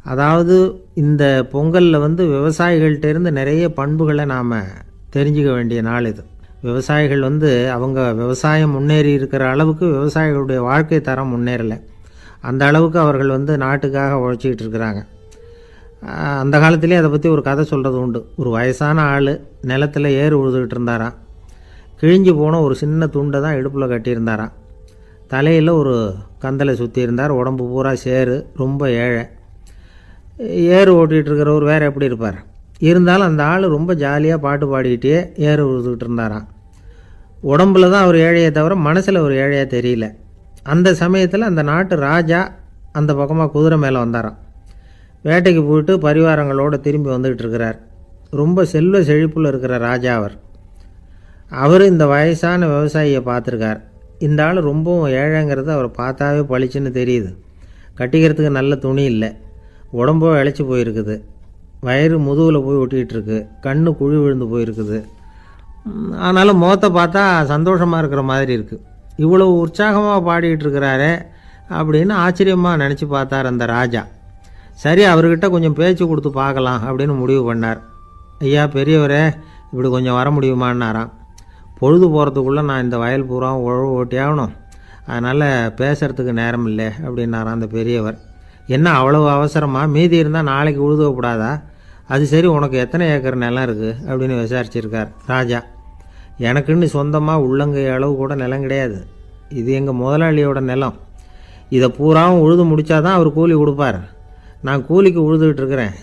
அதாவது இந்த பொங்கலில் வந்து விவசாயிகள்கிட்டேருந்து நிறைய பண்புகளை நாம் தெரிஞ்சுக்க வேண்டிய நாள் இது. விவசாயிகள் வந்து அவங்க விவசாயம் முன்னேறி இருக்கிற அளவுக்கு விவசாயிகளுடைய வாழ்க்கை தரம் முன்னேறலை. அந்த அளவுக்கு அவர்கள் வந்து நாட்டுக்காக உழைச்சிக்கிட்டு இருக்கிறாங்க. அந்த காலத்திலே அதை பற்றி ஒரு கதை சொல்கிறது உண்டு. ஒரு வயசான ஆள் நிலத்தில் ஏறு உழுதுகிட்டு இருந்தாராம். கிழிஞ்சு போன ஒரு சின்ன துண்டை தான் இடுப்பில் கட்டியிருந்தாராம். தலையில் ஒரு கந்தலை சுற்றி இருந்தார். உடம்பு பூரா சேரு, ரொம்ப ஏழை. ஏறு ஓட்டிகிட்டு இருக்கிறவர் வேறு எப்படி இருப்பார்? இருந்தாலும் அந்த ஆள் ரொம்ப ஜாலியாக பாட்டு பாடிக்கிட்டே ஏறு உழுதுகிட்டு இருந்தாராம். உடம்புல தான் அவர் ஏழையை தவிர மனசில் ஒரு ஏழையாக தெரியல. அந்த சமயத்தில் அந்த நாட்டு ராஜா அந்த பக்கமாக குதிரை மேலே வந்தாராம். வேட்டைக்கு போயிட்டு பரிவாரங்களோடு திரும்பி வந்துக்கிட்டு இருக்கிறார். ரொம்ப செல்வ செழிப்பில் இருக்கிற ராஜா அவர் இந்த வயசான விவசாயியை பார்த்துருக்கார். இந்த ஆள் ரொம்பவும் ஏழைங்கிறது அவர் பார்த்தாவே பளிச்சுன்னு தெரியுது. கட்டிக்கிறதுக்கு நல்ல துணி இல்லை, உடம்போ இழைச்சி போயிருக்குது, வயிறு முதுகில் போய் ஒட்டிக்கிட்டு இருக்கு, கண்ணு குழி விழுந்து போயிருக்குது. ஆனாலும் முகத்தை பார்த்தா சந்தோஷமாக இருக்கிற மாதிரி இருக்குது. இவ்வளவு உற்சாகமாக பாடிக்கிட்டு இருக்கிறாரே அப்படின்னு ஆச்சரியமாக நினச்சி பார்த்தார் அந்த ராஜா. சரி, அவர்கிட்ட கொஞ்சம் பேச்சு கொடுத்து பார்க்கலாம் அப்படின்னு முடிவு பண்ணார். ஐயா பெரியவரே, இப்படி கொஞ்சம் வர முடியுமான்னாராம். பொழுது போகிறதுக்குள்ளே நான் இந்த வயல் பூரா உழவு ஓட்டி ஆகணும், அதனால் பேசுகிறதுக்கு நேரம் இல்லை அப்படின்னாராம் அந்த பெரியவர். என்ன அவ்வளவு அவசரமாக? மீதி இருந்தால் நாளைக்கு உழுதக்கூடாதா? அது சரி, உனக்கு எத்தனை ஏக்கர் நிலம் இருக்குது அப்படின்னு விசாரிச்சிருக்கார் ராஜா. எனக்குன்னு சொந்தமாக உள்ளங்கை அளவு கூட நிலம் கிடையாது. இது எங்கள் முதலாளியோட நிலம். இதை பூராவும் உழுது முடித்தாதான் அவர் கூலி கொடுப்பார். நான் கூலிக்கு உழுதுகிட்டு இருக்கிறேன்.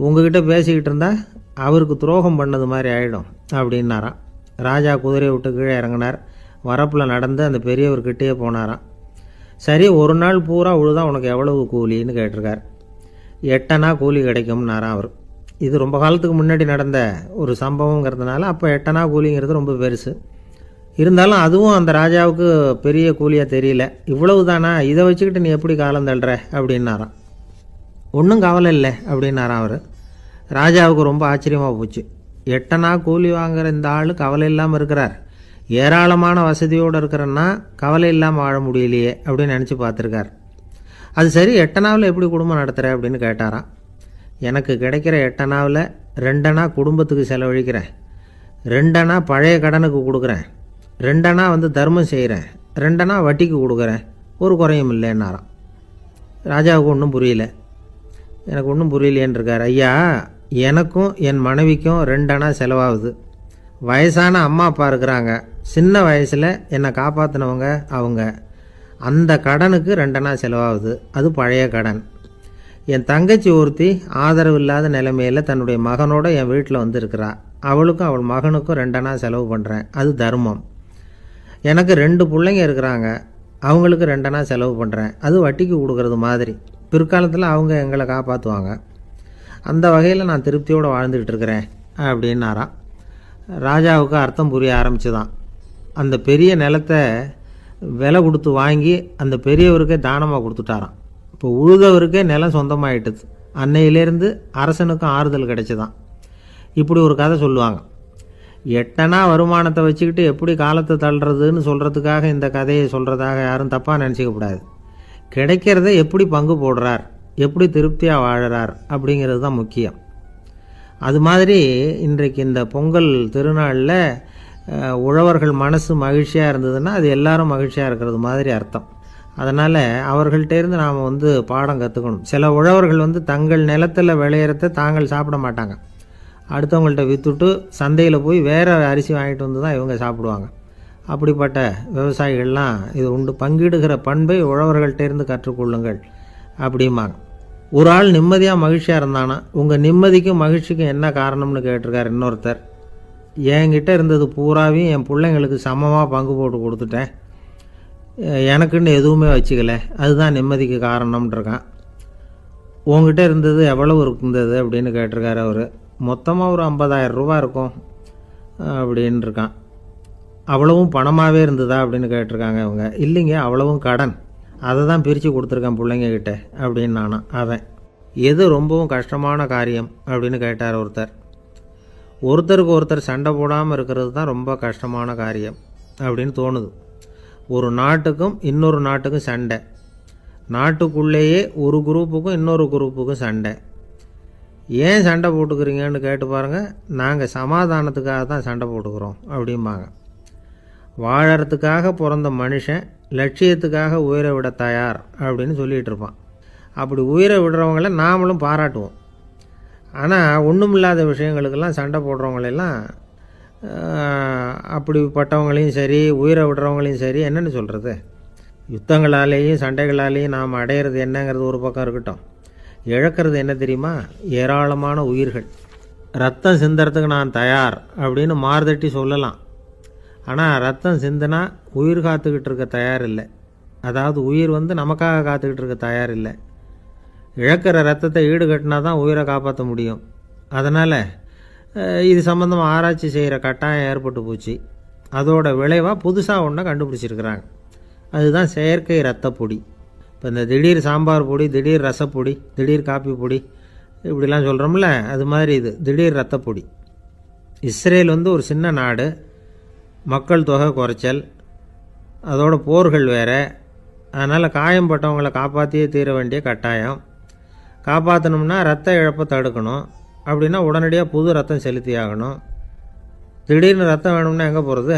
உங்ககிட்ட பேசிக்கிட்டு இருந்தால் அவருக்கு துரோகம் பண்ணது மாதிரி ஆகிடும் அப்படின்னாராம். ராஜா குதிரையை விட்டு கீழே இறங்கினார். வரப்பில் நடந்து அந்த பெரியவர்கிட்டே போனாராம். சரி, ஒரு நாள் பூரா உழுதா உனக்கு எவ்வளவு கூலின்னு கேட்டிருக்கார். 8 அணா கூலி கிடைக்கும்னாராம் அவர். இது ரொம்ப காலத்துக்கு முன்னாடி நடந்த ஒரு சம்பவங்கிறதுனால அப்போ 8 அணா கூலிங்கிறது ரொம்ப பெருசு. இருந்தாலும் அதுவும் அந்த ராஜாவுக்கு பெரிய கூலியாக தெரியல. இவ்வளவு தானா, இதை வச்சுக்கிட்டு நீ எப்படி காலம் தள்ளுற அப்படின்னாராம். ஒன்றும் கவலை இல்லை அப்படின்னாராம் அவர். ராஜாவுக்கு ரொம்ப ஆச்சரியமாக போச்சு. 8 அணா கூலி வாங்குகிற இந்த ஆள் கவலை இல்லாமல் இருக்கிறார், ஏராளமான வசதியோடு இருக்கிறன்னா கவலை இல்லாமல் வாழ முடியலையே அப்படின்னு நினச்சி பார்த்துருக்கார். அது சரி, 8 அணாவில் எப்படி குடும்பம் நடத்துகிற அப்படின்னு கேட்டாராம். எனக்கு கிடைக்கிற 8 அணாவில் 2 அணா குடும்பத்துக்கு செலவழிக்கிறேன், 2 அணா பழைய கடனுக்கு கொடுக்குறேன், 2 அணா வந்து தர்மம் செய்கிறேன், 2 அணா வட்டிக்கு கொடுக்குறேன், ஒரு குறையும் இல்லைன்னாராம். ராஜாவுக்கு ஒன்றும் புரியல. எனக்கு ஒன்றும் புரியலேன்னு இருக்கார். ஐயா, எனக்கும் என் மனைவிக்கும் 2 அணா செலவாகுது. வயசான அம்மா அப்பா இருக்கிறாங்க, சின்ன வயசில் என்னை காப்பாற்றினவங்க அவங்க. அந்த கடனுக்கு 2 அணா செலவாகுது, அது பழைய கடன். என் தங்கச்சி ஒருத்தி ஆதரவு இல்லாத நிலைமையில் தன்னுடைய மகனோட என் வீட்டில் வந்து இருக்கிறா. அவளுக்கும் அவள் மகனுக்கும் 2 அணா செலவு பண்ணுறேன், அது தர்மம். எனக்கு 2 பிள்ளைங்க இருக்கிறாங்க, அவங்களுக்கு 2 அணா செலவு பண்ணுறேன், அது வட்டிக்கு கொடுக்கறது மாதிரி. பிற்காலத்தில் அவங்க எங்களை காப்பாற்றுவாங்க. அந்த வகையில் நான் திருப்தியோடு வாழ்ந்துக்கிட்டு இருக்கிறேன் அப்படின்னாராம். ராஜாவுக்கு அர்த்தம் புரிய ஆரம்பிச்சுதான். அந்த பெரிய நிலத்தை விலை கொடுத்து வாங்கி அந்த பெரியவருக்கே தானமாக கொடுத்துட்டாராம். இப்போ உழுதவருக்கே நிலம் சொந்தமாயிட்டுது. அன்னையிலேருந்து அரசனுக்கும் ஆறுதல் கிடைச்சிதான். இப்படி ஒரு கதை சொல்லுவாங்க. 8 அணா வருமானத்தை வச்சுக்கிட்டு எப்படி காலத்தை தள்ளுறதுன்னு சொல்கிறதுக்காக இந்த கதையை சொல்கிறதாக யாரும் தப்பாக நினச்சிக்கக்கூடாது. கிடைக்கிறத எப்படி பங்கு போடுறார், எப்படி திருப்தியாக வாழறார் அப்படிங்கிறது தான் முக்கியம். அது மாதிரி இன்றைக்கு இந்த பொங்கல் திருநாளில் உழவர்கள் மனசு மகிழ்ச்சியாக இருந்ததுன்னா அது எல்லாரும் மகிழ்ச்சியாக இருக்கிறது மாதிரி அர்த்தம். அதனால் அவர்கள்ட்டேருந்து நாம் வந்து பாடம் கற்றுக்கணும். சில உழவர்கள் வந்து தங்கள் நிலத்தில் விளையிறத தாங்கள் சாப்பிட மாட்டாங்க, அடுத்தவங்கள்ட்ட விற்றுட்டு சந்தையில் போய் வேறு அரிசி வாங்கிட்டு வந்து தான் இவங்க சாப்பிடுவாங்க. அப்படிப்பட்ட விவசாயிகள்லாம் இது உண்டு. பங்கிடுகிற பண்பை உழவர்கள்ட்டேருந்து கற்றுக்கொள்ளுங்கள் அப்படிம்பாங்க. ஒரு ஆள் நிம்மதியாக மகிழ்ச்சியாக இருந்தானா, உங்கள் நிம்மதிக்கும் மகிழ்ச்சிக்கும் என்ன காரணம்னு கேட்டிருக்கார் இன்னொருத்தர். என்கிட்ட இருந்தது பூராவையும் என் பிள்ளைங்களுக்கு சமமாக பங்கு போட்டு கொடுத்துட்டேன், எனக்குன்னு எதுவுமே வச்சுக்கல, அதுதான் நிம்மதிக்கு காரணம்ன்றிருக்கான். உங்ககிட்ட இருந்தது எவ்வளவு இருந்தது அப்படின்னு கேட்டிருக்காரு அவர். மொத்தமாக ஒரு 50,000 ரூபா இருக்கும் அப்படின்னு இருக்கான். அவ்வளவும் பணமாகவே இருந்ததா அப்படின்னு கேட்டிருக்காங்க அவங்க. இல்லைங்க, அவ்வளவும் கடன், அதை தான் பிரித்து கொடுத்துருக்கேன் பிள்ளைங்கக்கிட்ட அப்படின்னு நானும். அவன் எது ரொம்பவும் கஷ்டமான காரியம் அப்படின்னு கேட்டார் ஒருத்தர். ஒருத்தருக்கு ஒருத்தர் சண்டை போடாமல் இருக்கிறது தான் ரொம்ப கஷ்டமான காரியம் அப்படின்னு தோணுது. ஒரு நாட்டுக்கும் இன்னொரு நாட்டுக்கும் சண்டை, நாட்டுக்குள்ளேயே ஒரு குரூப்புக்கும் இன்னொரு குரூப்புக்கும் சண்டை. ஏன் சண்டை போட்டுக்கிறீங்கன்னு கேட்டு பாருங்கள். நாங்கள் சமாதானத்துக்காக தான் சண்டை போட்டுக்கிறோம் அப்படிம்பாங்க. வாழறதுக்காக பிறந்த மனுஷன் லட்சியத்துக்காக உயிரை விட தயார் அப்படின்னு சொல்லிகிட்டு இருப்பான். அப்படி உயிரை விடுறவங்கள நாமளும் பாராட்டுவோம். ஆனால் ஒன்றுமில்லாத விஷயங்களுக்கெல்லாம் சண்டை போடுறவங்களெல்லாம் அப்படிப்பட்டவங்களையும் சரி உயிரை விடுறவங்களையும் சரி என்னென்னு சொல்கிறது, யுத்தங்களாலேயும் சண்டைகளாலேயும் நாம் அடையிறது என்னங்கிறது ஒரு பக்கம் இருக்கட்டும், இழக்கிறது என்ன தெரியுமா? ஏராளமான உயிர்கள். ரத்தம் சிந்துறதுக்கு நான் தயார் அப்படின்னு மார்தட்டி சொல்லலாம். ஆனால் ரத்தம் சிந்தினா உயிர் காத்துக்கிட்டு இருக்க தயார் இல்லை. அதாவது உயிர் நமக்காக காத்துக்கிட்டு இருக்க தயார் இல்லை. இழக்கிற ரத்தத்தை ஈடுகட்டினா தான் உயிரை காப்பாற்ற முடியும். அதனால் இது சம்மந்தமாக ஆராய்ச்சி செய்கிற கட்டாயம் ஏற்பட்டு போச்சு. அதோட விளைவாக புதுசாக ஒன்றை கண்டுபிடிச்சிருக்கிறாங்க. அதுதான் செயற்கை ரத்தப்பொடி. இப்போ இந்த திடீர் சாம்பார் பொடி, திடீர் ரசப்பொடி, திடீர் காப்பி பொடி இப்படிலாம் சொல்கிறோம்ல, அது மாதிரி இது திடீர் ரத்தப்பொடி. இஸ்ரேல் ஒரு சின்ன நாடு, மக்கள் தொகை குறைச்சல், அதோட போர்கள் வேறு. அதனால் காயம்பட்டவங்களை காப்பாற்றியே தீர வேண்டிய கட்டாயம். காப்பாற்றணும்னா ரத்த இழப்பை தடுக்கணும். அப்படின்னா உடனடியாக புது ரத்தம் செலுத்தி ஆகணும். திடீர்னு ரத்தம் வேணும்னா எங்கே போகிறது?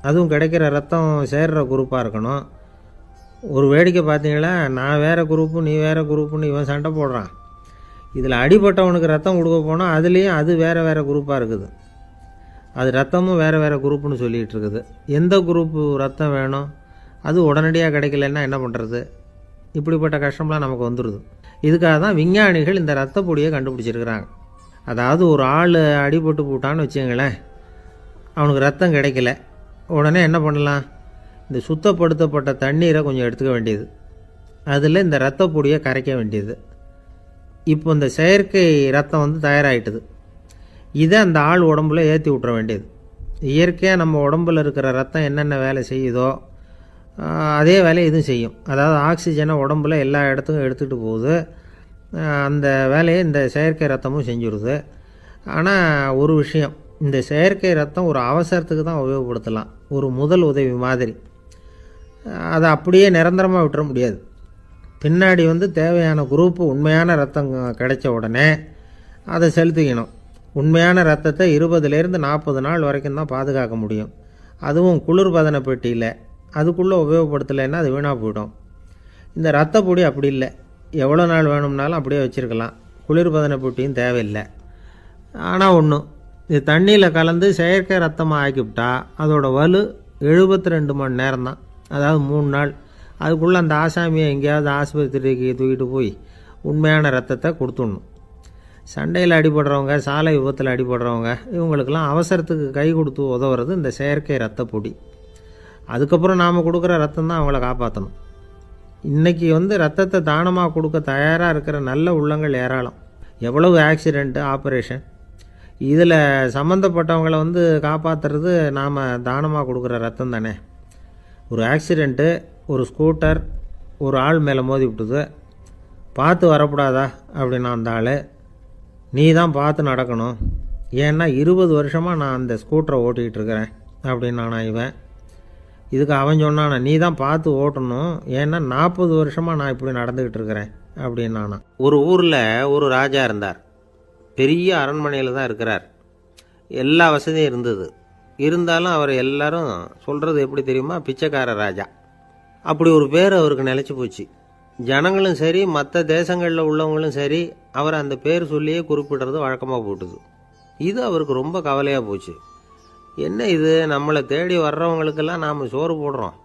அதுவும் கிடைக்கிற ரத்தம் சேர்கிற குரூப்பாக இருக்கணும். ஒரு வேடிக்கை பார்த்தீங்களா, நான் வேறு குரூப்பு நீ வேறு குரூப்புன்னு இவன் சண்டை போடுறான். இதில் அடிபட்டவனுக்கு ரத்தம் கொடுக்க போனால் அதுலேயும் அது வேறு வேறு குரூப்பாக இருக்குது. அது ரத்தமும் வேறு வேறு குரூப்புன்னு சொல்லிகிட்டு இருக்குது. எந்த குரூப்பு ரத்தம் வேணும், அது உடனடியாக கிடைக்கலன்னா என்ன பண்ணுறது? இப்படிப்பட்ட கஷ்டம்லாம் நமக்கு வந்துடுது. இதுக்காக தான் விஞ்ஞானிகள் இந்த ரத்த பொடியை கண்டுபிடிச்சிருக்கிறாங்க. அதாவது ஒரு ஆள் அடிபட்டு போட்டான்னு வச்சுங்களேன், அவனுக்கு ரத்தம் கிடைக்கல, உடனே என்ன பண்ணலாம்? இந்த சுத்தப்படுத்தப்பட்ட தண்ணீரை கொஞ்சம் எடுத்துக்க வேண்டியது, அதில் இந்த ரத்த பொடியை கரைக்க வேண்டியது. இப்போ இந்த செயற்கை ரத்தம் தயாராகிட்டுது. இதை அந்த ஆள் உடம்புல ஏற்றி விட்டுற வேண்டியது. இயற்கையாக நம்ம உடம்பில் இருக்கிற ரத்தம் என்னென்ன வேலை செய்யுதோ அதே வேலையை இதுவும் செய்யும். அதாவது ஆக்சிஜனை உடம்புல எல்லா இடத்துக்கும் எடுத்துகிட்டு போகுது. அந்த வேலையை இந்த செயற்கை ரத்தமும் செஞ்சுடுது. ஆனால் ஒரு விஷயம், இந்த செயற்கை ரத்தம் ஒரு அவசரத்துக்கு தான் உபயோகப்படுத்தலாம், ஒரு முதல் உதவி மாதிரி. அதை அப்படியே நிரந்தரமாக விட்டுற முடியாது. பின்னாடி தேவையான குரூப்பு உண்மையான ரத்தம் கிடைச்ச உடனே அதை செலுத்திக்கணும். உண்மையான ரத்தத்தை 20லேருந்து 40 நாள் வரைக்கும் தான் பாதுகாக்க முடியும். அதுவும் குளிர்பதன பெட்டியில். அதுக்குள்ளே உபயோகப்படுத்தலைன்னா அது வீணாக போயிடும். இந்த ரத்த பொடி அப்படி இல்லை, எவ்வளோ நாள் வேணும்னாலும் அப்படியே வச்சுருக்கலாம். குளிர்பதன பெட்டியும் தேவையில்லை. ஆனால் ஒன்று, இது தண்ணியில் கலந்து செயற்கை ரத்தமாக ஆக்கிவிட்டா அதோட வலு 72 மணி நேரம் தான். அதாவது 3 நாள். அதுக்குள்ளே அந்த ஆசாமியை எங்கேயாவது ஆஸ்பத்திரிக்கு தூக்கிட்டு போய் உண்மையான ரத்தத்தை கொடுத்துடணும். சண்டையில் அடிபடுறவங்க, சாலை விபத்தில் அடிபடுறவங்க, இவங்களுக்கெல்லாம் அவசரத்துக்கு கை கொடுத்து உதவுறது இந்த செயற்கை ரத்த பொடி. அதுக்கப்புறம் நாம் கொடுக்குற ரத்தம் தான் அவங்கள காப்பாற்றணும். இன்றைக்கி ரத்தத்தை தானமாக கொடுக்க தயாராக இருக்கிற நல்ல உள்ளங்கள் ஏராளம். எவ்வளவு ஆக்சிடெண்ட்டு, ஆப்ரேஷன், இதில் சம்மந்தப்பட்டவங்களை காப்பாற்றுறது நாம் தானமாக கொடுக்குற ரத்தம் தானே. ஒரு ஆக்சிடெண்ட்டு, ஒரு ஸ்கூட்டர் ஒரு ஆள் மேலே மோதி விட்டுது, பார்த்து வரக்கூடாதா அப்படின்னா அந்த ஆள், நீ தான் பார்த்து நடக்கணும், ஏன்னா 20 வருஷமாக நான் அந்த ஸ்கூட்டரை ஓட்டிக்கிட்டு இருக்கிறேன் அப்படின்னானா இவன். இதுக்கு அவன் சொன்னானா, நீ தான் பார்த்து ஓட்டணும், ஏன்னா 40 வருஷமாக நான் இப்படி நடந்துக்கிட்டு இருக்கிறேன் அப்படின்னானா. ஒரு ஊரில் ஒரு ராஜா இருந்தார். பெரிய அரண்மனையில் தான் இருக்கிறார். எல்லா வசதியும் இருந்தது. இருந்தாலும் அவர் எல்லாரும் சொல்கிறது எப்படி தெரியுமா? பிச்சைக்கார ராஜா. அப்படி ஒரு பேர் அவருக்கு நிலச்சி போச்சு. ஜனங்களும் சரி, மற்ற தேசங்களில் உள்ளவங்களும் சரி, அவர் அந்த பேர் சொல்லியே குறிப்பிடுறது வழக்கமாக போட்டுது. இது அவருக்கு ரொம்ப கவலையாக போச்சு. என்ன இது, நம்மளை தேடி வர்றவங்களுக்கெல்லாம் நாம் சோறு போடுறோம்,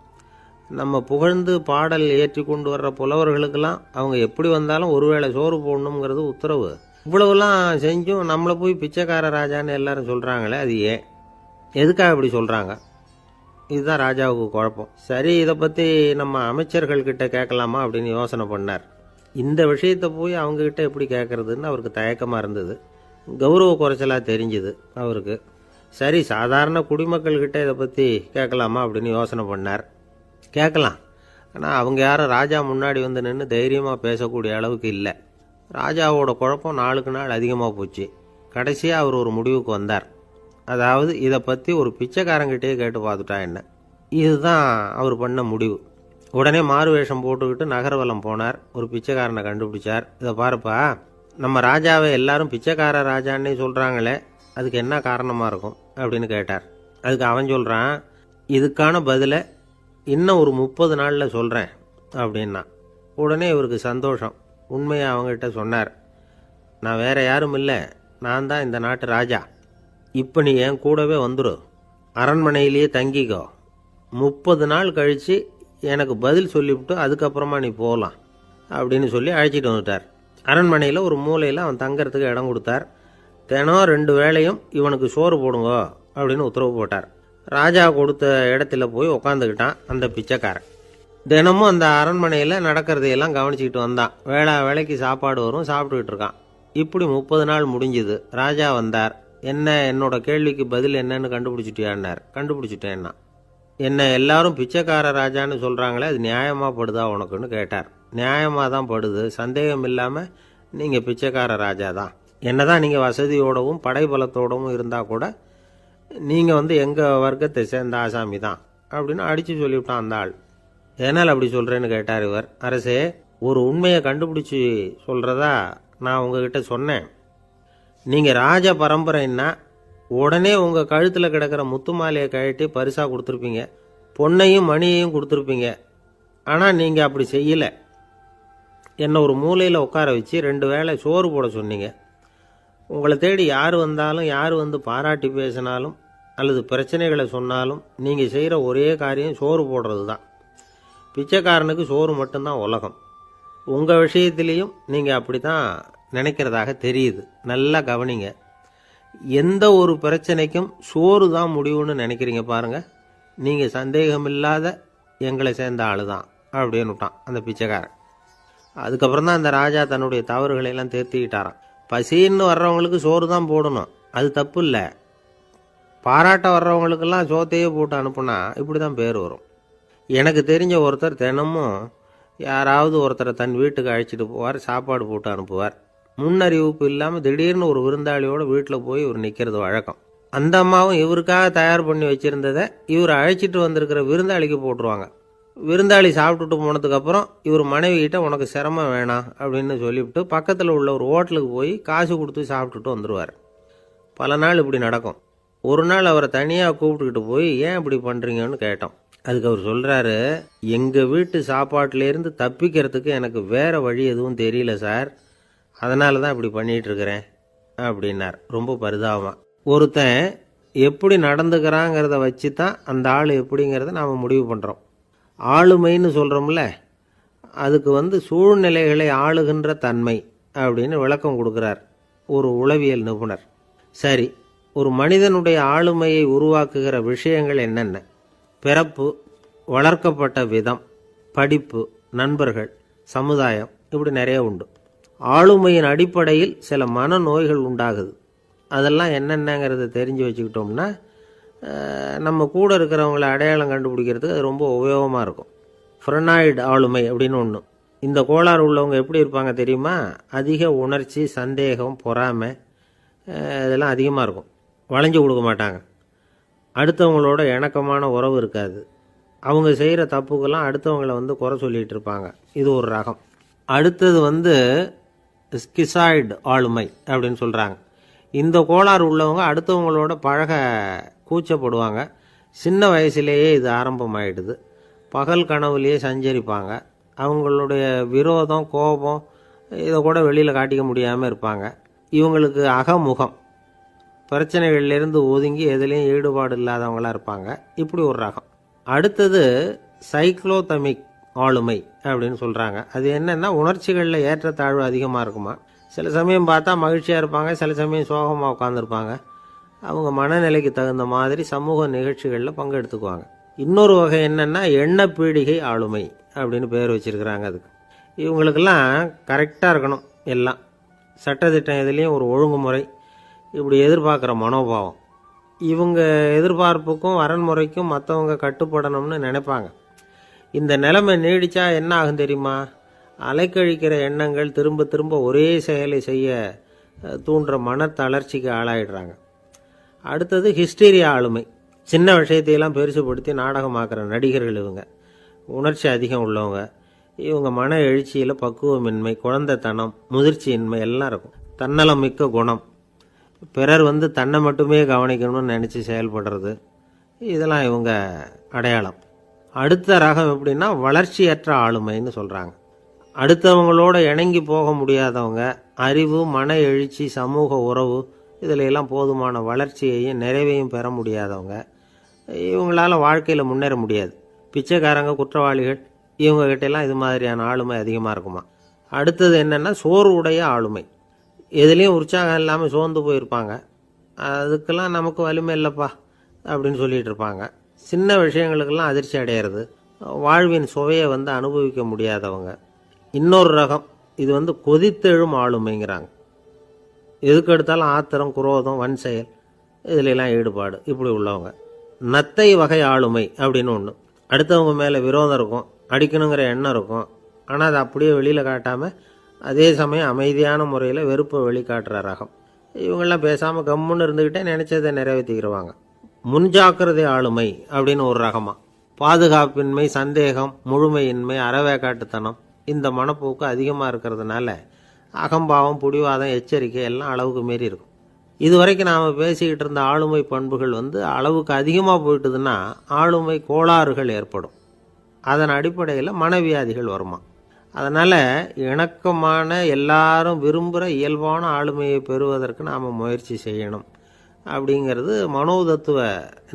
நம்ம புகழ்ந்து பாடல் ஏற்றி கொண்டு வர்ற புலவர்களுக்கெல்லாம் அவங்க எப்படி வந்தாலும் ஒருவேளை சோறு போடணுங்கிறது உத்தரவு. இவ்வளவுலாம் செஞ்சும் நம்மளை போய் பிச்சைக்கார ராஜான்னு எல்லாரும் சொல்கிறாங்களே, அது ஏன், எதுக்காக இப்படி சொல்கிறாங்க? இதுதான் ராஜாவுக்கு குழப்பம். சரி, இதை பற்றி நம்ம அமைச்சர்கள்கிட்ட கேட்கலாமா அப்படின்னு யோசனை பண்ணார். இந்த விஷயத்தை போய் அவங்கக்கிட்ட எப்படி கேட்குறதுன்னு அவருக்கு தயக்கமாக இருந்தது. கௌரவ குறைச்சலாக தெரிஞ்சுது அவருக்கு. சரி, சாதாரண குடிமக்கள்கிட்ட இதை பற்றி கேட்கலாமா அப்படின்னு யோசனை பண்ணார். கேட்கலாம், ஆனால் அவங்க யாரும் ராஜா முன்னாடி நின்று தைரியமாக பேசக்கூடிய அளவுக்கு இல்லை. ராஜாவோட குழப்பம் நாளுக்கு நாள் அதிகமாக போச்சு. கடைசியாக அவர் ஒரு முடிவுக்கு வந்தார். அதாவது இதை பற்றி ஒரு பிச்சைக்காரங்கிட்டே கேட்டு பார்த்துட்டா என்ன. இதுதான் அவர் பண்ண முடிவு. உடனே மாறு வேஷம் போட்டுக்கிட்டு நகர்வலம் போனார். ஒரு பிச்சைக்காரனை கண்டுபிடிச்சார். இதை பாருப்பா, நம்ம ராஜாவை எல்லாரும் பிச்சைக்கார ராஜான்னே சொல்கிறாங்களே, அதுக்கு என்ன காரணமாக இருக்கும் அப்படின்னு கேட்டார். அதுக்கு அவன் சொல்கிறான், இதுக்கான பதிலை இன்னும் ஒரு 30 நாளில் சொல்கிறேன் அப்படின்னா. உடனே இவருக்கு சந்தோஷம். உண்மையை அவங்ககிட்ட சொன்னார். நான் வேற யாரும் இல்லை, நான் தான் இந்த நாட்டு ராஜா. இப்போ நீ என் கூடவே வந்துடும், அரண்மனையிலேயே தங்கிக்கோ. 30 நாள் கழித்து எனக்கு பதில் சொல்லிவிட்டு அதுக்கப்புறமா நீ போகலாம் அப்படின்னு சொல்லி அழைச்சிட்டு வந்துட்டார். அரண்மனையில் ஒரு மூலையில் அவன் தங்கறதுக்கு இடம் கொடுத்தார். தினம் 2 வேளையும் இவனுக்கு சோறு போடுங்க அப்படின்னு உத்தரவு போட்டார். ராஜா கொடுத்த இடத்துல போய் உக்காந்துக்கிட்டான் அந்த பிச்சைக்காரன். தினமும் அந்த அரண்மனையில் நடக்கிறதையெல்லாம் கவனிச்சிக்கிட்டு வந்தான். வேளைக்கு சாப்பாடு வரும், சாப்பிட்டுக்கிட்டு இருக்கான். இப்படி 30 நாள் முடிஞ்சுது. ராஜா வந்தார். என்ன, என்னோட கேள்விக்கு பதில் என்னன்னு கண்டுபிடிச்சிட்டியான்னார். கண்டுபிடிச்சிட்டேன்னா. என்ன எல்லாரும் பிச்சைக்கார ராஜான்னு சொல்கிறாங்களே, அது நியாயமாக படுதா உனக்குன்னு கேட்டார். நியாயமாக தான் படுது, சந்தேகம் இல்லாமல் நீங்கள் பிச்சைக்கார ராஜா தான். என்ன தான் நீங்கள் வசதியோடவும் படைபலத்தோடவும் இருந்தால் கூட நீங்கள் எங்கள் வர்க்கத்தை சேர்ந்த ஆசாமி தான் அப்படின்னு அடித்து சொல்லிவிட்டான் அந்த ஆள். ஏனால் அப்படி சொல்கிறேன்னு கேட்டார் இவர். அரசே, ஒரு உண்மையை கண்டுபிடிச்சி சொல்கிறதா நான் உங்ககிட்ட சொன்னேன். நீங்கள் ராஜ பரம்பரைன்னா உடனே உங்கள் கழுத்தில் கிடக்கிற முத்து மாலையை கழட்டி பரிசாக கொடுத்துருப்பீங்க, பொன்னையும் மணியையும் கொடுத்துருப்பீங்க. ஆனால் நீங்கள் அப்படி செய்யலை. என்னை ஒரு மூலையில் உட்கார வச்சு 2 வேளை சோறு போட சொன்னீங்க. உங்களை தேடி யார் வந்தாலும், யார் பாராட்டி பேசினாலும் அல்லது பிரச்சனைகளை சொன்னாலும் நீங்கள் செய்கிற ஒரே காரியம் சோறு போடுறது தான். பிச்சைக்காரனுக்கு சோறு மட்டும்தான் உலகம். உங்கள் விஷயத்திலையும் நீங்கள் அப்படி தான் நினைக்கிறதாக தெரியுது. நல்லா கவனிங்க. எந்த ஒரு பிரச்சனைக்கும் சோறு தான் முடிவுன்னு நினைக்கிறீங்க பாருங்கள். நீங்கள் சந்தேகமில்லாத எங்களை சேர்ந்த ஆள் தான் அப்படின்னு விட்டான் அந்த பிச்சைக்காரன். அதுக்கப்புறம் தான் அந்த ராஜா தன்னுடைய தவறுகளை எல்லாம் தேர்த்திக்கிட்டாராம். பசின்னு வர்றவங்களுக்கு சோறு தான் போடணும், அது தப்பு இல்லை. பாராட்ட வர்றவங்களுக்கெல்லாம் சோத்தையே போட்டு அனுப்புனா இப்படி தான் பேர் வரும். எனக்கு தெரிஞ்ச ஒருத்தர் தினமும் யாராவது ஒருத்தரை தன் வீட்டுக்கு அழைச்சிட்டு போவார், சாப்பாடு போட்டு அனுப்புவார். முன்னறிவிப்பு இல்லாமல் திடீர்னு ஒரு விருந்தாளியோட வீட்டில் போய் இவர் நிற்கிறது வழக்கம். அந்த அம்மாவும் இவருக்காக தயார் பண்ணி வச்சுருந்ததை இவர் அழைச்சிட்டு வந்திருக்கிற விருந்தாளிக்கு போட்டுருவாங்க. விருந்தாளி சாப்பிட்டுட்டு போனதுக்கப்புறம் இவர் மனைவி கிட்ட உனக்கு சிரமம் வேணாம் அப்படின்னு சொல்லிவிட்டு பக்கத்தில் உள்ள ஒரு ஹோட்டலுக்கு போய் காசு கொடுத்து சாப்பிட்டுட்டு வந்துடுவார். பல நாள் இப்படி நடக்கும். ஒரு நாள் அவரை தனியாக கூப்பிட்டுக்கிட்டு போய் ஏன் இப்படி பண்ணுறீங்கன்னு கேட்டோம். அதுக்கு அவர் சொல்கிறாரு, எங்கள் வீட்டு சாப்பாட்டிலேருந்து தப்பிக்கிறதுக்கு எனக்கு வேறு வழி எதுவும் தெரியல சார், அதனால தான் இப்படி பண்ணிகிட்ருக்கிறேன் அப்படின்னார் ரொம்ப பரிதாபமாக. ஒருத்தன் எப்படி நடந்துக்கிறாங்கிறத வச்சு தான் அந்த ஆள் எப்படிங்கிறத நாம் முடிவு பண்ணுறோம். ஆளுமைன்னு சொல்கிறோம்ல, அதுக்கு சூழ்நிலைகளை ஆளுகின்ற தன்மை அப்படின்னு விளக்கம் கொடுக்குறார் ஒரு உளவியல் நிபுணர். சரி, ஒரு மனிதனுடைய ஆளுமையை உருவாக்குகிற விஷயங்கள் என்னென்ன? பிறப்பு, வளர்க்கப்பட்ட விதம், படிப்பு, நண்பர்கள், சமுதாயம், இப்படி நிறைய உண்டு. ஆளுமையின் அடிப்படையில் சில மனநோய்கள் உண்டாகுது. அதெல்லாம் என்னென்னங்கிறத தெரிஞ்சு வச்சுக்கிட்டோம்னா நம்ம கூட இருக்கிறவங்கள அடையாளம் கண்டுபிடிக்கிறதுக்கு அது ரொம்ப உபயோகமாக இருக்கும். ஃப்ரெனாய்டு ஆளுமை அப்படின்னு ஒன்று. இந்த கோளாறு உள்ளவங்க எப்படி இருப்பாங்க தெரியுமா? அதிக உணர்ச்சி, சந்தேகம், பொறாமை இதெல்லாம் அதிகமாக இருக்கும். வளைஞ்சு கொடுக்க மாட்டாங்க. அடுத்தவங்களோட இணக்கமான உறவு இருக்காது. அவங்க செய்கிற தப்புக்கெல்லாம் அடுத்தவங்களை குறை சொல்லிகிட்டு இருப்பாங்க. இது ஒரு ரகம். அடுத்தது ஸ்கிசாய்டு ஆளுமை அப்படின்னு சொல்கிறாங்க. இந்த கோளாறு உள்ளவங்க அடுத்தவங்களோட பழக கூச்சப்படுவாங்க. சின்ன வயசுலேயே இது ஆரம்பமாயிடுது. பகல் கனவுலேயே சஞ்சரிப்பாங்க. அவங்களுடைய விரோதம், கோபம் இதை கூட வெளியில் காட்டிக்க முடியாமல் இருப்பாங்க. இவங்களுக்கு அகமுகம், பிரச்சனைகள்லேருந்து ஒதுங்கி எதுலேயும் ஈடுபாடு இல்லாதவங்களாக இருப்பாங்க. இப்படி ஒரு ரகம். அடுத்தது சைக்ளோதமிக் ஆளுமை அப்படின்னு சொல்கிறாங்க. அது என்னென்னா, உணர்ச்சிகளில் ஏற்றத்தாழ்வு அதிகமாக இருக்குமா. சில சமயம் பார்த்தா மகிழ்ச்சியாக இருப்பாங்க, சில சமயம் சோகமாக உட்காந்துருப்பாங்க. அவங்க மனநிலைக்கு தகுந்த மாதிரி சமூக நிகழ்ச்சிகளில் பங்கெடுத்துக்குவாங்க. இன்னொரு வகை என்னென்னா எண்ணப்பீடிகை ஆளுமை அப்படின்னு பேர் வச்சுருக்கிறாங்க. அதுக்கு இவங்களுக்கெல்லாம் கரெக்டாக இருக்கணும், எல்லாம் சட்டத்திட்டம் எதுலேயும் ஒரு ஒழுங்குமுறை, இப்படி எதிர்பார்க்குற மனோபாவம். இவங்க எதிர்பார்ப்புக்கும் வரன்முறைக்கும் மற்றவங்க கட்டுப்படணும்னு நினைப்பாங்க. இந்த நிலைமை நீடித்தா என்ன ஆகும் தெரியுமா? அலைக்கழிக்கிற எண்ணங்கள் திரும்ப திரும்ப ஒரே செயலை செய்ய தூண்டுற மன தளர்ச்சிக்கு ஆளாயிடுறாங்க. அடுத்தது ஹிஸ்டீரியா ஆளுமை. சின்ன விஷயத்தையெல்லாம் பெருசுப்படுத்தி நாடகமாக்குற நடிகர்கள் இவங்க. உணர்ச்சி அதிகம் உள்ளவங்க, இவங்க மன எழுச்சியில் பக்குவமின்மை, குழந்தைத்தனம், முதிர்ச்சியின்மை எல்லாம் இருக்கும். தன்னலம் மிக்க குணம், பிறர் தன்னை மட்டுமே கவனிக்கணும்னு நினச்சி செயல்படுறது, இதெல்லாம் இவங்க அடையாளம். அடுத்த ரகம் எப்படின்னா வளர்ச்சியற்ற ஆளுமைன்னு சொல்கிறாங்க. அடுத்தவங்களோட இணங்கி போக முடியாதவங்க, அறிவு, மன எழுச்சி, சமூக உறவு இதில் எல்லாம் போதுமான வளர்ச்சியையும் நிறைவையும் பெற முடியாதவங்க, இவங்களால் வாழ்க்கையில் முன்னேற முடியாது. பிச்சைக்காரங்க, குற்றவாளிகள், இவங்ககிட்டெல்லாம் இது மாதிரியான ஆளுமை அதிகமாக இருக்குமா. அடுத்தது என்னென்னா சோர்வுடைய ஆளுமை. எதுலேயும் உற்சாகம் இல்லாமல் சோர்ந்து போயிருப்பாங்க. அதுக்கெல்லாம் நமக்கு வலிமை இல்லைப்பா அப்படின்னு சொல்லிகிட்டு இருப்பாங்க. சின்ன விஷயங்களுக்கெல்லாம் அதிர்ச்சி அடையிறது, வாழ்வின் சுவையை அனுபவிக்க முடியாதவங்க. இன்னொரு ரகம், இது கொதித்தெழும் ஆளுமைங்கிறாங்க. எதுக்கு எடுத்தாலும் ஆத்திரம், குரோதம், வன் செயல் இதிலெல்லாம் ஈடுபாடு, இப்படி உள்ளவங்க. நத்தை வகை ஆளுமை அப்படின்னு ஒன்று. அடுத்தவங்க மேலே விரோதம் இருக்கும், அடிக்கணுங்கிற எண்ணம் இருக்கும். ஆனால் அதை அப்படியே வெளியில் காட்டாமல் அதே சமயம் அமைதியான முறையில் வெறுப்பை வெளிக்காட்டுற ரகம். இவங்கெல்லாம் பேசாமல் கம்முன்னு இருந்துக்கிட்டே நினச்சதை நிறைவேற்றிக்கிறவாங்க. முன்ஜாக்கிரதை ஆளுமை அப்படின்னு ஒரு ரகமாக. பாதுகாப்பின்மை, சந்தேகம், முழுமையின்மை, அறவேக்காட்டுத்தனம் இந்த மனப்போக்கு அதிகமாக இருக்கிறதுனால அகம்பாவம், புடிவாதம், எச்சரிக்கை எல்லாம் அளவுக்கு மீறி இருக்கும். இதுவரைக்கும் நாம் பேசிக்கிட்டு இருந்த ஆளுமை பண்புகள் அளவுக்கு அதிகமாக போயிட்டுதுன்னா ஆளுமை கோளாறுகள் ஏற்படும். அதன் அடிப்படையில் மனவியாதிகள் வருமா. அதனால் இணக்கமான, எல்லாரும் விரும்புகிற இயல்பான ஆளுமையை பெறுவதற்கு நாம் முயற்சி செய்யணும் அப்படிங்கிறது மனோதத்துவ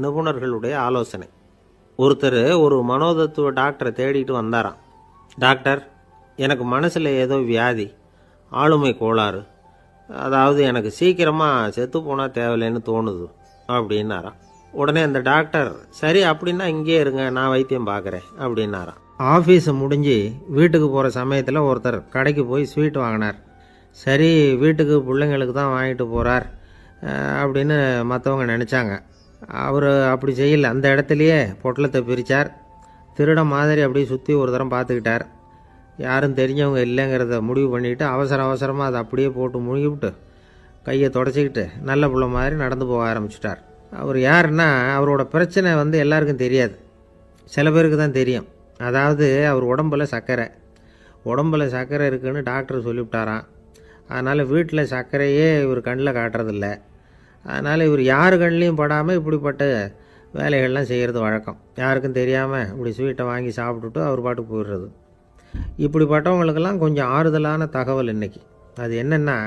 நிபுணர்களுடைய ஆலோசனை. ஒருத்தர் ஒரு மனோதத்துவ டாக்டரை தேடிட்டு வந்தாராம். டாக்டர், எனக்கு மனசில் ஏதோ வியாதி, ஆளுமை கோளாறு, அதாவது எனக்கு சீக்கிரமாக செத்து போனால் தேவையில்லைன்னு தோணுது அப்படின்னாராம். உடனே அந்த டாக்டர், சரி அப்படின்னா இங்கே இருங்க, நான் வைத்தியம் பார்க்குறேன் அப்படின்னாராம். ஆஃபீஸு முடிஞ்சு வீட்டுக்கு போகிற சமயத்தில் ஒருத்தர் கடைக்கு போய் ஸ்வீட் வாங்கினார். சரி, வீட்டுக்கு பிள்ளைங்களுக்கு தான் வாங்கிட்டு போகிறார் அப்படின்னு மற்றவங்க நினச்சாங்க. அவர் அப்படி செய்யலை. அந்த இடத்துலையே பொட்டலத்தை பிரித்தார். திருட மாதிரி அப்படியே சுற்றி ஒரு தரம் பார்த்துக்கிட்டார். யாரும் தெரிஞ்சவங்க இல்லைங்கிறத முடிவு பண்ணிவிட்டு அவசரமாக அதை அப்படியே போட்டு முழுகிவிட்டு கையை தொடச்சிக்கிட்டு நல்ல பிள்ளை மாதிரி நடந்து போக ஆரம்பிச்சிட்டார். அவர் யாருன்னா, அவரோட பிரச்சனை எல்லாருக்கும் தெரியாது, சில பேருக்கு தான் தெரியும். அதாவது அவர் உடம்பில் சர்க்கரை இருக்குதுன்னு டாக்டர் சொல்லிவிட்டாராம். அதனால் வீட்டில் சர்க்கரையே இவர் கண்ணில் காட்டுறதில்ல. அதனால் இவர் யார் கண்ணிலையும் படாமல் இப்படிப்பட்ட வேலைகள்லாம் செய்கிறது வழக்கம். யாருக்கும் தெரியாமல் இப்படி ஸ்வீட்டை வாங்கி சாப்பிட்டுட்டு அவர் பாட்டுக்கு போயிடுறது. இப்படிப்பட்டவங்களுக்கெல்லாம் கொஞ்சம் ஆறுதலான தகவல் இன்றைக்கி. அது என்னென்னா,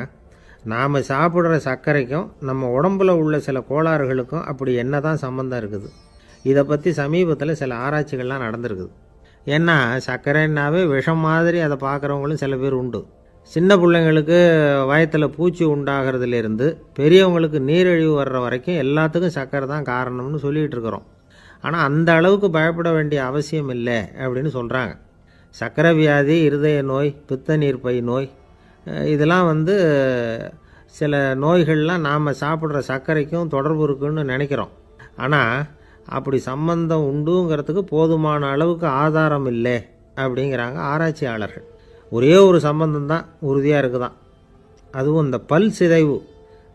நாம் சாப்பிட்ற சர்க்கரைக்கும் நம்ம உடம்பில் உள்ள சில கோளாறுகளுக்கும் அப்படி என்ன தான் சம்மந்தம் இருக்குது. இதை பற்றி சமீபத்தில் சில ஆராய்ச்சிகள்லாம் நடந்திருக்குது. ஏன்னா சர்க்கரைன்னாவே விஷம் மாதிரி அதை பார்க்குறவங்களும் சில பேர் உண்டு. சின்ன பிள்ளைங்களுக்கு வயத்தில் பூச்சி உண்டாகிறதுலேருந்து பெரியவங்களுக்கு நீரிழிவு வர்ற வரைக்கும் எல்லாத்துக்கும் சர்க்கரை தான் காரணம்னு சொல்லிகிட்டு இருக்கிறோம். ஆனால் அந்த அளவுக்கு பயப்பட வேண்டிய அவசியம் இல்லை அப்படின்னு சொல்கிறாங்க. சர்க்கரை வியாதி, இருதய நோய், பித்த நீர்ப்பை நோய், இதெல்லாம் சில நோய்கள்லாம் நாம் சாப்பிட்ற சர்க்கரைக்கும் தொடர்பு இருக்குன்னு நினைக்கிறோம். ஆனால் அப்படி சம்பந்தம் உண்டுங்கிறதுக்கு போதுமான அளவுக்கு ஆதாரம் இல்லை அப்படிங்கிறாங்க ஆராய்ச்சியாளர்கள். ஒரே ஒரு சம்பந்தம் தான் உறுதியாக இருக்குதான். அதுவும் இந்த பல் சிதைவு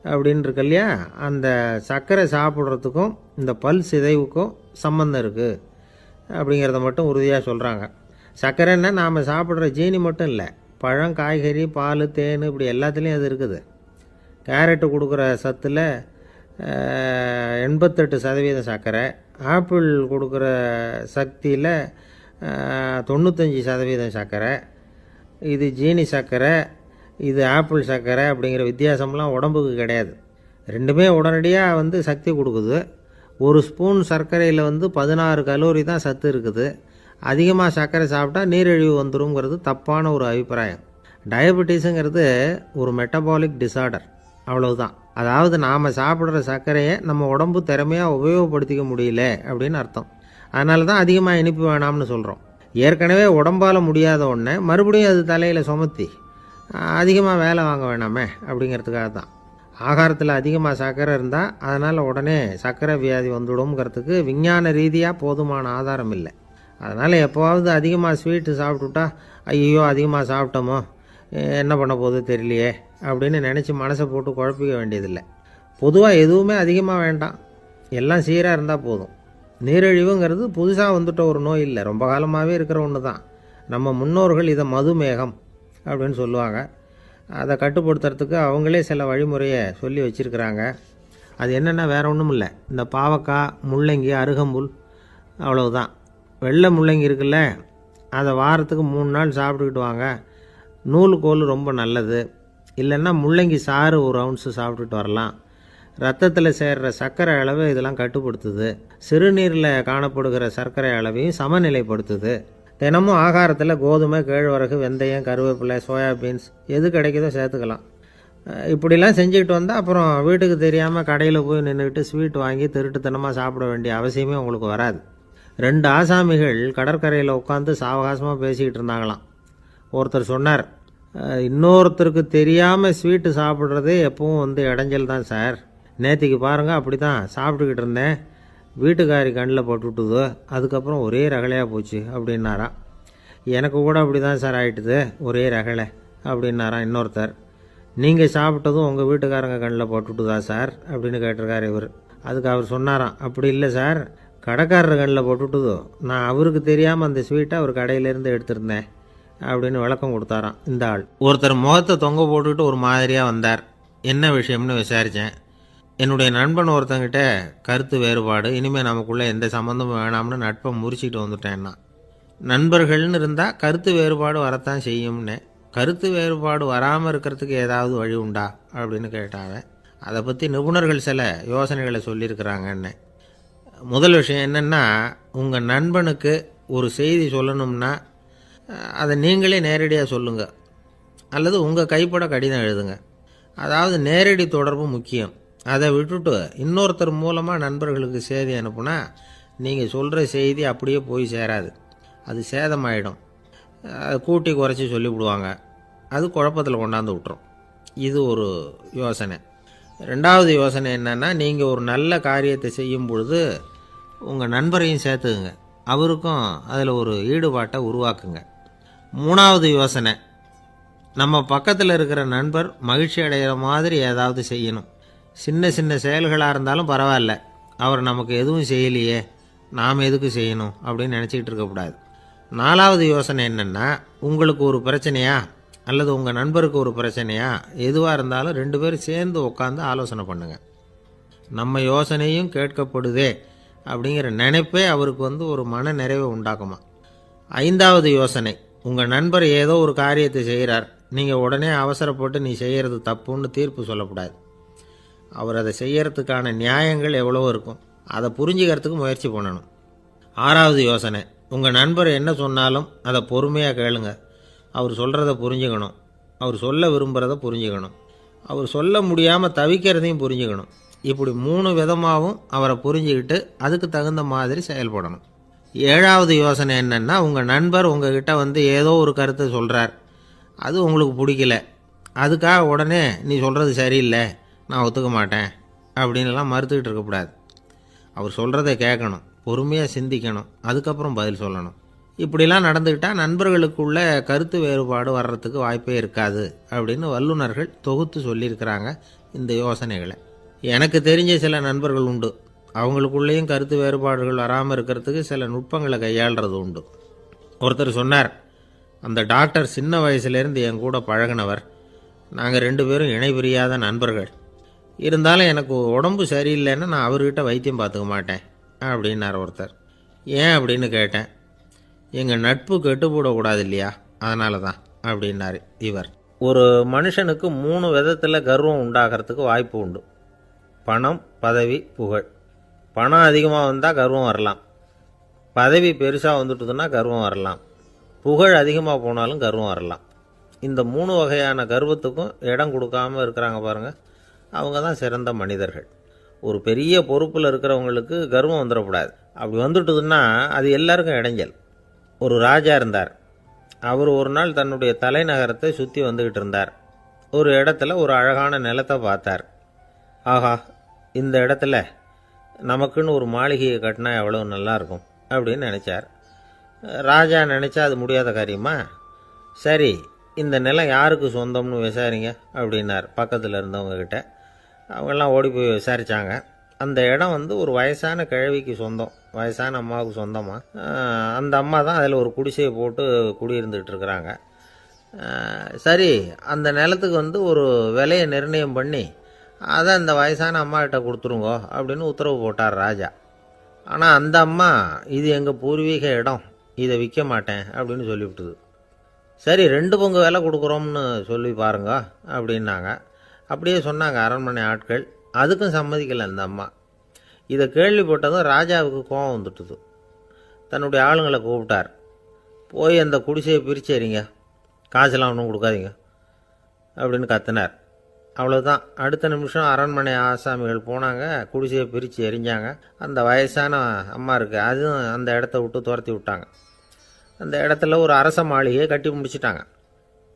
அப்படின்னு இருக்கு இல்லையா, அந்த சர்க்கரை சாப்பிட்றதுக்கும் இந்த பல் சிதைவுக்கும் சம்பந்தம் இருக்குது அப்படிங்கிறத மட்டும் உறுதியாக சொல்கிறாங்க. சர்க்கரைன்னா நாம் சாப்பிட்ற ஜீனி மட்டும் இல்லை, பழம், காய்கறி, பால், தேன் இப்படி எல்லாத்துலேயும் அது இருக்குது. கேரட்டு கொடுக்குற சத்தில் 88% சர்க்கரை, ஆப்பிள் கொடுக்குற சக்தியில் 95% சர்க்கரை. இது ஜீனி சர்க்கரை, இது ஆப்பிள் சர்க்கரை அப்படிங்கிற வித்தியாசம்லாம் உடம்புக்கு கிடையாது. ரெண்டுமே உடனடியாக சக்தி கொடுக்குது. ஒரு ஸ்பூன் சர்க்கரையில் 16 கலோரி தான் சத்து இருக்குது. அதிகமாக சர்க்கரை சாப்பிட்டா நீரிழிவு வந்துருங்கிறது தப்பான ஒரு அபிப்பிராயம். டயபெட்டிஸுங்கிறது ஒரு மெட்டபாலிக் டிசார்டர், அவ்வளவுதான். அதாவது நாம் சாப்பிட்ற சர்க்கரையை நம்ம உடம்பு திறமையாக உபயோகப்படுத்திக்க முடியல அப்படின்னு அர்த்தம். அதனால தான் அதிகமாக இனிப்பு வேணாம்னு சொல்கிறோம். ஏற்கனவே உடம்பால் முடியாத ஒன்றை மறுபடியும் அது தலையில் சுமத்தி அதிகமாக வேலை வாங்க வேணாமே அப்படிங்கிறதுக்காக தான். ஆகாரத்தில் அதிகமாக சர்க்கரை இருந்தால் அதனால் உடனே சர்க்கரை வியாதி வந்துடும்ங்கிறதுக்கு விஞ்ஞான ரீதியாக போதுமான ஆதாரம் இல்லை. அதனால் எப்போவாவது அதிகமாக ஸ்வீட்டு சாப்பிட்டுட்டா ஐயோ அதிகமாக சாப்பிட்டோமோ, என்ன பண்ண போகுது தெரியலையே அப்படின்னு நினச்சி மனசை போட்டு குழப்பிக்க வேண்டியதில்லை. பொதுவாக எதுவுமே அதிகமாக வேண்டாம், எல்லாம் சீராக இருந்தால் போதும். நீரிழிவுங்கிறது புதுசாக வந்துட்ட ஒரு நோய் இல்லை, ரொம்ப காலமாகவே இருக்கிற ஒன்று தான். நம்ம முன்னோர்கள் இதை மதுமேகம் அப்படின்னு சொல்லுவாங்க. அதை கட்டுப்படுத்துறதுக்கு அவங்களே சில வழிமுறையை சொல்லி வச்சுருக்கிறாங்க. அது என்னென்னா வேறு ஒன்றும் இல்லை, இந்த பாவக்காய், முள்ளங்கி, அருகம்புல், அவ்வளவுதான். வெள்ளை முள்ளங்கி இருக்குல்ல, அதை வாரத்துக்கு 3 நாள் சாப்பிட்டுக்கிட்டு வாங்க. நூலுக்கோல் ரொம்ப நல்லது. இல்லைன்னா முள்ளங்கி சாறு 1 ounce சாப்பிட்டுட்டு வரலாம். ரத்தத்தில் சேர்கிற சர்க்கரை அளவை இதெல்லாம் கட்டுப்படுத்துது. சிறுநீரில் காணப்படுகிற சர்க்கரை அளவையும் சமநிலைப்படுத்துது. தினமும் ஆகாரத்தில் கோதுமை, கேழ்வரகு, வெந்தயம், கருவேப்பிலை, சோயாபீன்ஸ் எது கிடைக்குதோ சேர்த்துக்கலாம். இப்படிலாம் செஞ்சுக்கிட்டு வந்தால் அப்புறம் வீட்டுக்கு தெரியாமல் கடையில் போய் நின்றுக்கிட்டு ஸ்வீட் வாங்கி திருட்டுத்தனமாக சாப்பிட வேண்டிய அவசியமே உங்களுக்கு வராது. 2 ஆசாமிகள் கடற்கரையில் உட்காந்து சாவகாசமாக பேசிக்கிட்டு இருந்தாங்களாம். ஒருத்தர் சொன்னார், இன்னொருத்தருக்கு தெரியாமல் ஸ்வீட்டு சாப்பிட்றதே எப்பவும் இடைஞ்சல் தான் சார். நேற்றுக்கு பாருங்கள், அப்படி தான் சாப்பிட்டுக்கிட்டு இருந்தேன், வீட்டுக்காரி கண்ணில் போட்டுவிட்டுதோ, அதுக்கப்புறம் ஒரே ரகலையாக போச்சு அப்படின்னாராம். எனக்கு கூட அப்படி தான் சார் ஆகிட்டுது, ஒரே ரகலை அப்படின்னாராம் இன்னொருத்தர். நீங்கள் சாப்பிட்டதும் உங்கள் வீட்டுக்காரங்க கண்ணில் போட்டுவிட்டுதா சார் அப்படின்னு கேட்டிருக்கார் இவர். அதுக்கு அவர் சொன்னாராம், அப்படி இல்லை சார், கடைக்காரர் கண்ணில் போட்டுவிட்டுதோ, நான் அவருக்கு தெரியாமல் அந்த ஸ்வீட்டை அவர் கடையிலேருந்து எடுத்திருந்தேன் அப்படின்னு விளக்கம் கொடுத்தாராம் இந்த ஆள். ஒருத்தர் முகத்தை தொங்க போட்டுக்கிட்டு ஒரு மாதிரியாக வந்தார். என்ன விஷயம்னு விசாரித்தேன். என்னுடைய நண்பன் ஒருத்தங்கிட்ட கருத்து வேறுபாடு, இனிமேல் நமக்குள்ளே எந்த சம்மந்தமும் வேணாம்னு நட்பை முறிச்சிட்டு வந்துட்டேன்னா. நண்பர்கள்னு இருந்தால் கருத்து வேறுபாடு வரத்தான் செய்யும்னே. கருத்து வேறுபாடு வராமல் இருக்கிறதுக்கு ஏதாவது வழி உண்டா அப்படின்னு கேட்டாங்க. அதை பற்றி நிபுணர்கள் சில யோசனைகளை சொல்லியிருக்கிறாங்கன்னு. முதல் விஷயம் என்னென்னா, உங்கள் நண்பனுக்கு ஒரு செய்தி சொல்லணும்னா அதை நீங்களே நேரடியாக சொல்லுங்கள், அல்லது உங்கள் கைப்பட கடிதம் எழுதுங்க. அதாவது நேரடி தொடர்பு முக்கியம். அதை விட்டுட்டு இன்னொருத்தர் மூலமாக நண்பர்களுக்கு செய்தி அனுப்புனா நீங்கள் சொல்கிற செய்தி அப்படியே போய் சேராது, அது சேதமாயிடும். கூட்டி குறைச்சி சொல்லிவிடுவாங்க, அது குழப்பத்தில் கொண்டாந்து விட்டுரும். இது ஒரு யோசனை. 2வது யோசனை என்னென்னா, நீங்கள் ஒரு நல்ல காரியத்தை செய்யும் பொழுது உங்கள் நண்பரையும் சேர்த்துக்குங்க, அவருக்கும் அதில் ஒரு ஈடுபாட்டை உருவாக்குங்க. 3வது யோசனை, நம்ம பக்கத்தில் இருக்கிற நண்பர் மகிழ்ச்சி அடைகிற மாதிரி ஏதாவது செய்யணும். சின்ன சின்ன செயல்களாக இருந்தாலும் பரவாயில்ல, அவர் நமக்கு எதுவும் செய்யலையே, நாம் எதுக்கு செய்யணும் அப்படின்னு நினச்சிக்கிட்டு இருக்கக்கூடாது. 4வது யோசனை என்னென்னா, உங்களுக்கு ஒரு பிரச்சனையா அல்லது உங்கள் நண்பருக்கு ஒரு பிரச்சனையா, எதுவாக இருந்தாலும் 2 பேரும் சேர்ந்து உட்காந்து ஆலோசனை பண்ணுங்கள். நம்ம யோசனையும் கேட்கப்படுதே அப்படிங்கிற நினைப்பே அவருக்கு ஒரு மன நிறைவை உண்டாக்குமா. 5வது யோசனை, உங்கள் நண்பர் ஏதோ ஒரு காரியத்தை செய்கிறார், நீங்கள் உடனே அவசரப்பட்டு நீ செய்கிறது தப்புன்னு தீர்ப்பு சொல்லக்கூடாது. அவர் அதை செய்யறதுக்கான நியாயங்கள் எவ்வளவோ இருக்கும், அதை புரிஞ்சுக்கிறதுக்கு முயற்சி பண்ணணும். 6வது யோசனை, உங்கள் நண்பர் என்ன சொன்னாலும் அதை பொறுமையாக கேளுங்க. அவர் சொல்கிறத புரிஞ்சுக்கணும், அவர் சொல்ல விரும்புகிறத புரிஞ்சுக்கணும், அவர் சொல்ல முடியாமல் தவிக்கிறதையும் புரிஞ்சுக்கணும். இப்படி 3 விதமாகவும் அவரை புரிஞ்சுக்கிட்டு அதுக்கு தகுந்த மாதிரி செயல்படணும். 7வது யோசனை என்னென்னா, உங்கள் நண்பர் உங்ககிட்ட ஏதோ ஒரு கருத்தை சொல்கிறார், அது உங்களுக்கு பிடிக்கல, அதுக்காக உடனே நீ சொல்கிறது சரியில்லை, நான் ஒத்துக்க மாட்டேன் அப்படின்லாம் மறுத்துக்கிட்டு இருக்கக்கூடாது. அவர் சொல்கிறத கேட்கணும், பொறுமையாக சிந்திக்கணும், அதுக்கப்புறம் பதில் சொல்லணும். இப்படிலாம் நடந்துக்கிட்டால் நண்பர்களுக்குள்ள கருத்து வேறுபாடு வர்றதுக்கு வாய்ப்பே இருக்காது அப்படின்னு வல்லுநர்கள் தொகுத்து சொல்லியிருக்கிறாங்க இந்த யோசனைகளை. எனக்கு தெரிஞ்ச சில நண்பர்கள் உண்டு, அவங்களுக்குள்ளேயும் கருத்து வேறுபாடுகள் வராமல் இருக்கிறதுக்கு சில நுட்பங்களை கையாளுறது உண்டு. ஒருத்தர் சொன்னார், அந்த டாக்டர் சின்ன வயசுலேருந்து என் கூட பழகினவர், நாங்கள் 2 பேரும் இணை பிரியாத நண்பர்கள், இருந்தாலும் எனக்கு உடம்பு சரியில்லைன்னா நான் அவர்கிட்ட வைத்தியம் பார்த்துக்க மாட்டேன் அப்படின்னார் ஒருத்தர். ஏன் அப்படின்னு கேட்டேன். எங்கள் நட்பு கெட்டுப்போடக்கூடாது இல்லையா, அதனால தான் அப்படின்னார் இவர். ஒரு மனுஷனுக்கு 3 விதத்தில் கர்வம் உண்டாகிறதுக்கு வாய்ப்பு உண்டு. பணம், பதவி, புகழ். பணம் அதிகமாக வந்தால் கர்வம் வரலாம், பதவி பெருசாக வந்துட்டுதுன்னா கர்வம் வரலாம், புகழ் அதிகமாக போனாலும் கர்வம் வரலாம். இந்த 3 வகையான கர்வத்துக்கும் இடம் கொடுக்காமல் இருக்கிறாங்க பாருங்கள், அவங்க தான் சிறந்த மனிதர்கள். ஒரு பெரிய பொறுப்பில் இருக்கிறவங்களுக்கு கர்வம் வந்துடக்கூடாது. அப்படி வந்துட்டுதுன்னா அது எல்லாருக்கும் இடைஞ்சல். ஒரு ராஜா இருந்தார். அவர் ஒரு நாள் தன்னுடைய தலைநகரத்தை சுற்றி வந்துக்கிட்டு இருந்தார். ஒரு இடத்துல ஒரு அழகான நிலத்தை பார்த்தார். ஆஹா, இந்த இடத்துல நமக்குன்னு ஒரு மாளிகையை கட்டினா எவ்வளோ நல்லாயிருக்கும் அப்படின்னு நினச்சார். ராஜா நினச்சா அது முடியாத காரியமா? சரி, இந்த நிலம் யாருக்கு சொந்தம்னு விசாரிங்க அப்படின்னார் பக்கத்தில் இருந்தவங்கக்கிட்ட. அவங்கெல்லாம் ஓடி போய் விசாரித்தாங்க. அந்த இடம் வந்து ஒரு வயசான கிழவிக்கு சொந்தம், வயசான அம்மாவுக்கு சொந்தமாக. அந்த அம்மா தான் அதில் ஒரு குடிசையை போட்டு குடியிருந்துகிட்டு இருக்கிறாங்க. சரி, அந்த நிலத்துக்கு வந்து ஒரு விலையை நிர்ணயம் பண்ணி அதை அந்த வயசான அம்மாக்கிட்ட கொடுத்துருங்கோ அப்படின்னு உத்தரவு போட்டார் ராஜா. ஆனால் அந்த அம்மா இது எங்கள் பூர்வீக இடம், இதை விற்க மாட்டேன் அப்படின்னு சொல்லிவிட்டுது. சரி, 2 பங்கு விலை கொடுக்குறோம்னு சொல்லி பாருங்க அப்படின்னாங்க. அப்படியே சொன்னாங்க அரண்மனை ஆட்கள். அதுக்கும் சம்மதிக்கலை அந்த அம்மா. இதை கேள்விப்பட்டதும் ராஜாவுக்கு கோபம் வந்துட்டுது. தன்னுடைய ஆளுங்களை கூப்பிட்டார். போய் அந்த குடிசையை பிரிச்சேறிங்க, காசெல்லாம் ஒன்றும் கொடுக்காதீங்க அப்படின்னு கத்தினார். அவ்வளோதான். அடுத்த நிமிஷம் அரண்மனை ஆசாமிகள் போனாங்க, குடிசையை பிரித்து எரிஞ்சாங்க. அந்த வயசான அம்மா இருக்குது, அதுவும் அந்த இடத்த விட்டு துரத்தி விட்டாங்க. அந்த இடத்துல ஒரு அரச மாளிகையை கட்டி முடிச்சிட்டாங்க.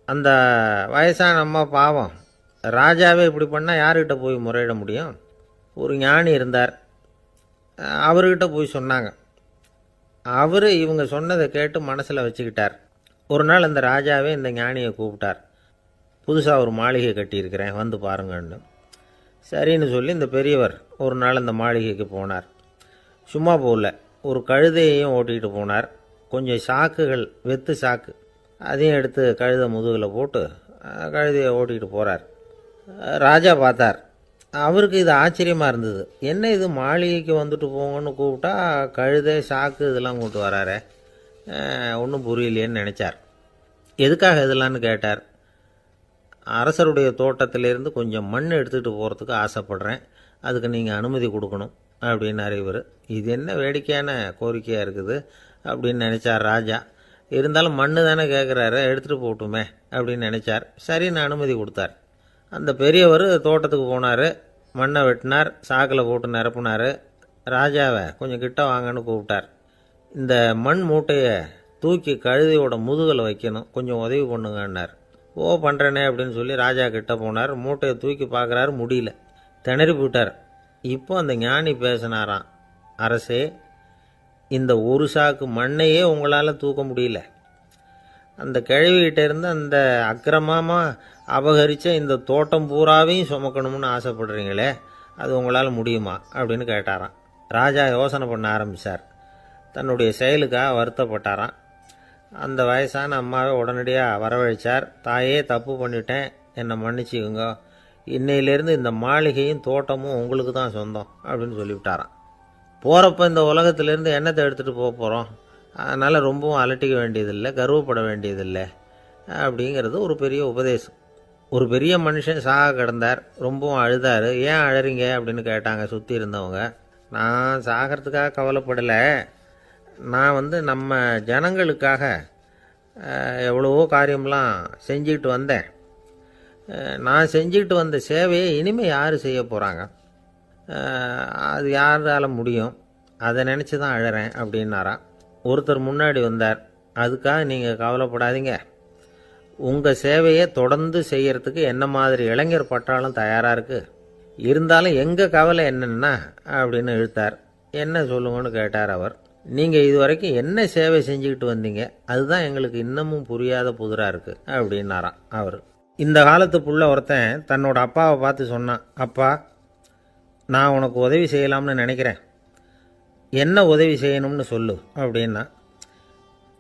அந்த வயசான அம்மா பாவம், ராஜாவே இப்படி பண்ணால் யார்கிட்ட போய் முறையிட முடியும்? ஒரு ஞானி இருந்தார், அவர்கிட்ட போய் சொன்னாங்க. அவர் இவங்க சொன்னதை கேட்டு மனசில் வச்சுக்கிட்டார். ஒரு நாள் அந்த ராஜாவே இந்த ஞானியை கூப்பிட்டார். புதுசாக ஒரு மாளிகை கட்டியிருக்கிறேன், வந்து பாருங்கன்னு. சரின்னு சொல்லி இந்த பெரியவர் ஒரு நாள் அந்த மாளிகைக்கு போனார். சும்மா போகல, ஒரு கழுதையையும் ஓட்டிகிட்டு போனார். கொஞ்சம் சாக்குகள், வெத்து சாக்கு, அதையும் எடுத்து கழுதை முதுகில் போட்டு கழுதையை ஓட்டிகிட்டு போகிறார். ராஜா பார்த்தார். அவருக்கு இது ஆச்சரியமாக இருந்தது. என்ன இது, மாளிகைக்கு வந்துட்டு போங்கன்னு கூப்பிட்டா கழுதை சாக்கு இதெல்லாம் கூப்பிட்டு வராரே, ஒன்றும் புரியலையேன்னு நினச்சார். எதுக்காக இதெல்லாம்னு கேட்டார். அரசருடைய தோட்டத்திலேருந்து கொஞ்சம் மண் எடுத்துகிட்டு போகிறதுக்கு ஆசைப்படுறேன், அதுக்கு நீங்கள் அனுமதி கொடுக்கணும் அப்படின்னாரு இவர். இது என்ன வேடிக்கையான கோரிக்கையாக இருக்குது அப்படின்னு நினச்சார் ராஜா. இருந்தாலும் மண் தானே கேட்குறாரு, எடுத்துகிட்டு போகட்டுமே அப்படின்னு நினச்சார். சரின்னு அனுமதி கொடுத்தார். அந்த பெரியவர் தோட்டத்துக்கு போனார், மண்ணை வெட்டினார், சாக்கில் போட்டு நிரப்புனார். ராஜாவை கொஞ்சம் கிட்ட வாங்கன்னு கூப்பிட்டார். இந்த மண் மூட்டையை தூக்கி கழுதையோட முதுகில் வைக்கணும், கொஞ்சம் உதவி பண்ணுங்கன்னார். ஓ, பண்ணுறேனே அப்படின்னு சொல்லி ராஜா கிட்ட போனார். மூட்டையை தூக்கி பார்க்குறாரு, முடியல, திணறி போயிட்டார். இப்போ அந்த ஞானி பேசினாராம். அரசே, இந்த ஒரு சாக்கு மண்ணையே உங்களால் தூக்க முடியல, அந்த கிழவிகிட்ட இருந்து அந்த அக்கிரமமாக அபகரித்த இந்த தோட்டம் பூராவையும் சுமக்கணும்னு ஆசைப்படுறீங்களே, அது உங்களால் முடியுமா அப்படின்னு கேட்டாராம். ராஜா யோசனை பண்ண ஆரம்பித்தார். தன்னுடைய செயலுக்காக வருத்தப்பட்டாராம். அந்த வயசான அம்மாவை உடனடியாக வரவழைச்சார். தாயே, தப்பு பண்ணிட்டேன், என்னை மன்னிச்சுக்குங்க, இன்னையிலேருந்து இந்த மாளிகையும் தோட்டமும் உங்களுக்கு தான் சொந்தம் அப்படின்னு சொல்லிவிட்டாராம். போகிறப்ப இந்த உலகத்திலேருந்து எண்ணத்தை எடுத்துகிட்டு போக போகிறோம், அதனால் ரொம்பவும் அலட்டிக்க வேண்டியதில்லை, கர்வப்பட வேண்டியதில்லை அப்படிங்கிறது ஒரு பெரிய உபதேசம். ஒரு பெரிய மனுஷன் சாக கிடந்தார், ரொம்பவும் அழுதார். ஏன் அழறீங்க அப்படின்னு கேட்டாங்க சுற்றி இருந்தவங்க. நான் சாகிறதுக்காக கவலைப்படலை, நான் நம்ம ஜனங்களுக்காக எவ்வளவோ காரியம்லாம் செஞ்சுக்கிட்டு வந்தேன். நான் செஞ்சுக்கிட்டு வந்த சேவையை இனிமேல் யார் செய்ய போகிறாங்க, அது யாரால முடியும், அதை நினச்சி தான் அழறேன் அப்படின்னாராம். ஒருத்தர் முன்னாடி வந்தார். அதுக்காக நீங்கள் கவலைப்படாதீங்க, உங்கள் சேவையை தொடர்ந்து செய்கிறதுக்கு என்ன மாதிரி இளைஞர் பட்டாலும் தயாராக இருக்குது, இருந்தாலும் எங்கள் கவலை என்னென்னா அப்படின்னு இழுத்தார். என்ன சொல்லுங்கன்னு கேட்டார் அவர். நீங்கள் இது வரைக்கும் என்ன சேவை செஞ்சுக்கிட்டு வந்தீங்க, அதுதான் எங்களுக்கு இன்னமும் புரியாத புதிராக இருக்குது அப்படின்னாராம் அவர். இந்த காலத்து புள்ள ஒருத்தன் தன்னோட அப்பாவை பார்த்து சொன்னான், அப்பா, நான் உனக்கு உதவி செய்யலாம்னு நினைக்கிறேன், என்ன உதவி செய்யணும்னு சொல்லு அப்படின்னா.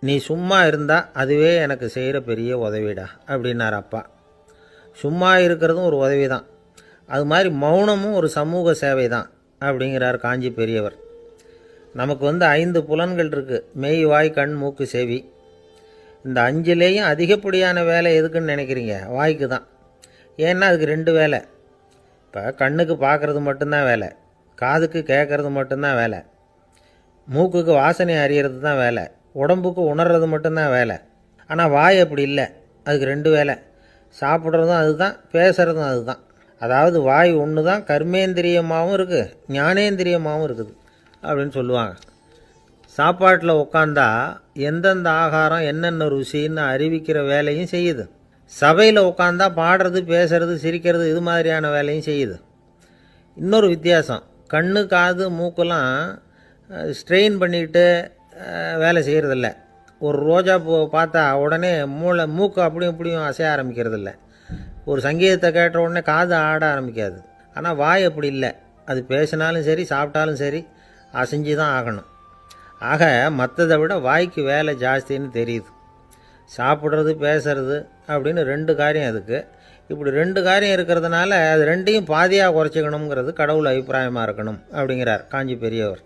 நீ சும்மா இருந்தால் அதுவே எனக்கு செய்கிற பெரிய உதவிடா அப்படின்னார் அப்பா. சும்மா இருக்கிறதும் ஒரு உதவி தான், அது மாதிரி மௌனமும் ஒரு சமூக சேவை தான் அப்படிங்கிறார் காஞ்சி பெரியவர். நமக்கு 5 புலன்கள் இருக்குது, மெய், வாய், கண், மூக்கு, செவி. இந்த 5லேயும் அதிகப்படியான வேலை எதுக்குன்னு நினைக்கிறீங்க? வாய்க்கு தான். ஏன்னா அதுக்கு 2 வேலை. இப்போ கண்ணுக்கு பார்க்குறது மட்டும்தான் வேலை, காதுக்கு கேட்குறது மட்டும்தான் வேலை, மூக்குக்கு வாசனை அறியறது தான் வேலை, உடம்புக்கு உணர்றது மட்டும்தான் வேலை. ஆனால் வாய் அப்படி இல்லை, அதுக்கு 2 வேலை, சாப்பிட்றதும் அதுதான், பேசுகிறதும் அதுதான். அதாவது வாய் ஒன்று தான் கர்மேந்திரியமாகவும் இருக்குது, ஞானேந்திரியமாகவும் இருக்குது அப்படின்னு சொல்லுவாங்க. சாப்பாட்டில் உட்காந்தா எந்தெந்த ஆகாரம் என்னென்ன ருசின்னு அறிவிக்கிற வேலையும் செய்யுது. சபையில் உட்காந்தா பாடுறது, பேசுறது, சிரிக்கிறது, இது மாதிரியான வேலையும் செய்யுது. இன்னொரு வித்தியாசம், கண்ணு, காது, மூக்கெல்லாம் ஸ்ட்ரெயின் பண்ணிக்கிட்டு வேலை செய்கிறதில்ல. ஒரு ரோஜா பூ பார்த்தா உடனே மூக்கு அப்படியும் இப்படியும் அசைய ஆரம்பிக்கிறது இல்லை. ஒரு சங்கீதத்தை கேட்ட உடனே காது ஆட ஆரம்பிக்காது. ஆனால் வாய் அப்படி இல்லை, அது பேசினாலும் சரி சாப்பிட்டாலும் சரி அசைஞ்சு தான் ஆகணும். ஆக மற்றதை விட வாய்க்கு வேலை ஜாஸ்தின்னு தெரியுது. சாப்பிட்றது பேசுறது அப்படின்னு 2 காரியம் அதுக்கு. இப்படி 2 காரியம் இருக்கிறதுனால அது 2ஐயும் பாதியாக குறைச்சிக்கணுங்கிறது கடவுள் அபிப்பிராயமாக இருக்கணும் அப்படிங்கிறார் காஞ்சி பெரியவர்.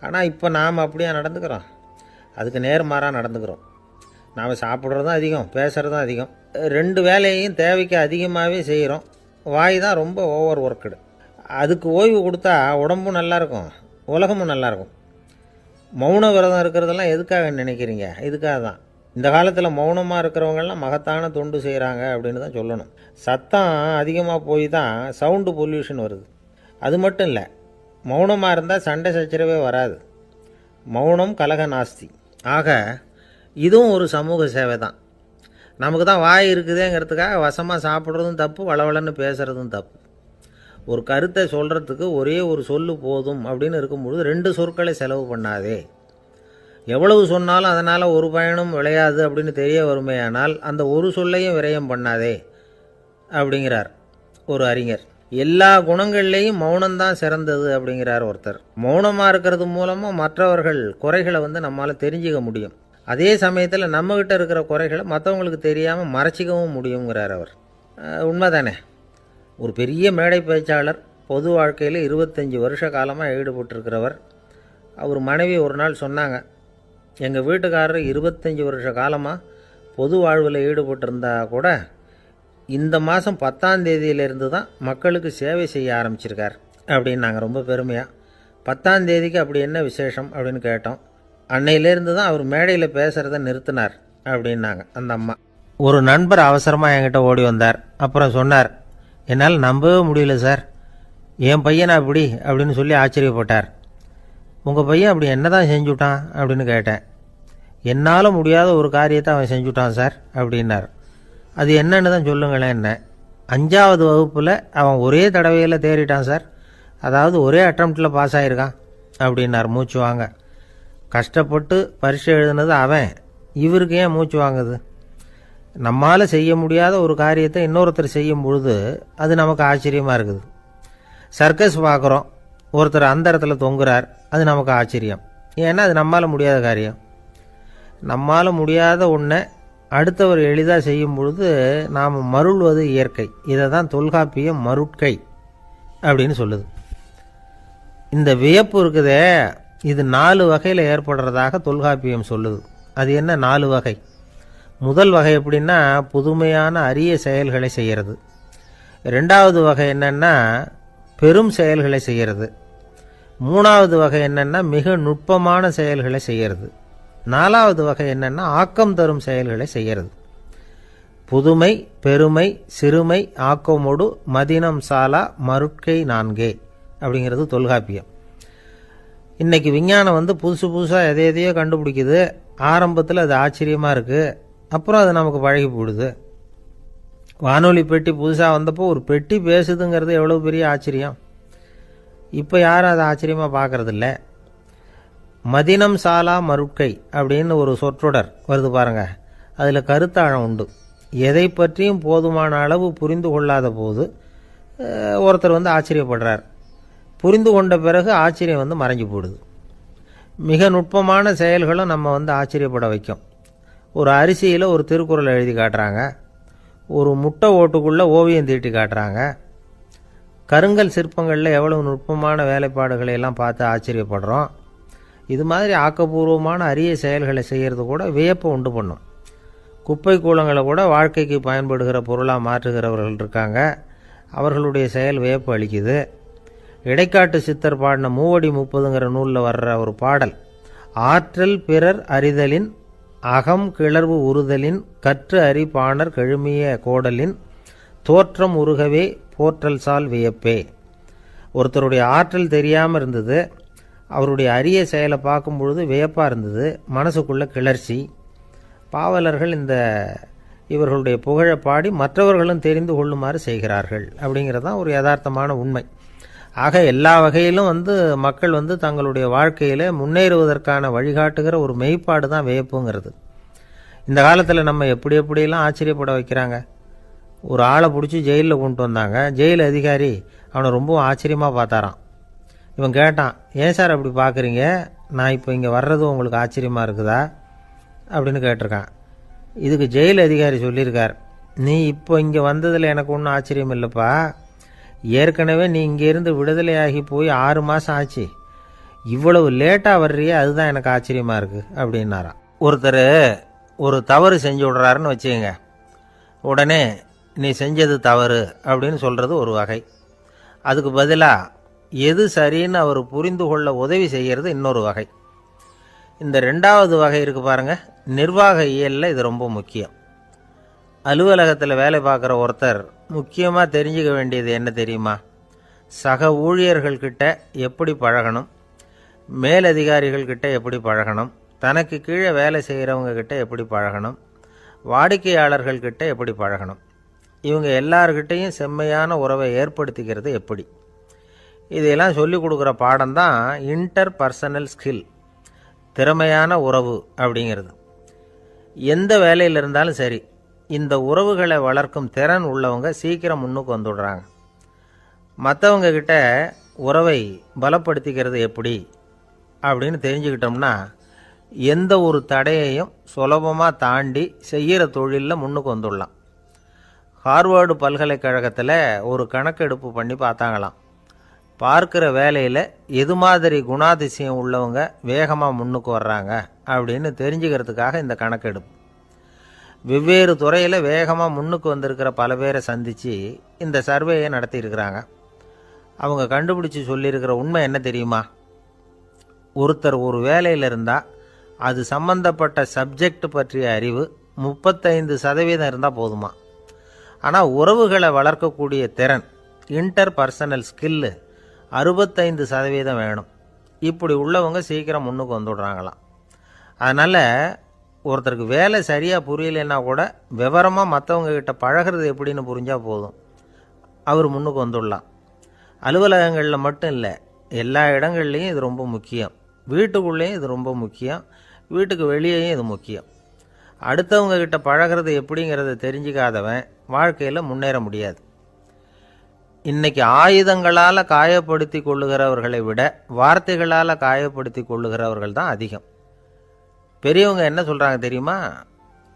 ஆனால் இப்போ நாம் அப்படியே நடந்துக்கிறோம், அதுக்கு நேர்மாறாக நடந்துக்கிறோம். நாம் சாப்பிட்றதும் அதிகம், பேசுகிறதும் அதிகம், 2 வேலையையும் தேவைக்கு அதிகமாகவே செய்கிறோம். வாய் தான் ரொம்ப ஓவர் ஒர்க்குடு. அதுக்கு ஓய்வு கொடுத்தா உடம்பும் நல்லாயிருக்கும், உலகமும் நல்லாயிருக்கும். மௌன விரதம் இருக்கிறதெல்லாம் எதுக்காக நினைக்கிறீங்க? இதுக்காக தான். இந்த காலத்தில் மௌனமாக இருக்கிறவங்கெல்லாம் மகத்தான தொண்டு செய்கிறாங்க அப்படின்னு தான் சொல்லணும். சத்தம் அதிகமாக போய் தான் சவுண்டு பொல்யூஷன் வருது. அது மட்டும் இல்லை, மௌனமாக இருந்தால் சண்டை சச்சரவே வராது. மௌனம் கலக நாஸ்தி. ஆக இதுவும் ஒரு சமூக சேவை தான். நமக்கு தான் வாய் இருக்குதேங்கிறதுக்காக வசமாக சாப்பிட்றதும் தப்பு, வளவளன்னு பேசுகிறதும் தப்பு. ஒரு கருத்தை சொல்கிறதுக்கு ஒரே ஒரு சொல்லு போதும் அப்படின்னு இருக்கும்பொழுது 2 சொற்களை செலவு பண்ணாதே. எவ்வளவு சொன்னாலும் அதனால் ஒரு பயனும் விளையாது அப்படின்னு தெரிய வருமேயானால் அந்த ஒரு சொல்லையும் விரயம் பண்ணாதே அப்படிங்கிறார் ஒரு அறிஞர். எல்லா குணங்கள்லேயும் மௌனம்தான் சிறந்தது அப்படிங்கிறார் ஒருத்தர். மௌனமாக இருக்கிறது மூலமாக மற்றவர்கள் குறைகளை நம்மால் தெரிஞ்சிக்க முடியும். அதே சமயத்தில் நம்மகிட்ட இருக்கிற குறைகளை மற்றவங்களுக்கு தெரியாமல் மறைச்சிக்கவும் முடியுங்கிறார் அவர். உண்மைதானே? ஒரு பெரிய மேடை பேச்சாளர், பொது வாழ்க்கையில் 25 வருஷ காலமாக ஈடுபட்டிருக்கிறவர். அவர் மனைவி ஒரு நாள் சொன்னாங்க, எங்கள் வீட்டுக்காரர் 25 வருஷ காலமாக பொது வாழ்வில் ஈடுபட்டிருந்தா கூட இந்த மாதம் 10ஆம் தேதியிலேருந்து தான் மக்களுக்கு சேவை செய்ய ஆரம்பிச்சிருக்கார் அப்படின்னு நாங்கள் ரொம்ப பெருமையாக. 10ஆம் தேதிக்கு அப்படி என்ன விசேஷம் அப்படின்னு கேட்டோம். அன்னையிலேருந்து தான் அவர் மேடையில் பேசுகிறத நிறுத்தினார் அப்படின்னாங்க அந்த அம்மா. ஒரு நண்பர் அவசரமாக என்கிட்ட ஓடி வந்தார். அப்புறம் சொன்னார், என்னால் நம்பவே முடியல சார், என் பையனை அப்படி அப்படின்னு சொல்லி ஆச்சரியப்பட்டார். உங்கள் பையன் அப்படி என்ன தான் செஞ்சுட்டான் அப்படின்னு கேட்டேன். என்னால் முடியாத ஒரு காரியத்தை அவன் செஞ்சுட்டான் சார் அப்படின்னார். அது என்னன்னு தான் சொல்லுங்களேன். என்ன 5ஆவது வகுப்பில் அவன் ஒரே தடவையில் தேறிட்டான் சார், அதாவது ஒரே அட்டம்ப்டில் பாஸ் ஆகிருக்கான் அப்படின்னார் மூச்சு வாங்க. கஷ்டப்பட்டு பரீட்சை எழுதுனது அவன், இவருக்கு ஏன் மூச்சு வாங்குது? நம்மால் செய்ய முடியாத ஒரு காரியத்தை இன்னொருத்தர் செய்யும் பொழுது அது நமக்கு ஆச்சரியமாக இருக்குது. சர்க்கஸ் பார்க்குறோம், ஒருத்தர் அந்த இடத்துல தொங்குறார், அது நமக்கு ஆச்சரியம். ஏன்னா அது நம்மால் முடியாத காரியம். நம்மால் முடியாத ஒன்றை அடுத்தவர் எளிதாக செய்யும் பொழுது நாம் மருள்வது இயற்கை. இதை தான் தொல்காப்பியம் மருட்கை அப்படின்னு சொல்லுது. இந்த வியப்பு இருக்குதே, இது 4 வகையில் ஏற்படுறதாக தொல்காப்பியம் சொல்லுது. அது என்ன 4 வகை? முதல் வகை எப்படின்னா புதுமையான அரிய செயல்களை செய்கிறது. 2வது வகை என்னென்னா பெரும் செயல்களை செய்கிறது. 3வது வகை என்னென்னா மிக நுட்பமான செயல்களை செய்கிறது. 4வது வகை என்னென்னா ஆக்கம் தரும் செயல்களை செய்கிறது. புதுமை, பெருமை, சிறுமை, ஆக்கமோடு மதினம் சாலா மருட்கை 4 அப்படிங்கிறது தொல்காப்பியம். இன்றைக்கி விஞ்ஞானம் புதுசு புதுசாக எதையோ கண்டுபிடிக்குது. ஆரம்பத்தில் அது ஆச்சரியமாக இருக்குது, அப்புறம் அது நமக்கு பழகி போடுது. வானொலி பெட்டி புதுசாக வந்தப்போ ஒரு பெட்டி பேசுதுங்கிறது எவ்வளோ பெரிய ஆச்சரியம். இப்போ யாரும் அதை ஆச்சரியமாக பார்க்குறதில்ல. மதினம் சாலா மருட்கை அப்படின்னு ஒரு சொற்றொடர் வருது பாருங்க, அதில் கருத்தாழம் உண்டு. எதை பற்றியும் போதுமான அளவு புரிந்து கொள்ளாத போது ஒருத்தர் ஆச்சரியப்படுறார். புரிந்து கொண்ட பிறகு ஆச்சரியம் மறைஞ்சு போடுது. மிக நுட்பமான செயல்களும் நம்ம ஆச்சரியப்பட வைக்கும். ஒரு அரிசியில் ஒரு திருக்குறள் எழுதி காட்டுறாங்க, ஒரு முட்டை ஓட்டுக்குள்ளே ஓவியம் தீட்டி காட்டுறாங்க. கருங்கல் சிற்பங்களில் எவ்வளவு நுட்பமான வேலைப்பாடுகளை எல்லாம் பார்த்து ஆச்சரியப்படுறோம். இது மாதிரி ஆக்கப்பூர்வமான அரிய செயல்களை செய்கிறது கூட வியப்பை உண்டு பண்ணும். குப்பை கூலங்களை கூட வாழ்க்கைக்கு பயன்படுகிற பொருளாக மாற்றுகிறவர்கள் இருக்காங்க. அவர்களுடைய செயல் வியப்பு அளிக்குது. இடைக்காட்டு சித்தர் பாடின 30 நூலில் வர்ற ஒரு பாடல், ஆற்றல் பிறர் அறிதலின் அகம் கிளர்வு உறுதலின் கற்று அறி பாணர் கெழுமிய கோடலின் தோற்றம் உருகவே போற்றல் சால் வியப்பே. ஒருத்தருடைய ஆற்றல் தெரியாமல் இருந்தது, அவருடைய அரிய செயலை பார்க்கும் பொழுது வியப்பாக இருந்தது, மனசுக்குள்ள கிளர்ச்சி. பாவலர்கள் இவர்களுடைய புகழை பாடி மற்றவர்களும் தெரிந்து கொள்ளுமாறு செய்கிறார்கள் அப்படிங்கிறது தான் ஒரு யதார்த்தமான உண்மை. ஆக எல்லா வகையிலும் மக்கள் தங்களுடைய வாழ்க்கையில் முன்னேறுவதற்கான வழிகாட்டுகிற ஒரு மெய்ப்பாடு தான் வியப்புங்கிறது. இந்த காலத்தில் நம்ம எப்படியெல்லாம் ஆச்சரியப்பட வைக்கிறாங்க. ஒரு ஆளை பிடிச்சி ஜெயிலில் கொண்டு வந்தாங்க. ஜெயில் அதிகாரி அவனை ரொம்ப ஆச்சரியமாக பார்த்தாரான். இவன் கேட்டான், ஏன் சார் அப்படி பார்க்குறீங்க, நான் இப்போ இங்கே வர்றது உங்களுக்கு ஆச்சரியமாக இருக்குதா அப்படின்னு கேட்டிருக்கான். இதுக்கு ஜெயில் அதிகாரி சொல்லியிருக்கார், நீ இப்போ இங்கே வந்ததில் எனக்கு ஒன்றும் ஆச்சரியம் இல்லைப்பா, ஏற்கனவே நீ இங்கேருந்து விடுதலையாகி போய் 6 மாதம் ஆச்சு, இவ்வளவு லேட்டாக வர்றியே அதுதான் எனக்கு ஆச்சரியமாக இருக்குது அப்படின்னாராம். ஒருத்தர் ஒரு தவறு செஞ்சு விட்றாருன்னு வச்சுக்கோங்க, உடனே நீ செஞ்சது தவறு அப்படின்னு சொல்கிறது ஒரு வகை. அதுக்கு பதிலாக எது சரின்னு அவர் புரிந்து கொள்ள உதவி செய்கிறது இன்னொரு வகை. இந்த 2வது வகை இருக்குது பாருங்கள், நிர்வாக இயலில் இது ரொம்ப முக்கியம். அலுவலகத்தில் வேலை பார்க்குற ஒருத்தர் முக்கியமாக தெரிஞ்சுக்க வேண்டியது என்ன தெரியுமா? சக ஊழியர்கள்கிட்ட எப்படி பழகணும், மேலதிகாரிகள்கிட்ட எப்படி பழகணும், தனக்கு கீழே வேலை செய்கிறவங்க கிட்ட எப்படி பழகணும், வாடிக்கையாளர்கள்கிட்ட எப்படி பழகணும், இவங்க எல்லார்கிட்டையும் செம்மையான உறவை ஏற்படுத்திக்கிறது எப்படி, இதையெல்லாம் சொல்லிக் கொடுக்குற பாடம் தான் இன்டர் பர்சனல் ஸ்கில், திறமையான உறவு அப்படிங்கிறது. எந்த வேலையில் இருந்தாலும் சரி, இந்த உறவுகளை வளர்க்கும் திறன் உள்ளவங்க சீக்கிரம் முன்னுக்கு வந்துடுறாங்க. மற்றவங்க கிட்ட உறவை பலப்படுத்திக்கிறது எப்படி அப்படின்னு தெரிஞ்சுக்கிட்டோம்னா எந்த ஒரு தடையையும் சுலபமாக தாண்டி செய்கிற தொழிலில் முன்னுக்கு வந்துடலாம். ஹார்வர்டு பல்கலைக்கழகத்தில் ஒரு கணக்கெடுப்பு பண்ணி பார்த்தாங்களாம். பார்க்குற வேலையில் எது மாதிரி குணாதிசயம் உள்ளவங்க வேகமாக முன்னுக்கு வர்றாங்க அப்படின்னு தெரிஞ்சுக்கிறதுக்காக இந்த கணக்கெடுப்பு. வெவ்வேறு துறையில் வேகமாக முன்னுக்கு வந்திருக்கிற பல பேரை சந்தித்து இந்த சர்வேயை நடத்தியிருக்கிறாங்க. அவங்க கண்டுபிடிச்சி சொல்லியிருக்கிற உண்மை என்ன தெரியுமா? ஒருத்தர் ஒரு வேலையில் இருந்தால் அது சம்பந்தப்பட்ட சப்ஜெக்ட் பற்றிய அறிவு 35% இருந்தால் போதுமா. ஆனால் உறவுகளை வளர்க்கக்கூடிய திறன், இன்டர் பர்சனல் ஸ்கில்லு 65% வேணும். இப்படி உள்ளவங்க சீக்கிரம் முன்னுக்கு வந்துடுறாங்களாம். அதனால் ஒருத்தருக்கு வேலை சரியாக புரியலைன்னா கூட விவரமாக மற்றவங்க கிட்ட பழகிறது எப்படின்னு புரிஞ்சால் போதும், அவர் முன்னுக்கு வந்துடலாம். அலுவலகங்களில் மட்டும் இல்லை, எல்லா இடங்கள்லையும் இது ரொம்ப முக்கியம். வீட்டுக்குள்ளேயும் இது ரொம்ப முக்கியம், வீட்டுக்கு வெளியேயும் இது முக்கியம். அடுத்தவங்க கிட்ட பழகிறது எப்படிங்கிறத தெரிஞ்சிக்காதவன் வாழ்க்கையில் முன்னேற முடியாது. இன்னைக்கு ஆயுதங்களால் காயப்படுத்தி கொள்ளுகிறவர்களை விட வார்த்தைகளால் காயப்படுத்தி கொள்ளுகிறவர்கள் தான் அதிகம். பெரியவங்க என்ன சொல்கிறாங்க தெரியுமா?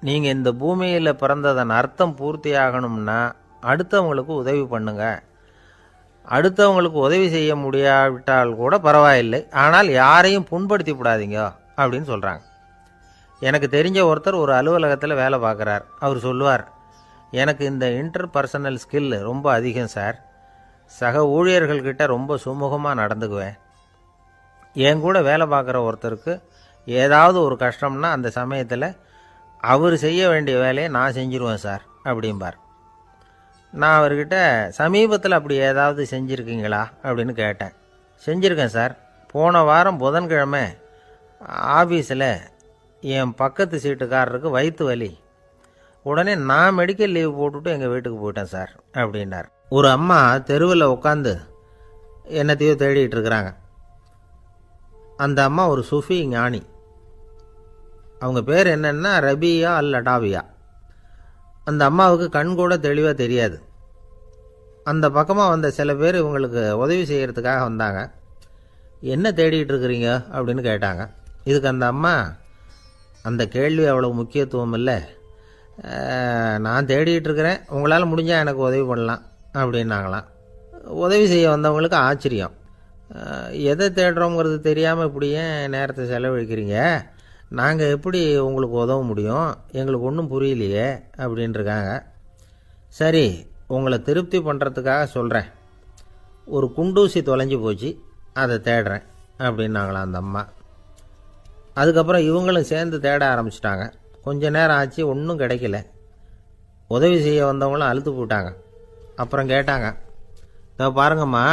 நீங்கள் இந்த பூமியில் பிறந்ததன் அர்த்தம் பூர்த்தி ஆகணும்னா அடுத்தவங்களுக்கு உதவி பண்ணுங்க. அடுத்தவங்களுக்கு உதவி செய்ய முடியாவிட்டால் கூட பரவாயில்லை, ஆனால் யாரையும் புண்படுத்தி விடாதீங்க அப்படின்னு சொல்கிறாங்க. எனக்கு தெரிஞ்ச ஒருத்தர் ஒரு அலுவலகத்தில் வேலை பார்க்குறார். அவர் சொல்லுவார், எனக்கு இந்த இன்டர் பர்சனல் ஸ்கில் ரொம்ப அதிகம் சார், சக ஊழியர்கள்கிட்ட ரொம்ப சுமூகமாக நடந்துக்குவேன். என் கூட வேலை பார்க்குற ஒருத்தருக்கு ஏதாவது ஒரு கஷ்டம்னா அந்த சமயத்தில் அவர் செய்ய வேண்டிய வேலையை நான் செஞ்சுருவேன் சார் அப்படிம்பார். நான் அவர்கிட்ட சமீபத்தில் அப்படி ஏதாவது செஞ்சுருக்கீங்களா அப்படின்னு கேட்டேன். செஞ்சுருக்கேன் சார். போன வாரம் புதன்கிழமை ஆஃபீஸில் என் பக்கத்து சீட்டுக்காரருக்கு வயிற்று வலி, உடனே நான் மெடிக்கல் லீவ் போட்டுவிட்டு எங்கள் வீட்டுக்கு போயிட்டேன் சார் அப்படின்னார். ஒரு அம்மா தெருவில் உட்காந்து என்னத்தையோ தேடிட்டு இருக்கிறாங்க. அந்த அம்மா ஒரு சுஃபி ஞானி. அவங்க பேர் என்னென்னா ரபியா அல் அடாவியா. அந்த அம்மாவுக்கு கண் கூட தெளிவாக தெரியாது. அந்த பக்கமாக வந்த சில பேர் இவங்களுக்கு உதவி செய்கிறதுக்காக வந்தாங்க. என்ன தேடிட்டு இருக்கிறீங்க அப்படின்னு கேட்டாங்க. இதுக்கு அந்த அம்மா, அந்த கேள்வி அவ்வளோ முக்கியத்துவம் இல்லை, நான் தேடிட்டு இருக்கிறேன், உங்களால் முடிஞ்சால் எனக்கு உதவி பண்ணலாம் அப்படின்னாங்களாம். உதவி செய்ய வந்தவங்களுக்கு ஆச்சரியம். எதை தேடுறோங்கிறது தெரியாமல் இப்படி ஏன் நேரத்தை செலவழிக்கிறீங்க, நாங்கள் எப்படி உங்களுக்கு உதவ முடியும், எங்களுக்கு ஒன்றும் புரியலையே அப்படின்ட்டுருக்காங்க. சரி, உங்களை திருப்தி பண்ணுறதுக்காக சொல்கிறேன், ஒரு குண்டூசி தொலைஞ்சி போச்சு, அதை தேடுறேன் அப்படின்னாங்களாம் அந்த அம்மா. அதுக்கப்புறம் இவங்களும் சேர்ந்து தேட ஆரம்பிச்சிட்டாங்க. கொஞ்ச நேரம் ஆச்சு, ஒன்றும் கிடைக்கல. உதவி செய்ய வந்தவங்களும் அழுத்து போட்டாங்க. அப்புறம் கேட்டாங்க, இதை பாருங்கம்மா,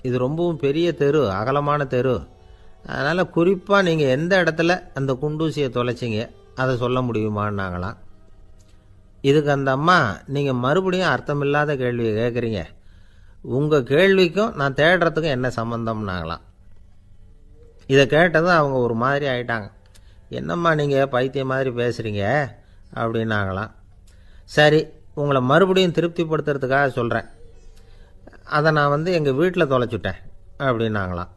இது ரொம்பவும் பெரிய தெரு, அகலமான தெரு, அதனால் குறிப்பாக நீங்கள் எந்த இடத்துல அந்த குண்டூசியை தொலைச்சிங்க அதை சொல்ல முடியுமான்னாங்களாம். இதுக்கு அந்த அம்மா, நீங்கள் மறுபடியும் அர்த்தமில்லாத கேள்வியை கேட்குறீங்க, உங்கள் கேள்விக்கும் நான் தேடுறதுக்கும் என்ன சம்மந்தம்னாங்களாம். இதை கேட்டதும் அவங்க ஒரு மாதிரி ஆயிட்டாங்க. என்னம்மா நீங்கள் பைத்தியம் மாதிரி பேசுகிறீங்க அப்படின்னாங்களாம். சரி, உங்களை மறுபடியும் திருப்திப்படுத்துறதுக்காக சொல்கிறேன். அதை நான் எங்கள் வீட்டில் தொலைச்சுட்டேன் அப்படின்னாங்களாம்.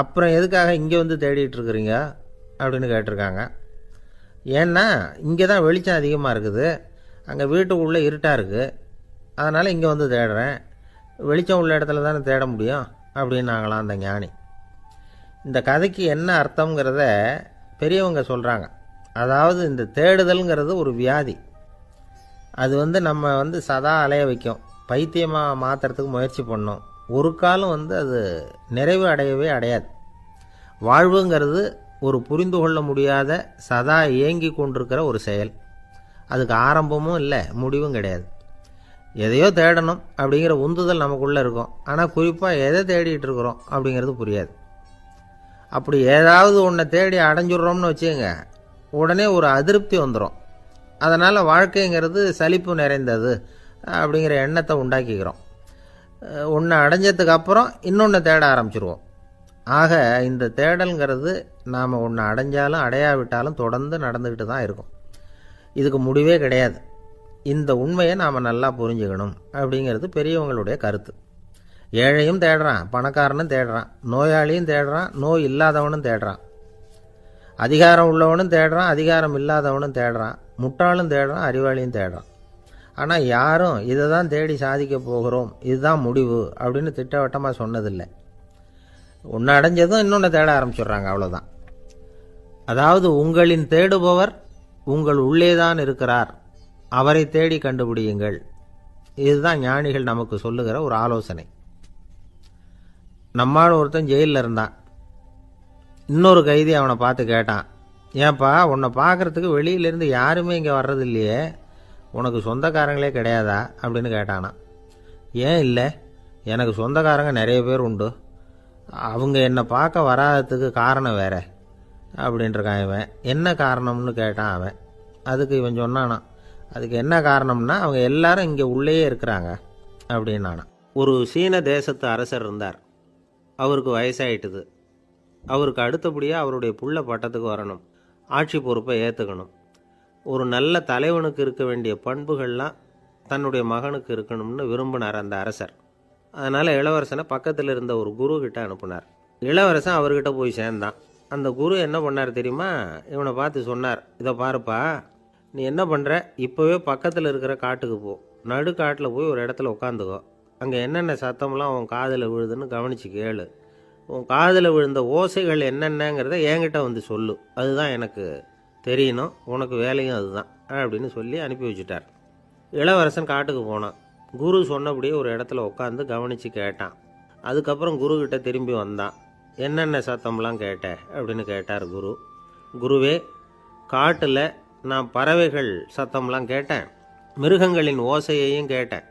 அப்புறம் எதுக்காக இங்கே தேடிட்டு இருக்கிறீங்க அப்படின்னு கேட்டிருக்காங்க. ஏன்னா இங்கே தான் வெளிச்சம் அதிகமாக இருக்குது, அங்கே வீட்டுக்குள்ளே இருட்டாக இருக்குது, அதனால் இங்கே தேடுறேன். வெளிச்சம் உள்ள இடத்துல தானே தேட முடியும் அப்படின்னாங்களாம் அந்த ஞானி. இந்த கதைக்கு என்ன அர்த்தங்கிறத பெரியவங்க சொல்கிறாங்க. அதாவது இந்த தேடுதல்ங்கிறது ஒரு வியாதி. அது நம்ம சதா அலைய வைக்கும், பைத்தியமாக மாற்றுறதுக்கு முயற்சி பண்ணோம். ஒரு காலம் அது நிறைவு அடையவே அடையாது. வாழ்வுங்கிறது ஒரு புரிந்து கொள்ள முடியாத சதா இயங்கி கொண்டிருக்கிற ஒரு செயல். அதுக்கு ஆரம்பமும் இல்லை, முடிவும் கிடையாது. எதையோ தேடணும் அப்படிங்கிற உந்துதல் நமக்குள்ளே இருக்கும், ஆனால் குறிப்பாக எதை தேடிட்டு இருக்கிறோம் அப்படிங்கிறது புரியாது. அப்படி ஏதாவது ஒன்றை தேடி அடைஞ்சிடுறோம்னு வச்சுங்க, உடனே ஒரு அதிருப்தி வந்துடும். அதனால் வாழ்க்கைங்கிறது சலிப்பு நிறைந்தது அப்படிங்கிற எண்ணத்தை உண்டாக்கிக்கிறோம். ஒன்று அடைஞ்சதுக்கு அப்புறம் இன்னொன்று தேட ஆரம்பிச்சிருவோம். ஆக இந்த தேடல்ங்கிறது நாம் ஒன்று அடைஞ்சாலும் அடையாவிட்டாலும் தொடர்ந்து நடந்துக்கிட்டு தான் இருக்கும். இதுக்கு முடிவே கிடையாது. இந்த உண்மையை நாம் நல்லா புரிஞ்சுக்கணும் அப்படிங்கிறது பெரியவங்களுடைய கருத்து. ஏழையும் தேடுறான், பணக்காரனும் தேடுறான், நோயாளியும் தேடுறான், நோய் இல்லாதவனும் தேடுறான், அதிகாரம் உள்ளவனும் தேடுறான், அதிகாரம் இல்லாதவனும் தேடுறான், முட்டாளும் தேடுறான், அறிவாளியும் தேடுறான். ஆனால் யாரும் இதை தான் தேடி சாதிக்க போகிறோம், இதுதான் முடிவு அப்படின்னு திட்டவட்டமாக சொன்னதில்லை. ஒன்று அடைஞ்சதும் இன்னொன்று தேட ஆரம்பிச்சிடுறாங்க, அவ்வளோதான். அதாவது உங்களின் தேடுபவர் உங்கள் உள்ளேதான் இருக்கிறார், அவரை தேடி கண்டுபிடியுங்கள். இதுதான் ஞானிகள் நமக்கு சொல்லுகிற ஒரு ஆலோசனை. நம்மால் ஒருத்தன் ஜெயிலில் இருந்தான். இன்னொரு கைதி அவனை பார்த்து கேட்டான், ஏன்பா உன்னை பார்க்குறதுக்கு வெளியிலேருந்து யாருமே இங்கே வர்றது இல்லையே, உனக்கு சொந்தக்காரங்களே கிடையாதா அப்படின்னு கேட்டானா. ஏன் இல்லை, எனக்கு சொந்தக்காரங்க நிறைய பேர் உண்டு, அவங்க என்னை பார்க்க வராததுக்கு காரணம் வேற அப்படின்ட்டுருக்கான் இவன். என்ன காரணம்னு கேட்டான் அவன். அதுக்கு இவன் சொன்னானா, அதுக்கு என்ன காரணம்னா அவங்க எல்லாரும் இங்கே உள்ளேயே இருக்கிறாங்க அப்படின்னானா. ஒரு சீன தேசத்து அரசர் இருந்தார். அவருக்கு வயசாயிட்டுது. அவருக்கு அடுத்தபடியாக அவருடைய புள்ள பட்டத்துக்கு வரணும், ஆட்சி பொறுப்பை ஏற்றுக்கணும். ஒரு நல்ல தலைவனுக்கு இருக்க வேண்டிய பண்புகள்லாம் தன்னுடைய மகனுக்கு இருக்கணும்னு விரும்பினார் அந்த அரசர். அதனால் இளவரசனை பக்கத்தில் இருந்த ஒரு குரு கிட்ட அனுப்புனார். இளவரசன் அவர்கிட்ட போய் சேர்ந்தான். அந்த குரு என்ன பண்ணார் தெரியுமா, இவனை பார்த்து சொன்னார், இதை பாருப்பா, நீ என்ன பண்ணுற, இப்போவே பக்கத்தில் இருக்கிற காட்டுக்கு போ, நடு காட்டில் போய் ஒரு இடத்துல உட்காந்துக்கோ, அங்கே என்னென்ன சத்தம்லாம் உன் காதில் விழுதுன்னு கவனித்து கேளு, உன் காதில் விழுந்த ஓசைகள் என்னென்னங்கிறத என்கிட்ட சொல்லு, அதுதான் எனக்கு தெரியணும், உனக்கு வேலையும் அதுதான் அப்படின்னு சொல்லி அனுப்பி வச்சுட்டார். இளவரசன் காட்டுக்கு போனான். குரு சொன்னபடியே ஒரு இடத்துல உட்காந்து கவனித்து கேட்டான். அதுக்கப்புறம் குருக்கிட்ட திரும்பி வந்தான். என்னென்ன சத்தம்லாம் கேட்ட அப்படின்னு கேட்டார் குரு. குருவே, காட்டில் நான் பறவைகள் சத்தம்லாம் கேட்டேன், மிருகங்களின் ஓசையையும் கேட்டேன்,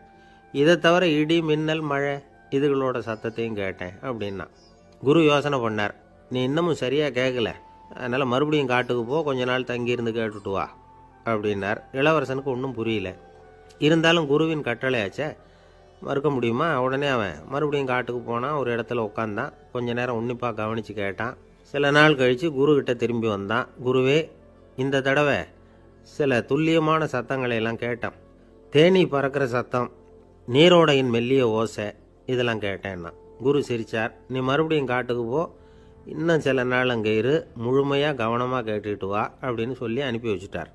இதை தவிர இடி மின்னல் மழை இதுகளோட சத்தத்தையும் கேட்டேன் அப்படின்னா. குரு யோசனை பண்ணார், நீ இன்னமும் சரியாக கேட்கல, அதனால் மறுபடியும் காட்டுக்கு போ, கொஞ்ச நாள் தங்கியிருந்து கேட்டுட்டு வா அப்படின்னார். இளவரசனுக்கு ஒன்றும் புரியல. இருந்தாலும் குருவின் கட்டளையாச்சே, மறுக்க முடியுமா? உடனே அவன் மறுபடியும் காட்டுக்கு போனான். ஒரு இடத்துல உட்காந்தான். கொஞ்ச நேரம் உன்னிப்பாக கவனித்து கேட்டான். சில நாள் கழித்து குருக்கிட்ட திரும்பி வந்தான். குருவே, இந்த தடவை சில துல்லியமான சத்தங்களை எல்லாம் கேட்டான். தேனீ பறக்கிற சத்தம், நீரோடையின் மெல்லிய ஓசை, இதெல்லாம் கேட்டேன்னா. குரு சிரித்தார். நீ மறுபடியும் காட்டுக்கு போ, இன்னும் சில நாள் அங்கே இரு, முழுமையாக கவனமாக கேட்டுக்கிட்டு வா அப்படின்னு சொல்லி அனுப்பி வச்சுட்டார்.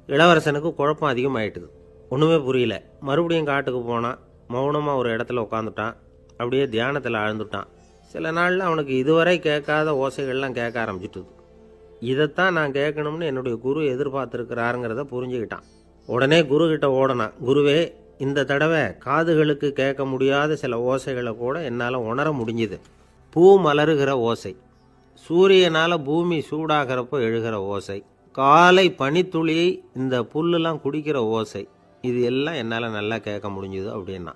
இளவரசனுக்கு குழப்பம் அதிகமாயிட்டுது. ஒன்றுமே புரியல. மறுபடியும் காட்டுக்கு போனான். மௌனமாக ஒரு இடத்துல உட்காந்துட்டான். அப்படியே தியானத்தில் ஆழ்ந்துட்டான். சில நாளில் அவனுக்கு இதுவரை கேட்காத ஓசைகள்லாம் கேட்க ஆரம்பிச்சிட்டுது. இதைத்தான் நான் கேட்கணும்னு என்னுடைய குரு எதிர்பார்த்துருக்கிறாருங்கிறத புரிஞ்சுக்கிட்டான். உடனே குருக்கிட்ட ஓடனான். குருவே, இந்த தடவை காதுகளுக்கு கேட்க முடியாத சில ஓசைகளை கூட என்னால் உணர முடிஞ்சுது. பூ மலருகிற ஓசை, சூரியனால் பூமி சூடாகிறப்போ எழுகிற ஓசை, காலை பனித்துளியை இந்த புல்லுலாம் குடிக்கிற ஓசை, இது எல்லாம் என்னால் நல்லா கேட்க முடிஞ்சுது அப்படின்னா.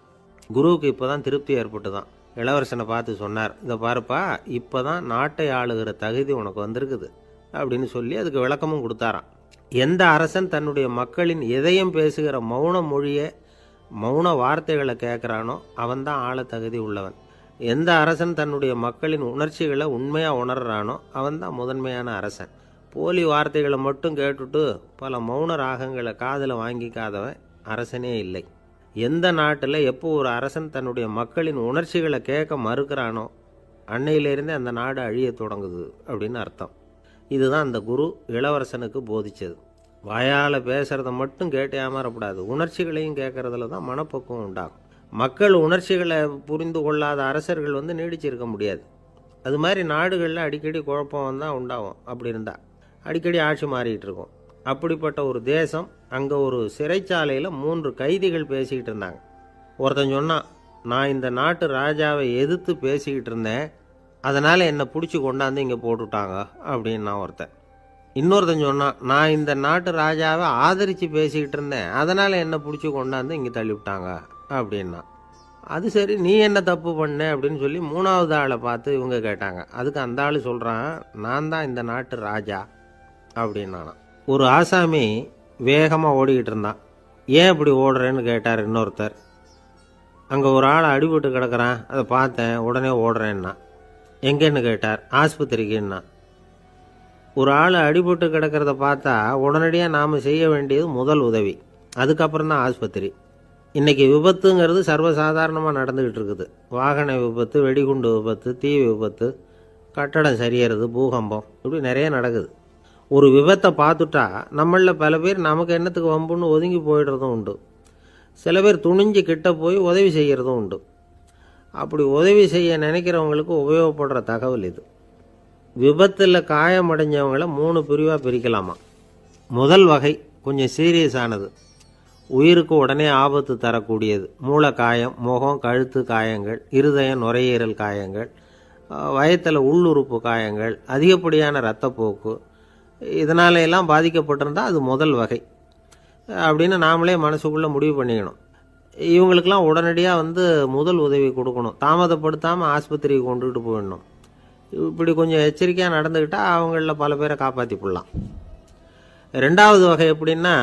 குருவுக்கு இப்போ தான் திருப்தி ஏற்பட்டு தான். இளவரசனை பார்த்து சொன்னார், இதை பாருப்பா, இப்போ தான் நாட்டை ஆளுகிற தகுதி உனக்கு வந்திருக்குது அப்படின்னு சொல்லி அதுக்கு விளக்கமும் கொடுத்தாராம். எந்த அரசன் தன்னுடைய மக்களின் இதயம் பேசுகிற மௌன மொழியை, மௌன வார்த்தைகளை கேட்குறானோ அவன்தான் ஆள தகுதி உள்ளவன். எந்த அரசன் தன்னுடைய மக்களின் உணர்ச்சிகளை உண்மையாக உணர்றானோ அவன்தான் முதன்மையான அரசன். போலி வார்த்தைகளை மட்டும் கேட்டுட்டு பல மௌன ராகங்களை காதில் வாங்கிக்காதவன் அரசனே இல்லை. எந்த நாட்டில் எப்போ ஒரு அரசன் தன்னுடைய மக்களின் உணர்ச்சிகளை கேட்க மறுக்கிறானோ அன்னையிலேருந்தே அந்த நாடு அழிய தொடங்குது அப்படின்னு அர்த்தம். இதுதான் அந்த குரு இளவரசனுக்கு போதிச்சது. வாயால் பேசுகிறத மட்டும் கேட்டு ஏமாறக்கூடாது, உணர்ச்சிகளையும் கேட்கறதுல தான் மனப்பக்குவம் உண்டாகும். மக்கள் உணர்ச்சிகளை புரிந்து கொள்ளாத அரசர்கள் நீடிச்சிருக்க முடியாது. அது மாதிரி நாடுகளில் அடிக்கடி குழப்பம் தான் உண்டாகும். அப்படி இருந்தால் அடிக்கடி ஆட்சி மாறிக்கிட்டு இருக்கும். அப்படிப்பட்ட ஒரு தேசம், அங்கே ஒரு சிறைச்சாலையில் 3 கைதிகள் பேசிக்கிட்டு இருந்தாங்க. ஒருத்தன் சொன்னான், நான் இந்த நாட்டு ராஜாவை எதிர்த்து பேசிக்கிட்டு இருந்தேன், அதனால் என்னை பிடிச்சி கொண்டாந்து இங்கே போட்டுட்டாங்க அப்படின்னு நான் ஒருத்தன். இன்னொருத்தன் சொன்னான், நான் இந்த நாட்டு ராஜாவை ஆதரித்து பேசிக்கிட்டு இருந்தேன், அதனால் என்னை பிடிச்சி கொண்டாந்து இங்கே தள்ளிவிட்டாங்க அப்படின்னா. அது சரி, நீ என்ன தப்பு பண்ண அப்படின்னு சொல்லி 3வது ஆளை பார்த்து இவங்க கேட்டாங்க. அதுக்கு அந்த ஆள் சொல்கிறான், நான் தான் இந்த நாட்டு ராஜா அப்படின்னானா. ஒரு ஆசாமி வேகமாக ஓடிக்கிட்டு இருந்தான். ஏன் இப்படி ஓடுறேன்னு கேட்டார் இன்னொருத்தர். அங்கே ஒரு ஆள் அடிபட்டு கிடக்கிறான், அதை பார்த்தேன், உடனே ஓடுறேன்னா. எங்கேன்னு கேட்டார். ஆஸ்பத்திரிக்குன்னா. ஒரு ஆள் அடிபட்டு கிடக்கிறத பார்த்தா உடனடியாக நாம் செய்ய வேண்டியது முதல் உதவி, அதுக்கப்புறம் தான் ஆஸ்பத்திரி. இன்றைக்கி விபத்துங்கிறது சர்வசாதாரணமாக நடந்துக்கிட்டு இருக்குது. வாகன விபத்து, வெடிகுண்டு விபத்து, தீ விபத்து, கட்டடம் சரியறது, பூகம்பம், இப்படி நிறைய நடக்குது. ஒரு விபத்தை பார்த்துட்டா நம்மளில் பல பேர் நமக்கு என்னத்துக்கு வம்புன்னு ஒதுங்கி போயிடுறதும் உண்டு. சில பேர் துணிஞ்சு கிட்ட போய் உதவி செய்கிறதும் உண்டு. அப்படி உதவி செய்ய நினைக்கிறவங்களுக்கு உபயோகப்படுற தகவல் இது. விபத்தில் காயமடைஞ்சவங்களை 3 பிரிவாக பிரிக்கலாமா. முதல் வகை கொஞ்சம் சீரியஸானது, உயிருக்கு உடனே ஆபத்து தரக்கூடியது. மூளை காயம், முகம், கழுத்து காயங்கள், இருதயம், நுரையீரல் காயங்கள், வயத்தில் உள்ளுறுப்பு காயங்கள், அதிகப்படியான இரத்தப்போக்கு, இதனால எல்லாம் பாதிக்கப்பட்டிருந்தால் அது முதல் வகை அப்படின்னு நாமளே மனசுக்குள்ளே முடிவு பண்ணிக்கணும். இவங்களுக்கெல்லாம் உடனடியாக முதல் உதவி கொடுக்கணும். தாமதப்படுத்தாமல் ஆஸ்பத்திரிக்கு கொண்டுகிட்டு போயிடணும். இப்படி கொஞ்சம் எச்சரிக்கையாக நடந்துக்கிட்டால் அவங்களில் பல பேரை காப்பாற்றி போடலாம். 2வது வகை எப்படின்னா,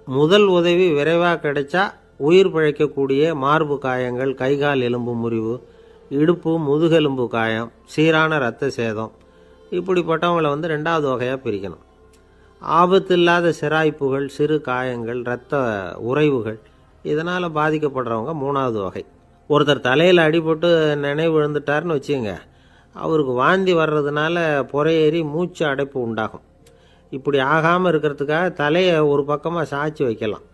முதல் உதவி விரைவாக கிடைச்சா உயிர் பிழைக்கக்கூடிய மார்பு காயங்கள், கைகால் எலும்பு முறிவு, இடுப்பு முதுகெலும்பு காயம், சீரான இரத்த சேதம், இப்படிப்பட்டவங்களை 2வது வகையாக பிரிக்கணும். ஆபத்து இல்லாத சிராய்ப்புகள், சிறு காயங்கள், இரத்த உறைவுகள், இதனால் பாதிக்கப்படுறவங்க 3வது வகை. ஒருத்தர் தலையில் அடிபட்டு நினைவு இழந்துட்டார்னு வச்சுங்க, அவருக்கு வாந்தி வர்றதுனால புறையேறி மூச்சு அடைப்பு உண்டாகும். இப்படி ஆகாமல் இருக்கிறதுக்காக தலையை ஒரு பக்கமாக சாய்ச்சி வைக்கலாம்.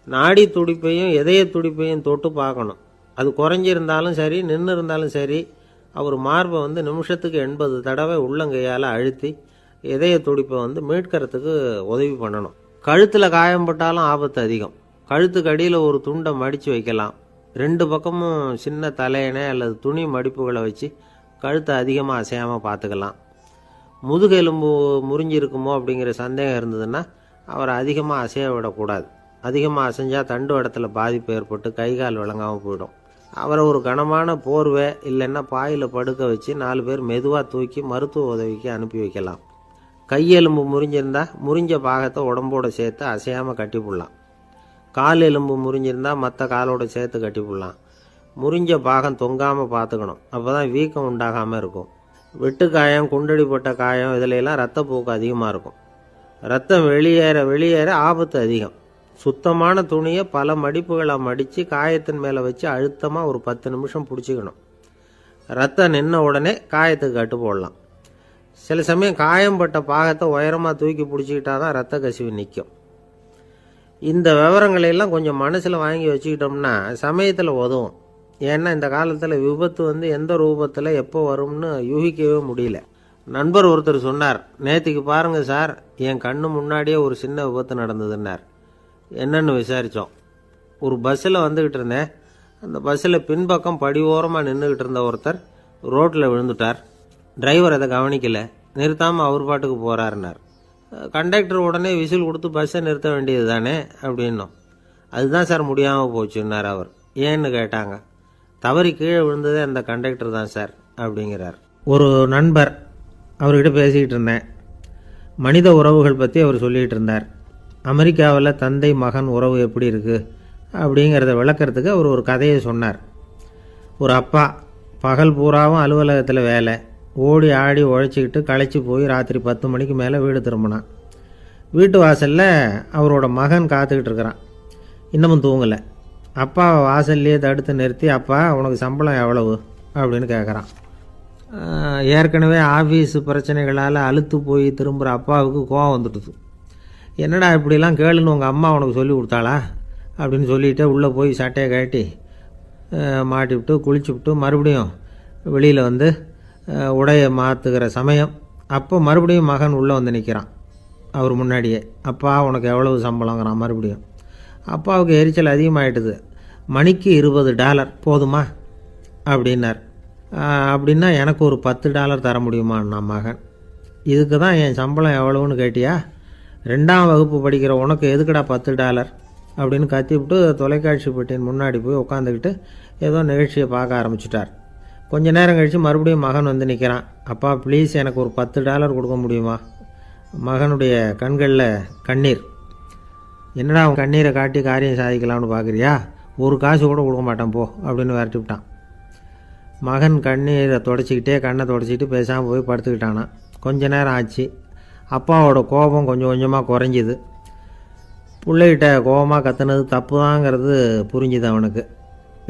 நாடி துடிப்பையும் இதய துடிப்பையும் தொட்டு பார்க்கணும். அது குறைஞ்சிருந்தாலும் சரி, நின்று இருந்தாலும் சரி, அவர் மார்பை நிமிஷத்துக்கு 80 தடவை உள்ளங்கையால் அழுத்தி இதய துடிப்பை மீட்கிறதுக்கு உதவி பண்ணணும். கழுத்தில் காயம்பட்டாலும் ஆபத்து அதிகம். கழுத்துக்கு அடியில் ஒரு துண்டை மடித்து வைக்கலாம். 2 பக்கமும் சின்ன தலையணை அல்லது துணி மடிப்புகளை வச்சு கழுத்தை அதிகமாக அசையாமல் பார்த்துக்கலாம். முதுகெலும்பு முறிஞ்சிருக்குமோ அப்படிங்கிற சந்தேகம் இருந்ததுன்னா அவரை அதிகமாக அசைய விடக்கூடாது. அதிகமாக அசைஞ்சால் தண்டு இடத்துல பாதிப்பு ஏற்பட்டு கைகால் விளங்காமல் போயிடும். அவரை ஒரு கனமான போர்வை இல்லைன்னா பாயில் படுக்க வச்சு 4 பேர் மெதுவாக தூக்கி மருத்துவ உதவிக்கு அனுப்பி வைக்கலாம். கையெலும்பு முறிஞ்சிருந்தால் முறிஞ்ச பாகத்தை உடம்போடு சேர்த்து அசையாமல் கட்டி போடலாம். கால் எலும்பு முறிஞ்சிருந்தால் மற்ற காலோடு சேர்த்து கட்டி போடலாம். முறிஞ்ச பாகம் தொங்காமல் பார்த்துக்கணும், அப்போ தான் வீக்கம் உண்டாகாமல் இருக்கும். வெட்டு காயம், குண்டடிப்பட்ட காயம், இதிலெல்லாம் இரத்தப்போக்கு அதிகமாக இருக்கும். ரத்தம் வெளியேற ஆபத்து அதிகம். சுத்தமான துணியை பல மடிப்புகளை மடித்து காயத்தின் மேலே வச்சு அழுத்தமாக ஒரு 10 நிமிஷம் பிடிச்சிக்கணும். ரத்தம் நின்ன உடனே காயத்துக்கு கட்டு போடலாம். சில சமயம் காயம்பட்ட பாகத்தை உயரமாக தூக்கி பிடிச்சிக்கிட்டா தான் ரத்த கசிவு நிற்கும். இந்த விவரங்களையெல்லாம் கொஞ்சம் மனசில் வாங்கி வச்சுக்கிட்டோம்னா சமயத்தில் உதவும். ஏன்னா இந்த காலத்தில் விபத்து எந்த ரூபத்தில் எப்போ வரும்னு யூகிக்கவே முடியல. நண்பர் ஒருத்தர் சொன்னார், நேற்றுக்கு பாருங்கள் சார், என் கண்ணு முன்னாடியே ஒரு சின்ன விபத்து நடந்ததுன்னார். என்னன்னு விசாரித்தோம். ஒரு பஸ்ஸில் வந்துக்கிட்டு இருந்தேன். அந்த பஸ்ஸில் பின்பக்கம் படி ஓரமாக நின்றுக்கிட்டு இருந்த ஒருத்தர் ரோட்டில் விழுந்துட்டார். டிரைவர் அதை கவனிக்கலை, நிறுத்தாமல் அவர் பாட்டுக்கு போகிறாருன்னார். கண்டக்டர் உடனே விசில் கொடுத்து பஸ்ஸை நிறுத்த வேண்டியது தானே அப்படின்னோம். அதுதான் சார் முடியாமல் போச்சுன்னார் அவர். ஏன்னு கேட்டாங்க. தவறி கீழே விழுந்ததே அந்த கண்டக்டர் தான் சார் அப்படிங்கிறார். ஒரு நண்பர், அவர்கிட்ட பேசிக்கிட்டு இருந்தேன். மனித உறவுகள் பற்றி அவர் சொல்லிகிட்டு இருந்தார். அமெரிக்காவில் தந்தை மகன் உறவு எப்படி இருக்குது அப்படிங்கிறத விளக்கிறதுக்கு அவர் ஒரு கதையை சொன்னார். ஒரு அப்பா பகல் பூராவும் அலுவலகத்தில் வேலை, ஓடி ஆடி உழைச்சிக்கிட்டு களைச்சி போய் ராத்திரி 10 மணிக்கு மேலே வீடு திரும்பினான். வீட்டு வாசலில் அவரோட மகன் காத்துக்கிட்டு இருக்கிறான். இன்னமும் தூங்கலை. அப்பா வாசல்லையே தடுத்து நிறுத்தி, அப்பா உனக்கு சம்பளம் எவ்வளவு அப்படின்னு கேட்குறான். ஏற்கனவே ஆஃபீஸு பிரச்சனைகளால் அலுத்து போய் திரும்புகிற அப்பாவுக்கு கோவம் வந்துடுது. என்னடா இப்படிலாம் கேளுன்னு உங்கள் அம்மா உனக்கு சொல்லி கொடுத்தாளா அப்படின்னு சொல்லிவிட்டு உள்ளே போய் சட்டையை கட்டி மாட்டிவிட்டு குளிச்சுவிட்டு மறுபடியும் வெளியில் வந்து உடையை மாற்றுகிற சமயம் அப்போ மறுபடியும் மகன் உள்ளே வந்து நிற்கிறான் அவர் முன்னாடியே. அப்பா உனக்கு எவ்வளவு சம்பளங்கிறான் மறுபடியும். அப்பாவுக்கு எரிச்சல் அதிகமாகிட்டுது. மணிக்கு $20 போதுமா அப்படின்னார். அப்படின்னா எனக்கு ஒரு $10 தர முடியுமான்னா மகன். இதுக்கு தான் என் சம்பளம் எவ்வளவுன்னு கேட்டியா? 2ஆம் வகுப்பு படிக்கிற உனக்கு எதுக்குடா $10 அப்படின்னு கத்திவிட்டு தொலைக்காட்சி பெட்டியின் முன்னாடி போய் உட்காந்துக்கிட்டு ஏதோ நிகழ்ச்சியை பார்க்க ஆரம்பிச்சிட்டார். கொஞ்ச நேரம் கழித்து மறுபடியும் மகன் வந்து நிற்கிறான். அப்பா ப்ளீஸ் எனக்கு ஒரு $10 கொடுக்க முடியுமா? மகனுடைய கண்களில் கண்ணீர். என்னடா அவன் கண்ணீரை காட்டி காரியம் சாதிக்கலாம்னு பார்க்குறியா? ஒரு காசு கூட கொடுக்க மாட்டான் போ அப்படின்னு விரட்டி விட்டான். மகன் கண்ணீரை தொடச்சிக்கிட்டே கண்ணை தொடச்சிக்கிட்டு பேசாமல் போய் படுத்துக்கிட்டானான். கொஞ்ச நேரம் ஆச்சு. அப்பாவோட கோபம் கொஞ்சம் கொஞ்சமாக குறைஞ்சிது. பிள்ளைகிட்ட கோபமாக கத்துனது தப்பு தாங்கிறது புரிஞ்சுது அவனுக்கு.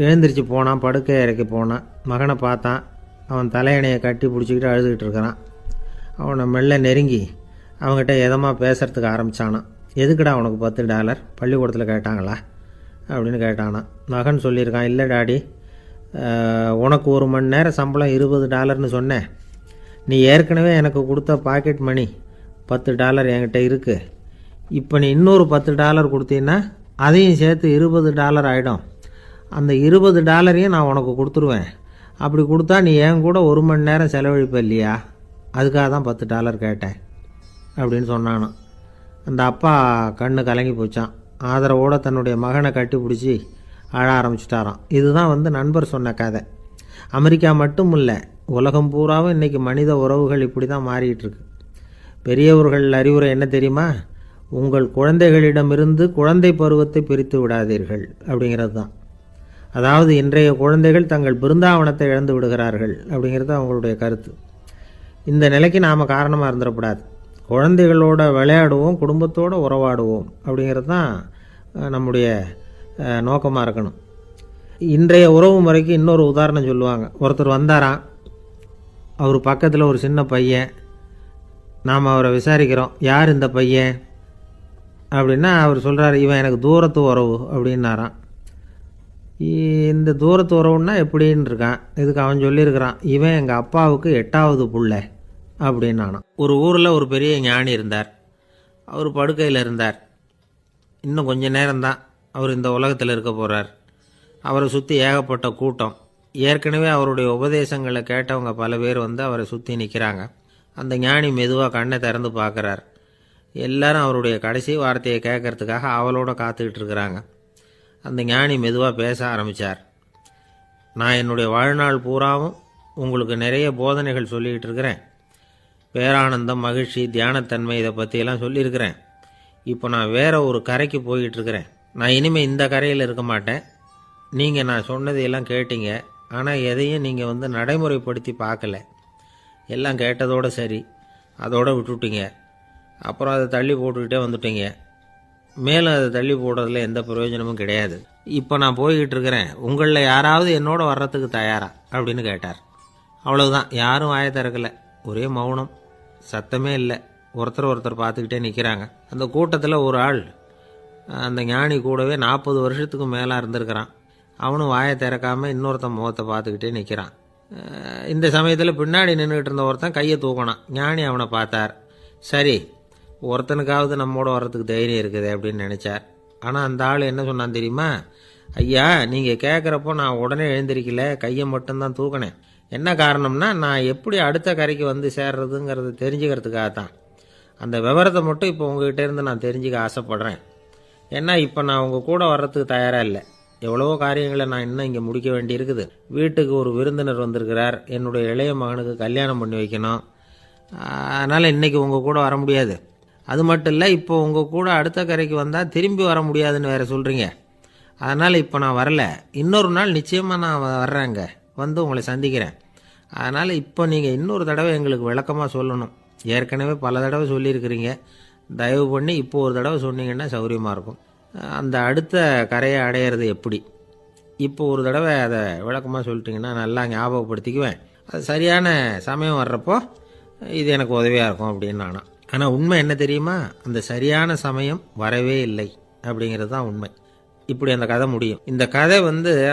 எழுந்திரிச்சு போனான், படுக்கை இறக்கி போனான். மகனை பார்த்தான். அவன் தலையணையை கட்டி பிடிச்சிக்கிட்டு அழுதுகிட்டு இருக்கிறான். அவனை மெல்ல நெருங்கி அவங்ககிட்ட எதமாக பேசுகிறதுக்கு ஆரம்பித்தானான். எதுக்குடா உனக்கு $10 பள்ளிக்கூடத்தில் கேட்டாங்களா அப்படின்னு கேட்டானான். மகன் சொல்லியிருக்கான், இல்லை டாடி, உனக்கு 1 மணி நேரம் சம்பளம் $20ன்னு சொன்னேன். நீ ஏற்கனவே எனக்கு கொடுத்த பாக்கெட் மணி $10 என்கிட்ட இருக்குது. இப்போ நீ இன்னொரு $10 கொடுத்தீங்கன்னா அதையும் சேர்த்து $20 ஆகிடும். அந்த $20 நான் உனக்கு கொடுத்துருவேன். அப்படி கொடுத்தா நீ என் கூட 1 மணி நேரம் செலவழிப்ப இல்லையா? அதுக்காக தான் $10 கேட்டேன் அப்படின்னு சொன்னானான். அந்த அப்பா கண்ணு கலங்கி போச்சான். ஆதரவோடு தன்னுடைய மகனை கட்டி பிடிச்சி அழ ஆரம்பிச்சிட்டாராம். இதுதான் நண்பர் சொன்ன கதை. அமெரிக்கா மட்டும் இல்லை, உலகம் பூராவும் இன்றைக்கி மனித உறவுகள் இப்படி தான் மாறிட்டுருக்கு. பெரியவர்கள் அறிவுரை என்ன தெரியுமா? உங்கள் குழந்தைகளிடமிருந்து குழந்தை பருவத்தை பிரித்து விடாதீர்கள் அப்படிங்கிறது தான். அதாவது இன்றைய குழந்தைகள் தங்கள் பிருந்தாவனத்தை இழந்து விடுகிறார்கள் அப்படிங்கிறது அவங்களுடைய கருத்து. இந்த நிலைக்கு நாம் காரணமாக இருந்துடக்கூடாது. குழந்தைகளோட விளையாடுவோம், குடும்பத்தோடு உறவாடுவோம் அப்படிங்கிறது தான் நம்முடைய நோக்கமாக இருக்கணும். இன்றைய உறவு முறைக்கு இன்னொரு உதாரணம் சொல்லுவாங்க. ஒருத்தர் வந்தாராம், அவர் பக்கத்தில் ஒரு சின்ன பையன். நாம் அவரை விசாரிக்கிறோம், யார் இந்த பையன் அப்படின்னா அவர் சொல்கிறார், இவன் எனக்கு தூரத்து உறவு அப்படின்னாராம். இந்த தூரத்து உறவுன்னா எப்படின்னு இருக்கான். இதுக்கு அவன் சொல்லியிருக்கிறான், இவன் எங்கள் அப்பாவுக்கு 8வது புள்ள அப்படின்னானான். ஒரு ஊரில் ஒரு பெரிய ஞானி இருந்தார். அவர் படுக்கையில் இருந்தார். இன்னும் கொஞ்ச நேரம்தான் அவர் இந்த உலகத்தில் இருக்க போகிறார். அவரை சுற்றி ஏகப்பட்ட கூட்டம். ஏற்கனவே அவருடைய உபதேசங்களை கேட்டவங்க பல பேர் அவரை சுற்றி நிற்கிறாங்க. அந்த ஞானி மெதுவாக கண்ணை திறந்து பார்க்குறார். எல்லாரும் அவருடைய கடைசி வார்த்தையை கேட்கறதுக்காக அவளோட காத்துக்கிட்டு இருக்கிறாங்க. அந்த ஞானி மெதுவாக பேச ஆரம்பித்தார். நான் என்னுடைய வாழ்நாள் பூராவும் உங்களுக்கு நிறைய போதனைகள் சொல்லிக்கிட்டு இருக்கிறேன். பேரானந்தம், மகிழ்ச்சி, தியானத்தன்மை இதை பற்றியெல்லாம் சொல்லியிருக்கிறேன். இப்போ நான் வேறு ஒரு கரைக்கு போய்கிட்டுருக்கிறேன். நான் இனிமேல் இந்த கரையில் இருக்க மாட்டேன். நீங்கள் நான் சொன்னதையெல்லாம் கேட்டீங்க, ஆனால் எதையும் நீங்கள் நடைமுறைப்படுத்தி பார்க்கல. எல்லாம் கேட்டதோடு சரி, அதோடு விட்டுவிட்டீங்க. அப்புறம் அதை தள்ளி போட்டுக்கிட்டே வந்துட்டீங்க. மேலும் அதை தள்ளி போடுறதுல எந்த பிரயோஜனமும் கிடையாது. இப்போ நான் போய்கிட்டு இருக்கிறேன், உங்களில் யாராவது என்னோட வர்றதுக்கு தயாரா அப்படின்னு கேட்டார். அவ்வளவுதான், யாரும் வாயை திறக்கலை. ஒரே மௌனம், சத்தமே இல்லை. ஒருத்தர் பார்த்துக்கிட்டே நிற்கிறாங்க. அந்த கூட்டத்தில் ஒரு ஆள் அந்த ஞானி கூடவே 40 வருஷத்துக்கு மேலே இருந்திருக்கிறான். அவனும் வாயை திறக்காமல் இன்னொருத்தன் முகத்தை பார்த்துக்கிட்டே நிற்கிறான். இந்த சமயத்தில் பின்னாடி நின்றுக்கிட்டு இருந்த ஒருத்தன் கையை தூக்கினான். ஞானி அவனை பார்த்தார். சரி, ஒருத்தனுக்காவது நம்மோட வர்றதுக்கு தைரியம் இருக்குது அப்படின்னு நினச்சார். ஆனால் அந்த ஆள் என்ன சொன்னான் தெரியுமா? ஐயா, நீங்கள் கேட்குறப்போ நான் உடனே எழுந்திருக்கல, கையை மட்டும்தான் தூக்கினேன். என்ன காரணம்னா, நான் எப்படி அடுத்த கரைக்கு வந்து சேர்றதுங்கிறது தெரிஞ்சுக்கிறதுக்காக தான். அந்த விவரத்தை மட்டும் இப்போ உங்ககிட்ட இருந்து நான் தெரிஞ்சுக்க ஆசைப்பட்றேன். ஏன்னா இப்போ நான் உங்கள் கூட வர்றதுக்கு தயாராக இல்லை. எவ்வளவோ காரியங்களை நான் இன்னும் இங்கே முடிக்க வேண்டி இருக்குது. வீட்டுக்கு ஒரு விருந்தினர் வந்திருக்கிறார். என்னுடைய இளைய மகனுக்கு கல்யாணம் பண்ணி வைக்கணும். அதனால் இன்றைக்கி உங்கள் கூட வர முடியாது. அது மட்டும் இல்லை, இப்போ உங்கள் கூட அடுத்த கரைக்கு வந்தால் திரும்பி வர முடியாதுன்னு வேறு சொல்கிறீங்க. அதனால் இப்போ நான் வரல. இன்னொரு நாள் நிச்சயமாக நான் வர்றேங்க, வந்து உங்களை சந்திக்கிறேன். அதனால் இப்போ நீங்கள் இன்னொரு தடவை எங்களுக்கு விளக்கமாக சொல்லணும். ஏற்கனவே பல தடவை சொல்லியிருக்கிறீங்க. தயவு பண்ணி இப்போ ஒரு தடவை சொன்னீங்கன்னா சௌகரியமாக இருக்கும். அந்த அடுத்த கரையை அடையிறது எப்படி? இப்போ ஒரு தடவை அதை விளக்கமாக சொல்லிட்டிங்கன்னா நல்லா ஞாபகப்படுத்திக்குவேன். அது சரியான சமயம் வர்றப்போ இது எனக்கு உதவியாக இருக்கும் அப்படின்னு நானும். ஆனால் உண்மை என்ன தெரியுமா? அந்த சரியான சமயம் வரவே இல்லை அப்படிங்கிறது தான் உண்மை. இப்படி அந்த கதை முடியும். இந்த கதை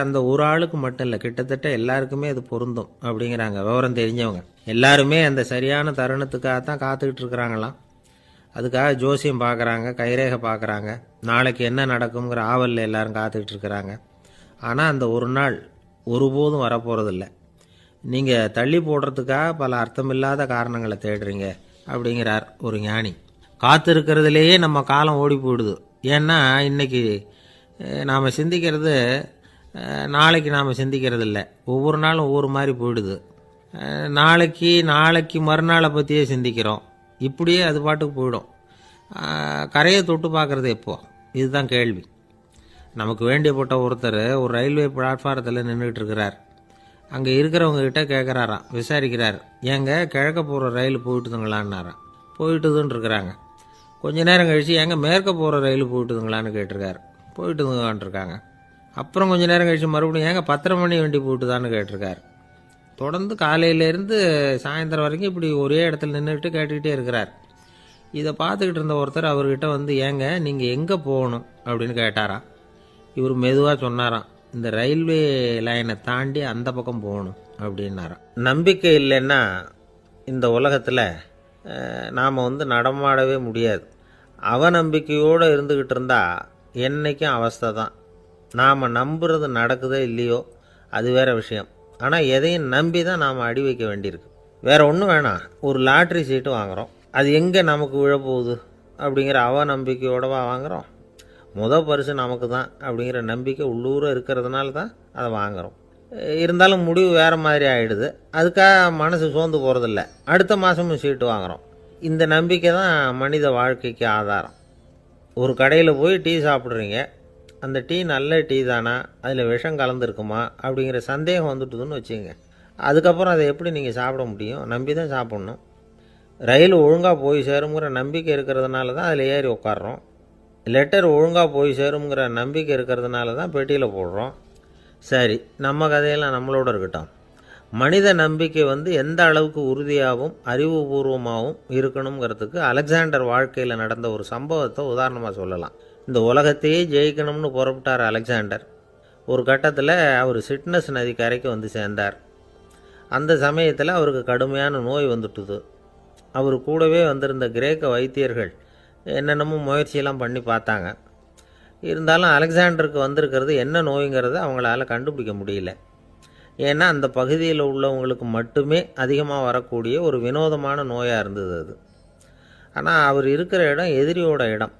அந்த ஒரு ஆளுக்கு மட்டும் இல்லை, கிட்டத்தட்ட எல்லாருக்குமே அது பொருந்தும் அப்படிங்கிறாங்க விவரம் தெரிஞ்சவங்க. எல்லாருமே அந்த சரியான தருணத்துக்காகத்தான் காத்துக்கிட்டு இருக்கிறாங்களாம். அதுக்காக ஜோசியம் பார்க்குறாங்க, கைரேகை பார்க்குறாங்க, நாளைக்கு என்ன நடக்குங்கிற ஆவலில் எல்லாரும் காத்துக்கிட்டு இருக்கிறாங்க. ஆனால் அந்த ஒரு நாள் ஒருபோதும் வரப்போகிறதில்ல. நீங்கள் தள்ளி போடுறதுக்காக பல அர்த்தமில்லாத காரணங்களை தேடுறீங்க அப்படிங்கிறார் ஒரு ஞானி. காத்திருக்கிறதுலேயே நம்ம காலம் ஓடி போயிடுது. ஏன்னா இன்றைக்கி நாம் சிந்திக்கிறது நாளைக்கு நாம் சிந்திக்கிறது இல்லை. ஒவ்வொரு நாளும் ஒவ்வொரு மாதிரி போயிடுது. நாளைக்கு மறுநாளை பற்றியே சிந்திக்கிறோம். இப்படியே அது பாட்டுக்கு போயிடும். கரையை தொட்டு பார்க்குறது எப்போ? இதுதான் கேள்வி. நமக்கு வேண்டியப்பட்ட ஒருத்தர் ஒரு ரயில்வே பிளாட்ஃபாரத்தில் நின்றுட்டு இருக்கிறார். அங்கே இருக்கிறவங்ககிட்ட கேட்குறாராம், விசாரிக்கிறார், ஏங்க கிழக்க போகிற ரயில் போயிட்டுதுங்களான்னாராம். போயிட்டுதுன்னு இருக்கிறாங்க. கொஞ்ச நேரம் கழித்து ஏங்க மேற்க போகிற ரயில் போயிட்டுதுங்களான்னு கேட்டிருக்காரு. போயிட்டுதுங்களான் இருக்காங்க. அப்புறம் கொஞ்ச நேரம் கழித்து மறுபடியும் ஏங்க 10:30 மணி வண்டி போயிட்டுதான்னு கேட்டிருக்காரு. தொடர்ந்து காலையிலேருந்து சாயந்தரம் வரைக்கும் இப்படி ஒரே இடத்துல நின்றுட்டு கேட்டுக்கிட்டே இருக்கிறார். இதை பார்த்துக்கிட்டு இருந்த ஒருத்தர் அவர்கிட்ட ஏங்க நீங்கள் எங்கே போகணும் அப்படின்னு கேட்டாராம். இவர் மெதுவாக சொன்னாராம், இந்த ரயில்வே லைனை தாண்டி அந்த பக்கம் போகணும் அப்படின்னாராம். நம்பிக்கை இல்லைன்னா இந்த உலகத்தில் நாம் நடமாடவே முடியாது. அவநம்பிக்கையோடு இருந்துக்கிட்டு இருந்தால் என்றைக்கும் அவஸ்தை தான். நாம் நம்புறது நடக்குதோ இல்லையோ அது வேறு விஷயம். ஆனால் எதையும் நம்பி தான் நாம் அடி வைக்க வேண்டியிருக்கு. வேறு ஒன்றும் வேணாம், ஒரு லாட்ரி சீட்டு வாங்குகிறோம். அது எங்கே நமக்கு விழப்போகுது அப்படிங்கிற அவநம்பிக்கையோடவா வாங்குகிறோம்? பரிசு நமக்கு தான் அப்படிங்கிற நம்பிக்கை உள்ளூர இருக்கிறதுனால தான் அதை வாங்குகிறோம். இருந்தாலும் முடிவு வேறு மாதிரி ஆகிடுது. அதுக்காக மனசு சோர்ந்து போகிறதில்ல. அடுத்த மாதமும் சீட்டு வாங்குகிறோம். இந்த நம்பிக்கை தான் மனித வாழ்க்கைக்கு ஆதாரம். ஒரு கடையில் போய் டீ சாப்பிட்றீங்க. அந்த டீ நல்ல டீ தானா, அதில் விஷம் கலந்துருக்குமா அப்படிங்கிற சந்தேகம் வந்துட்டுதுன்னு வச்சுங்க. அதுக்கப்புறம் அதை எப்படி நீங்கள் சாப்பிட முடியும்? நம்பி தான் சாப்பிட்ணும். ரயில் ஒழுங்காக போய் சேருங்கிற நம்பிக்கை இருக்கிறதுனால தான் அதில் ஏறி உட்காடுறோம். லெட்டர் ஒழுங்காக போய் சேருங்கிற நம்பிக்கை இருக்கிறதுனால தான் பெட்டியில் போடுறோம். சரி, நம்ம கதையெல்லாம் நம்மளோட இருக்கட்டும். மனித நம்பிக்கை எந்த அளவுக்கு உறுதியாகவும் அறிவுபூர்வமாகவும் இருக்கணுங்கிறதுக்கு அலெக்சாண்டர் வாழ்க்கையில் நடந்த ஒரு சம்பவத்தை உதாரணமாக சொல்லலாம். இந்த உலகத்தையே ஜெயிக்கணும்னு புறப்பட்டார் அலெக்சாண்டர். ஒரு கட்டத்தில் அவர் சிட்னஸ் நதி கரைக்கு சேர்ந்தார். அந்த சமயத்தில் அவருக்கு கடுமையான நோய் வந்துட்டுது. அவர் கூடவே வந்திருந்த கிரேக்க வைத்தியர்கள் என்னென்னமோ முயற்சியெல்லாம் பண்ணி பார்த்தாங்க. இருந்தாலும் அலெக்சாண்டருக்கு வந்திருக்கிறது என்ன நோய்ங்கிறத அவங்களால கண்டுபிடிக்க முடியல. ஏன்னா அந்த பகுதியில் உள்ளவங்களுக்கு மட்டுமே அதிகமாக வரக்கூடிய ஒரு வினோதமான நோயாக இருந்தது அது. ஆனால் அவர் இருக்கிற இடம் எதிரியோட இடம்,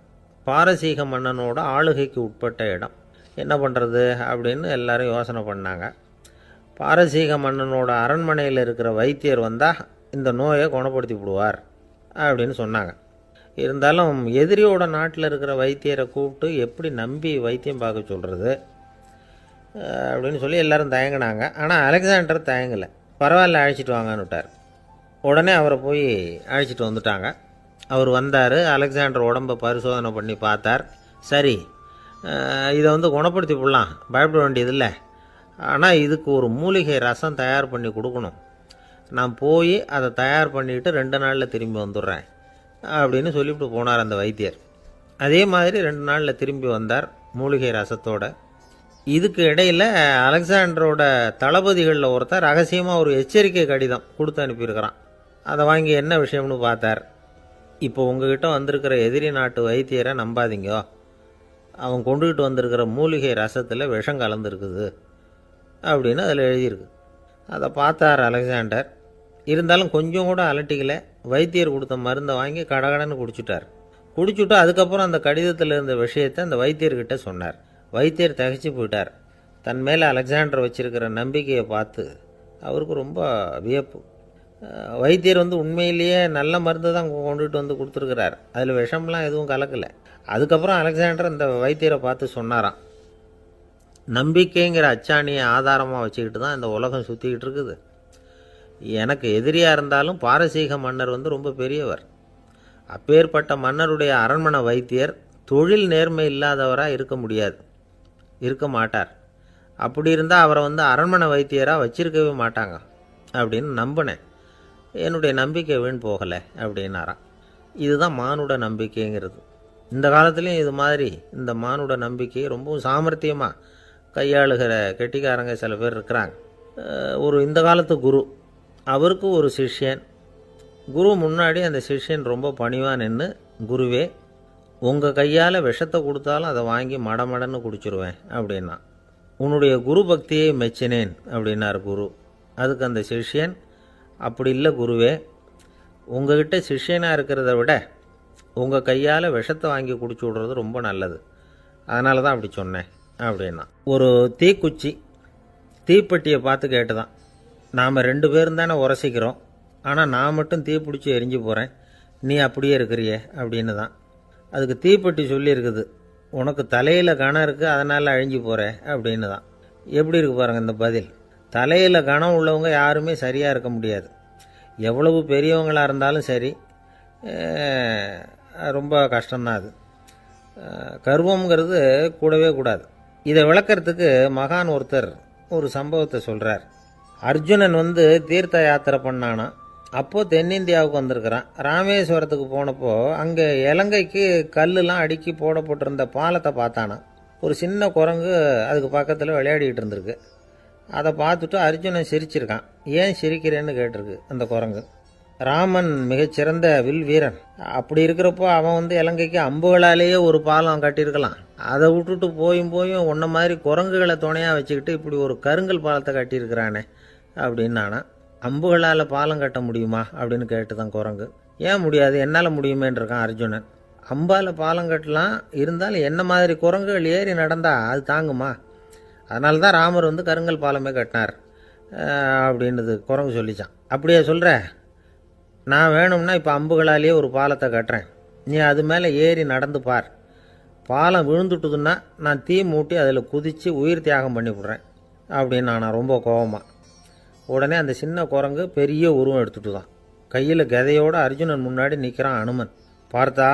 பாரசீக மன்னனோட ஆளுகைக்கு உட்பட்ட இடம். என்ன பண்ணுறது அப்படின்னு எல்லாரும் யோசனை பண்ணாங்க. பாரசீக மன்னனோட அரண்மனையில் இருக்கிற வைத்தியர் வந்தால் இந்த நோயை குணப்படுத்தி விடுவார் அப்படின்னு சொன்னாங்க. இருந்தாலும் எதிரியோட நாட்டில் இருக்கிற வைத்தியரை கூப்பிட்டு எப்படி நம்பி வைத்தியம் பார்க்க சொல்கிறது அப்படின்னு சொல்லி எல்லோரும் தயங்கினாங்க. ஆனால் அலெக்சாண்டர் தயங்கலை. பரவாயில்ல, அழைச்சிட்டு வாங்கன்னு விட்டார். உடனே அவரை போய் அழைச்சிட்டு வந்துட்டாங்க. அவர் வந்தார். அலெக்சாண்டர் உடம்பை பரிசோதனை பண்ணி பார்த்தார். சரி, இதை குணப்படுத்தி விடலாம், பயப்பட வேண்டியதில்லை. ஆனால் இதுக்கு ஒரு மூலிகை ரசம் தயார் பண்ணி கொடுக்கணும். நான் போய் அதை தயார் பண்ணிவிட்டு 2 நாளில் திரும்பி வந்துடுறேன் அப்படின்னு சொல்லிவிட்டு போனார் அந்த வைத்தியர். அதே மாதிரி 2 நாளில் திரும்பி வந்தார் மூலிகை ரசத்தோட. இதுக்கு இடையில் அலெக்சாண்டரோட தளபதிகளில் ஒருத்தர் ரகசியமாக ஒரு எச்சரிக்கை கடிதம் கொடுத்து அனுப்பியிருக்கிறான். அதை வாங்கி என்ன விஷயம்னு பார்த்தார். இப்போ உங்ககிட்ட வந்திருக்கிற எதிரி நாட்டு வைத்தியரை நம்பாதீங்க, அவன் கொண்டுகிட்டு வந்திருக்கிற மூலிகை ரசத்தில் விஷம் கலந்துருக்குது அப்படின்னு அதில் எழுதியிருக்கு. அதை பார்த்தார் அலெக்சாண்டர். இருந்தாலும் கொஞ்சம் கூட அலட்டிக்கலை. வைத்தியர் கொடுத்த மருந்தை வாங்கி கடகடன்னு குடிச்சுட்டு அதுக்கப்புறம் அந்த கடிதத்தில் இருந்த விஷயத்தை அந்த வைத்தியர்கிட்ட சொன்னார். வைத்தியர் திகைச்சு போயிட்டார். தன் மேலே அலெக்சாண்டர் வச்சிருக்கிற நம்பிக்கையை பார்த்து அவருக்கு ரொம்ப வியப்பு. வைத்தியர் உண்மையிலேயே நல்ல மருந்து தான் கொண்டுகிட்டு கொடுத்துருக்கிறார், அதில் விஷம்லாம் எதுவும் கலக்கலை. அதுக்கப்புறம் அலெக்சாண்டர் அந்த வைத்தியரை பார்த்து சொன்னாராம், நம்பிக்கைங்கிற அச்சாணியை ஆதாரமாக வச்சுக்கிட்டு தான் இந்த உலகம் சுற்றிக்கிட்டு இருக்குது. எனக்கு எதிரியாக இருந்தாலும் பாரசீக மன்னர் ரொம்ப பெரியவர். அப்பேற்பட்ட மன்னருடைய அரண்மனை வைத்தியர் தொழில் நேர்மை இல்லாதவராக இருக்க முடியாது, இருக்க மாட்டார். அப்படி இருந்தால் அவரை அரண்மனை வைத்தியராக வச்சிருக்கவே மாட்டாங்க அப்படின்னு நம்பினேன். என்னுடைய நம்பிக்கை வீண் போகலை அப்படின்னாராம். இதுதான் மானுட நம்பிக்கைங்கிறது. இந்த காலத்துலேயும் இது மாதிரி இந்த மானுட நம்பிக்கையை ரொம்பவும் சாமர்த்தியமாக கையாளுகிற கெட்டிக்காரங்க சில பேர் இருக்கிறாங்க. இந்த காலத்து குரு, அவருக்கு ஒரு சிஷ்யன். குரு முன்னாடி அந்த சிஷ்யன் ரொம்ப பணிவாக நின்று, குருவே, உங்கள் கையால் விஷத்தை கொடுத்தாலும் அதை வாங்கி மடமடன்னு குடிச்சிருவேன் அப்படின்னா. உன்னுடைய குரு பக்தியை மெச்சினேன் அப்படின்னார் குரு. அதுக்கு அந்த சிஷ்யன், அப்படி இல்லை குருவே, உங்ககிட்ட சிஷ்யனாக இருக்கிறத விட உங்கள் கையால் விஷத்தை வாங்கி குடிச்சு விட்றது ரொம்ப நல்லது, அதனால தான் அப்படி சொன்னேன் அப்படின்னா. ஒரு தீக்குச்சி தீப்பெட்டியை பார்த்து கேட்டுதான், நாம் 2 பேரும் தானே உரசிக்கிறோம், ஆனால் நான் மட்டும் தீ பிடிச்சி எரிஞ்சு போகிறேன், நீ அப்படியே இருக்கிறியே அப்படின்னு தான். அதுக்கு தீப்பெட்டி சொல்லியிருக்குது, உனக்கு தலையில் கணம் இருக்குது அதனால் அழிஞ்சு போகிற அப்படின்னு தான். எப்படி இருக்கு பாருங்கள் இந்த பதில். தலையில் கணம் உள்ளவங்க யாருமே சரியாக இருக்க முடியாது. எவ்வளவு பெரியவங்களாக இருந்தாலும் சரி, ரொம்ப கஷ்டம்தான் அது. கர்வம்ங்கிறது கூடவே கூடாது. இதை விளக்கிறதுக்கு மகான் ஒருத்தர் ஒரு சம்பவத்தை சொல்கிறார். அர்ஜுனன் தீர்த்த யாத்திரை பண்ணானா. அப்போது தென்னிந்தியாவுக்கு வந்திருக்கிறான். ராமேஸ்வரத்துக்கு போனப்போ அங்கே இலங்கைக்கு கல்லுலாம் அடுக்கி போடப்பட்டிருந்த பாலத்தை பார்த்தானா. ஒரு சின்ன குரங்கு அதுக்கு பக்கத்தில் விளையாடிக்கிட்டு இருந்திருக்கு. அதை பார்த்துட்டு அர்ஜுனன் சிரிச்சிருக்கான். ஏன் சிரிக்கிறேன்னு கேட்டிருக்கு அந்த குரங்கு. ராமன் மிகச்சிறந்த வில் வீரன், அப்படி இருக்கிறப்போ அவன் இலங்கைக்கு அம்புகளாலேயே ஒரு பாலம் கட்டியிருக்கலாம். அதை விட்டுட்டு போயும் உன்ன மாதிரி குரங்குகளை துணையாக வச்சுக்கிட்டு இப்படி ஒரு கருங்கல் பாலத்தை கட்டியிருக்கிறானே அப்படின்னானா. அம்புகளால் பாலம் கட்ட முடியுமா அப்படின்னு கேட்டு தான் குரங்கு. ஏன் முடியாது, என்னால் முடியுமேன்னு இருக்கான் அர்ஜுனன். அம்பால் பாலம் கட்டலாம், இருந்தாலும் என்ன மாதிரி குரங்குகள் ஏறி நடந்தால் அது தாங்குமா? அதனால தான் ராமர் கருங்கல் பாலமே கட்டினார் அப்படின்றது குரங்கு சொல்லிச்சான். அப்படியே சொல்கிற, நான் வேணும்னா இப்போ அம்புகளாலேயே ஒரு பாலத்தை கட்டுறேன், நீ அது மேலே ஏறி நடந்து பார். பாலம் விழுந்துட்டுதுன்னா நான் தீ மூட்டி அதில் குதித்து உயிர் தியாகம் பண்ணி விட்றேன் அப்படின்னு நான் ரொம்ப கோபமாக. உடனே அந்த சின்ன குரங்கு பெரிய உருவம் எடுத்துட்டு தான் கையில் கதையோடு அர்ஜுனன் முன்னாடி நிற்கிறான் அனுமன். பார்த்தா,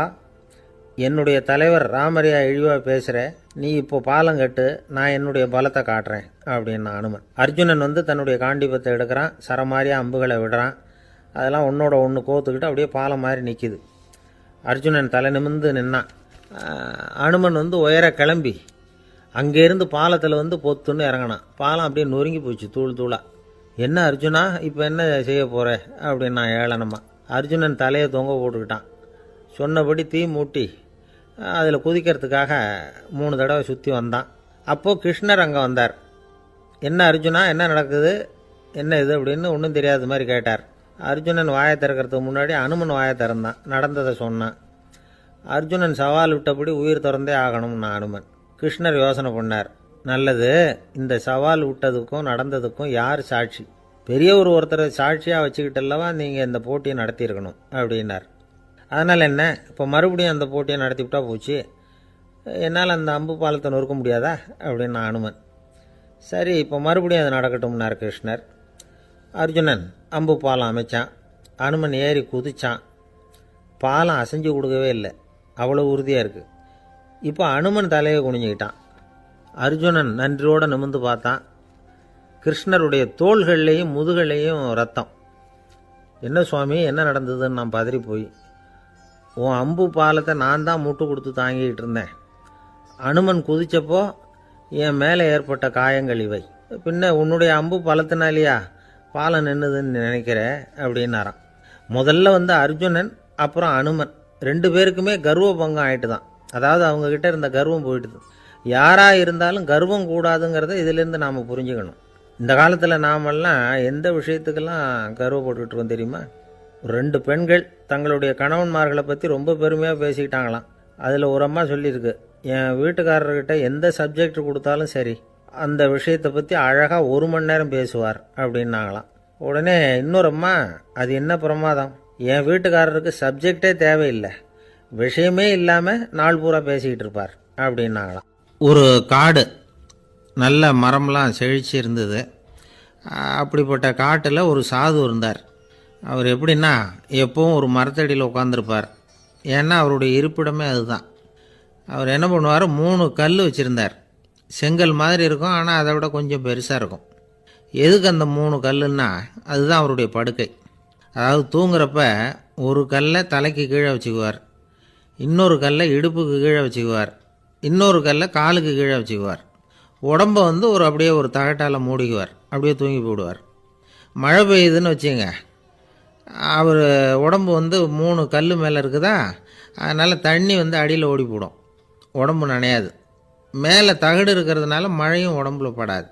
என்னுடைய தலைவர் ராமரையா இழிவாக பேசுகிற, நீ இப்போ பாலம் கட்டு, நான் என்னுடைய பலத்தை காட்டுறேன் அப்படின்னா அனுமன். அர்ஜுனன் தன்னுடைய காண்டிபத்தை எடுக்கிறான், சரமாரியாக அம்புகளை விடுறான். அதெல்லாம் ஒன்றோட ஒன்று கோத்துக்கிட்டு அப்படியே பாலம் மாதிரி நிற்கிது. அர்ஜுனன் தலை நிமிர்ந்து நின்னான். அனுமன் உயர கிளம்பி அங்கேருந்து பாலத்தில் பொத்துன்னு இறங்கினான். பாலம் அப்படியே நொறுங்கி போச்சு தூள் தூளாக. என்ன அர்ஜுனா, இப்போ என்ன செய்ய போகிற அப்படின்னா ஏளனமாக. அர்ஜுனன் தலையை தொங்க போட்டுக்கிட்டான். சொன்னபடி தீ மூட்டி அதில் குதிக்கிறதுக்காக 3 தடவை சுற்றி வந்தான். அப்போது கிருஷ்ணர் அங்கே வந்தார். என்ன அர்ஜுனா, என்ன நடக்குது, என்ன இது அப்படின்னு ஒன்றும் தெரியாத மாதிரி கேட்டார். அர்ஜுனன் வாயை திறக்கிறதுக்கு முன்னாடி அனுமன் வாயை திறந்தான், நடந்ததை சொன்னான். அர்ஜுனன் சவால் விட்டபடி உயிர் திறந்தே ஆகணும்னா அனுமன். கிருஷ்ணர் யோசனை பண்ணார். நல்லது, இந்த சவால் விட்டதுக்கும் நடந்ததுக்கும் யார் சாட்சி? பெரியவர் ஒருத்தரை சாட்சியாக வச்சுக்கிட்டல்லவா நீங்கள் இந்த போட்டியை நடத்தியிருக்கணும் அப்படின்னார். அதனால் என்ன, இப்போ மறுபடியும் அந்த போட்டியை நடத்திவிட்டா போச்சு, என்னால் அந்த அம்பு பாலத்தை நொறுக்க முடியாதா அப்படின்னா அனுமன். சரி, இப்போ மறுபடியும் அது நடக்கட்டும்னார் கிருஷ்ணர். அர்ஜுனன் அம்பு பாலம் அமைச்சான். அனுமன் ஏறி குதிச்சான். பாலம் அசைஞ்சு கொடுக்கவே இல்லை, அவ்வளோ உறுதியாக இருக்குது. இப்போ அனுமன் தலையை குனிஞ்சிக்கிட்டான். அர்ஜுனன் நன்றியோடு நிமிர்ந்து பார்த்தான். கிருஷ்ணருடைய தோள்கள்லேயும் முதுகள்லேயும் ரத்தம். என்ன சுவாமி, என்ன நடந்ததுன்னு நான் பதறி போய், உன் அம்பு பாலத்தை நான் தான் முட்டு கொடுத்து தாங்கிக்கிட்டு இருந்தேன். அனுமன் குதித்தப்போ என் மேலே ஏற்பட்ட காயங்கள் இவை. பின்ன உன்னுடைய அம்பு பலத்தினாலேயா பாலம் நின்றுதுன்னு நினைக்கிற அப்படின்னாராம். முதல்ல அர்ஜுனன் அப்புறம் அனுமன் 2 பேருக்குமே கர்வ பங்கம் ஆகிட்டு தான். அதாவது அவங்கக்கிட்ட இருந்த கர்வம் போயிட்டுது. யாராக இருந்தாலும் கர்வம் கூடாதுங்கிறத இதிலேருந்து நாம் புரிஞ்சுக்கணும். இந்த காலத்தில் நாமெல்லாம் எந்த விஷயத்துக்கெல்லாம் கர்வப்பட்டுக்கிட்டு இருக்கோம் தெரியுமா? 2 பெண்கள் தங்களுடைய கணவன்மார்களை பற்றி ரொம்ப பெருமையாக பேசிக்கிட்டாங்களாம். அதில் ஒரு அம்மா சொல்லியிருக்கு, என் வீட்டுக்காரர்கிட்ட எந்த சப்ஜெக்ட் கொடுத்தாலும் சரி, அந்த விஷயத்தை பற்றி அழகாக 1 மணி நேரம் பேசுவார் அப்படின்னாங்களாம். உடனே இன்னொரு அம்மா, அது என்ன பிரமாதம், என் வீட்டுக்காரருக்கு சப்ஜெக்டே தேவையில்லை, விஷயமே இல்லாமல் நாள் பூரா பேசிக்கிட்டு இருப்பார் அப்படின்னாங்களாம். ஒரு காடு, நல்ல மரம்லாம் செழிச்சு இருந்தது. அப்படிப்பட்ட காட்டில் ஒரு சாது இருந்தார். அவர் எப்படின்னா, எப்பவும் ஒரு மரத்தடியில் உட்காந்துருப்பார். ஏன்னா அவருடைய இருப்பிடமே அதுதான். அவர் என்ன பண்ணுவார், 3 கல் வச்சுருந்தார். செங்கல் மாதிரி இருக்கும், ஆனால் அதை விட கொஞ்சம் பெருசாக இருக்கும். எதுக்கு அந்த 3 கல்லுன்னா அதுதான் அவருடைய படுக்கை. அதாவது தூங்குறப்ப ஒரு கல்லை தலைக்கு கீழே வச்சுக்குவார், இன்னொரு கல்லை இடுப்புக்கு கீழே வச்சுக்குவார், இன்னொரு கல்லை காலுக்கு கீழே வச்சுக்குவார். உடம்பை வந்து அப்படியே ஒரு தகட்டால் மூடிக்குவார், அப்படியே தூங்கி போடுவார். மழை பெய்யுதுன்னு வச்சுங்க, அவர் உடம்பு வந்து 3 கல் மேலே இருக்குதா, அதனால் தண்ணி வந்து அடியில் ஓடி போடும், உடம்பு நனையாது. மேலே தகடு இருக்கிறதுனால மழையும் உடம்புல படாது.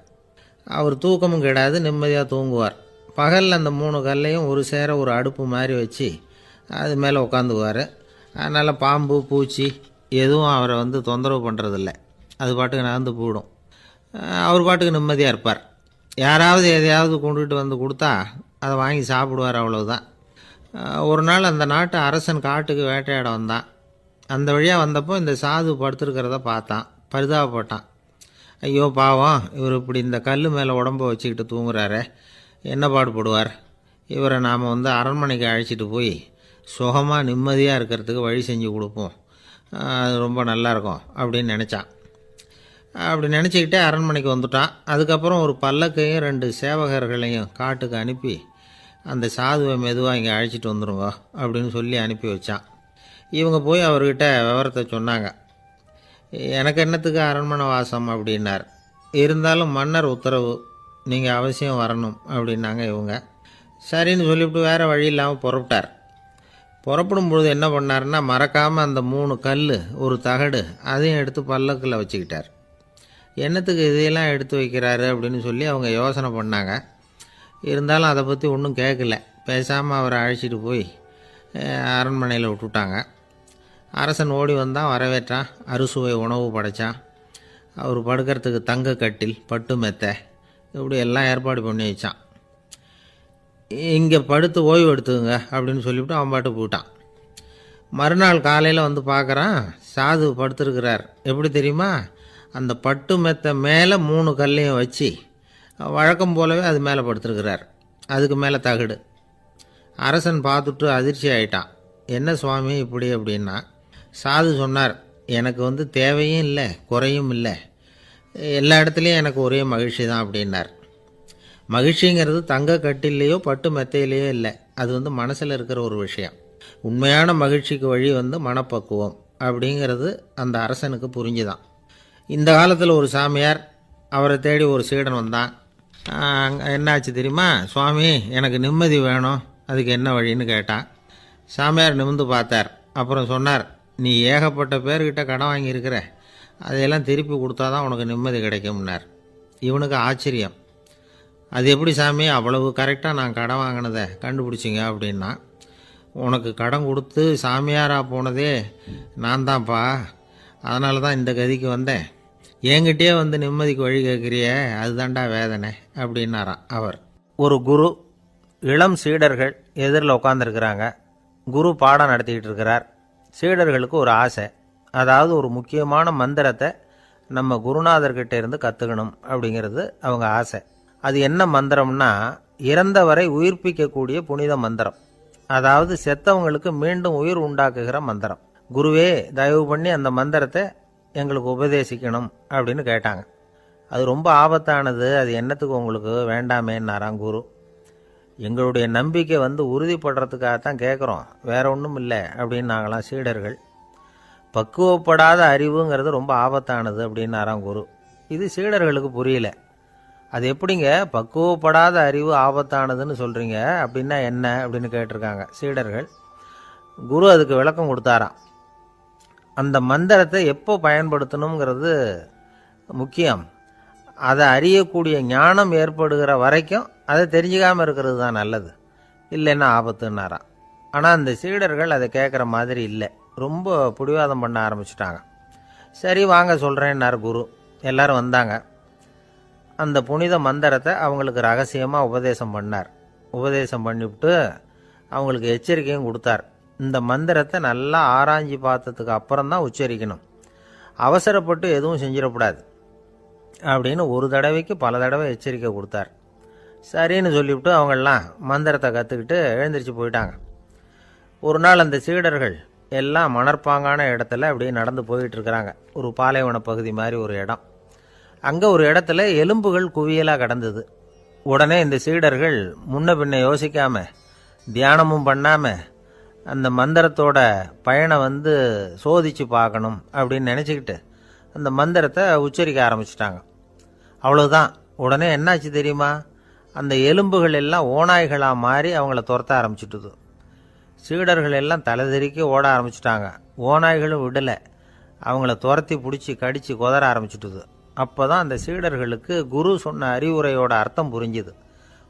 அவர் தூக்கமும் கெடாது, நிம்மதியாக தூங்குவார். பகலில் அந்த 3 கல்லையும் ஒரு சேர ஒரு அடுப்பு மாதிரி வச்சு அது மேலே உட்காந்துக்குவார். அதனால் பாம்பு பூச்சி எதுவும் அவரை வந்து தொந்தரவு பண்ணுறதில்ல, அது பாட்டுக்கு நகர்ந்து போயிடும். அவர் பாட்டுக்கு நிம்மதியாக இருப்பார். யாராவது எதையாவது கொண்டுகிட்டு வந்து கொடுத்தா அதை வாங்கி சாப்பிடுவார், அவ்வளவுதான். ஒரு நாள் அந்த நாட்டு அரசன் காட்டுக்கு வேட்டையாட வந்தான். அந்த வழியாக வந்தப்போ இந்த சாது படுத்துருக்கிறத பார்த்தான், பரிதாபப்பட்டான். ஐயோ பாவம், இவர் இப்படி இந்த கல் மேலே உடம்ப வச்சுக்கிட்டு தூங்குறாரே, என்ன பாடுபடுவார், இவரை நாம் வந்து அரண்மனைக்கு அழைச்சிட்டு போய் சுகமாக நிம்மதியாக இருக்கிறதுக்கு வழி செஞ்சு கொடுப்போம், அது ரொம்ப நல்லாயிருக்கும் அப்படின்னு நினச்சான். அப்படி நினச்சிக்கிட்டே அரண்மனைக்கு வந்துட்டான். அதுக்கப்புறம் ஒரு பல்லக்கையும் 2 சேவகர்களையும் காட்டுக்கு அனுப்பி அந்த சாதுவை மெதுவாக இங்கே அழைச்சிட்டு வந்துடுங்க அப்படின்னு சொல்லி அனுப்பி வச்சான். இவங்க போய் அவர்கிட்ட விவரத்தை சொன்னாங்க. எனக்கு என்னத்துக்கு அரண்மனை வாசம் அப்படின்னார். இருந்தாலும் மன்னர் உத்தரவு, நீங்கள் அவசியம் வரணும் அப்படின்னாங்க இவங்க. சரின்னு சொல்லிவிட்டு வேறு வழி இல்லாமல் புறப்பட்டார். புறப்படும் பொழுது என்ன பண்ணார்னா, மறக்காமல் அந்த 3 கல் ஒரு தகடு அதையும் எடுத்து பல்லக்கில் வச்சுக்கிட்டார். என்னத்துக்கு இதையெல்லாம் எடுத்து வைக்கிறாரு அப்படின்னு சொல்லி அவங்க யோசனை பண்ணாங்க. இருந்தாலும் அதை பற்றி ஒன்றும் கேட்கல. பேசாமல் அவரை அழைச்சிட்டு போய் அரண்மனையில் விட்டுட்டாங்க. அரசன் ஓடி வந்தான், வரவேற்றான், அறுசுவை உணவு படைத்தான். அவர் படுக்கிறதுக்கு தங்க கட்டில், பட்டு மெத்தை, இப்படி எல்லாம் ஏற்பாடு பண்ணி வச்சான். இங்கே படுத்து ஓய்வு எடுத்துங்க அப்படின்னு சொல்லிவிட்டு அவன் பாட்டு போயிட்டான். மறுநாள் காலையில் வந்து பார்க்குறான், சாது படுத்துருக்கிறார். எப்படி தெரியுமா, அந்த பட்டு மெத்தை மேலே 3 கல்லையும் வச்சு வழக்கம் போலவே அது மேலே படுத்துருக்கிறார், அதுக்கு மேலே தகடு. அரசன் பார்த்துட்டு அதிர்ச்சி ஆகிட்டான். என்ன சுவாமி இப்படி அப்படின்னா, சாது சொன்னார், எனக்கு வந்து தேவையும் இல்லை குறையும் இல்லை, எல்லா இடத்துலையும் எனக்கு ஒரே மகிழ்ச்சி தான் அப்படின்னார். மகிழ்ச்சிங்கிறது தங்க கட்டிலேயோ பட்டு மெத்தையிலேயோ இல்லை, அது வந்து மனசில் இருக்கிற ஒரு விஷயம். உண்மையான மகிழ்ச்சிக்கு வழி வந்து மனப்பக்குவம் அப்படிங்கிறது அந்த அரசனுக்கு புரிஞ்சுதான். இந்த காலத்தில் ஒரு சாமியார், அவரை தேடி ஒரு சீடன் வந்தான். என்னாச்சு தெரியுமா, சுவாமி எனக்கு நிம்மதி வேணும், அதுக்கு என்ன வழின்னு கேட்டான். சாமியார் நிமிர்ந்து பார்த்தார். அப்புறம் சொன்னார், நீ ஏகப்பட்ட பேர்கிட்ட கடன் வாங்கியிருக்கிற, அதையெல்லாம் திருப்பி கொடுத்தா தான் உனக்கு நிம்மதி கிடைக்கும்னார். இவனுக்கு ஆச்சரியம். அது எப்படி சாமி, அவ்வளவு கரெக்டாக நான் கடன் வாங்கினதை கண்டுபிடிச்சிங்க அப்படின்னா, உனக்கு கடன் கொடுத்து சாமியாராக போனதே நான் தான்ப்பா, அதனால தான் இந்த கதிக்கு வந்தேன், என்கிட்டயே வந்து நிம்மதிக்கு வழி கேட்குறிய, அதுதான்டா வேதனை அப்படின்னாராம் அவர். ஒரு குரு, இளம் சீடர்கள் எதிரில் உட்காந்துருக்கிறாங்க. குரு பாடம் நடத்திக்கிட்டு இருக்கிறார். சீடர்களுக்கு ஒரு ஆசை, அதாவது ஒரு முக்கியமான மந்திரத்தை நம்ம குருநாதர்கிட்ட இருந்து கற்றுக்கணும் அப்படிங்கிறது அவங்க ஆசை. அது என்ன மந்திரம்னா, இறந்தவரை உயிர்ப்பிக்கக்கூடிய புனித மந்திரம், அதாவது செத்தவங்களுக்கு மீண்டும் உயிர் உண்டாக்குகிற மந்திரம். குருவே தயவு பண்ணி அந்த மந்திரத்தை எங்களுக்கு உபதேசிக்கணும் அப்படின்னு கேட்டாங்க. அது ரொம்ப ஆபத்தானது, அது என்னத்துக்கு உங்களுக்கு வேண்டாமேன்னாராம் குரு. எங்களுடைய நம்பிக்கை வந்து உறுதிப்படுறதுக்காகத்தான் கேட்குறோம், வேற ஒன்றும் இல்லை அப்படின்னாங்களாம் சீடர்கள். பக்குவப்படாத அறிவுங்கிறது ரொம்ப ஆபத்தானது அப்படின்னாராம் குரு. இது சீடர்களுக்கு புரியல. அது எப்படிங்க பக்குவப்படாத அறிவு ஆபத்தானதுன்னு சொல்கிறீங்க, அப்படின்னா என்ன அப்படின்னு கேட்டிருக்காங்க சீடர்கள். குரு அதுக்கு விளக்கம் கொடுத்தாராம். அந்த மந்திரத்தை எப்போ பயன்படுத்தணுங்கிறது முக்கியம், அதை அறியக்கூடிய ஞானம் ஏற்படுகிற வரைக்கும் அதை தெரிஞ்சுக்காமல் இருக்கிறது தான் நல்லது, இல்லைன்னா ஆபத்துன்னாராம். ஆனால் அந்த சீடர்கள் அதை கேட்குற மாதிரி இல்லை, ரொம்ப பிடிவாதம் பண்ண ஆரம்பிச்சிட்டாங்க. சரி வாங்க சொல்கிறேன்னார் குரு. எல்லாரும் வந்தாங்க. அந்த புனித மந்திரத்தை அவங்களுக்கு ரகசியமாக உபதேசம் பண்ணார். உபதேசம் பண்ணிவிட்டு அவங்களுக்கு எச்சரிக்கையும் கொடுத்தார். இந்த மந்திரத்தை நல்லா ஆராய்ச்சி பார்த்ததுக்கு அப்புறம் தான் உச்சரிக்கணும், அவசரப்பட்டு எதுவும் செஞ்சிடக்கூடாது அப்படின்னு ஒரு தடவைக்கு பல தடவை எச்சரிக்கை கொடுத்தார். சரின்னு சொல்லிவிட்டு அவங்கெல்லாம் மந்திரத்தை கற்றுக்கிட்டு எழுந்திரிச்சு போயிட்டாங்க. ஒரு நாள் அந்த சீடர்கள் எல்லாம் மணற்பாங்கான இடத்துல அப்படியே நடந்து போயிட்டு இருக்கிறாங்க. ஒரு பாலைவன பகுதி மாதிரி ஒரு இடம். அங்கே ஒரு இடத்துல எலும்புகள் குவியலாக கிடந்தது. உடனே இந்த சீடர்கள் முன்ன பின்ன யோசிக்காம, தியானமும் பண்ணாம, அந்த மந்திரத்தோட பயனை சோதிச்சு பார்க்கணும் அப்படின்னு நினச்சிக்கிட்டு அந்த மந்திரத்தை உச்சரிக்க ஆரம்பிச்சிட்டாங்க. அவ்வளோதான். உடனே என்னாச்சு தெரியுமா? அந்த எலும்புகள் எல்லாம் ஓநாய்களாக மாறி அவங்கள துரத்த ஆரம்பிச்சுட்டுது. சீடர்கள் எல்லாம் தலைதெறிக்கி ஓட ஆரம்பிச்சிட்டாங்க. ஓநாய்களும் விடலை, அவங்கள துரத்தி பிடிச்சி கடித்து கொதற ஆரம்பிச்சுட்டுது. அப்போ தான் அந்த சீடர்களுக்கு குரு சொன்ன அறிவுரையோட அர்த்தம் புரிஞ்சுது.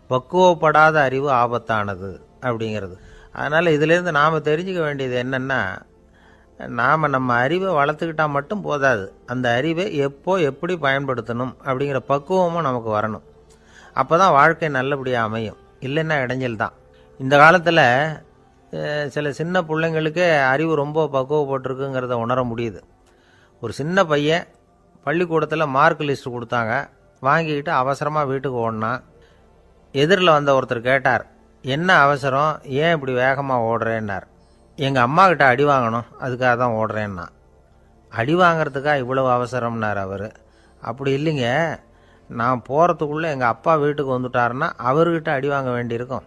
பக்குவப்படாத அறிவு ஆபத்தானது அப்படிங்கிறது. அதனால் இதிலேருந்து நாம் தெரிஞ்சுக்க வேண்டியது என்னென்னா, நாம் நம்ம அறிவை வளர்த்துக்கிட்டால் மட்டும் போதாது, அந்த அறிவை எப்போ எப்படி பயன்படுத்தணும் அப்படிங்கிற பக்குவமும் நமக்கு வரணும். அப்போ தான் வாழ்க்கை நல்லபடியாக அமையும். இல்லைன்னா இடைஞ்சல் தான். இந்த காலத்தில் சில சின்ன பிள்ளைங்களுக்கே அறிவு ரொம்ப பக்குவப்பட்டிருக்குங்கிறத உணர முடியுது. ஒரு சின்ன பையன் பள்ளிக்கூடத்தில் மார்க் லிஸ்ட் கொடுத்தாங்க, வாங்கிக்கிட்டு அவசரமாக வீட்டுக்கு ஓடினான். எதிரில் வந்த ஒருத்தர் கேட்டார், என்ன அவசரம், ஏன் இப்படி வேகமாக ஓடுறேன்னார். எங்கள் அம்மா கிட்ட அடி வாங்கணும், அதுக்காக தான் ஓடுறேன்னா. அடி வாங்கிறதுக்காக இவ்வளவு அவசரம்னார் அவர். அப்படி இல்லைங்க, நான் போகிறதுக்குள்ளே எங்கள் அப்பா வீட்டுக்கு வந்துட்டாருன்னா அவர்கிட்ட அடி வாங்க வேண்டியிருக்கும்,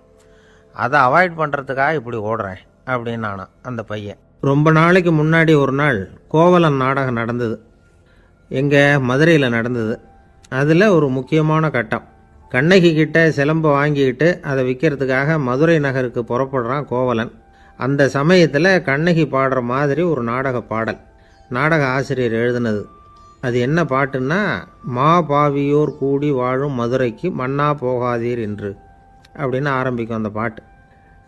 அதை அவாய்ட் பண்ணுறதுக்காக இப்படி ஓடுறேன் அப்படின்னு நானான் அந்த பையன். ரொம்ப நாளைக்கு முன்னாடி ஒரு நாள் கோவலன் நாடகம் நடந்தது. எங்கள் மதுரையில் நடந்தது. அதில் ஒரு முக்கியமான கட்டம். கண்ணகி கிட்ட சிலம்பை வாங்கிக்கிட்டு அதை விற்கிறதுக்காக மதுரை நகருக்கு புறப்படுறான் கோவலன். அந்த சமயத்தில் கண்ணகி பாடுற மாதிரி ஒரு நாடக பாடல் நாடக ஆசிரியர் எழுதினது. அது என்ன பாட்டுன்னா, மா பாவியோர் கூடி வாழும் மதுரைக்கு மன்னா போகாதீர் என்று அப்படின்னு ஆரம்பிக்கும் அந்த பாட்டு.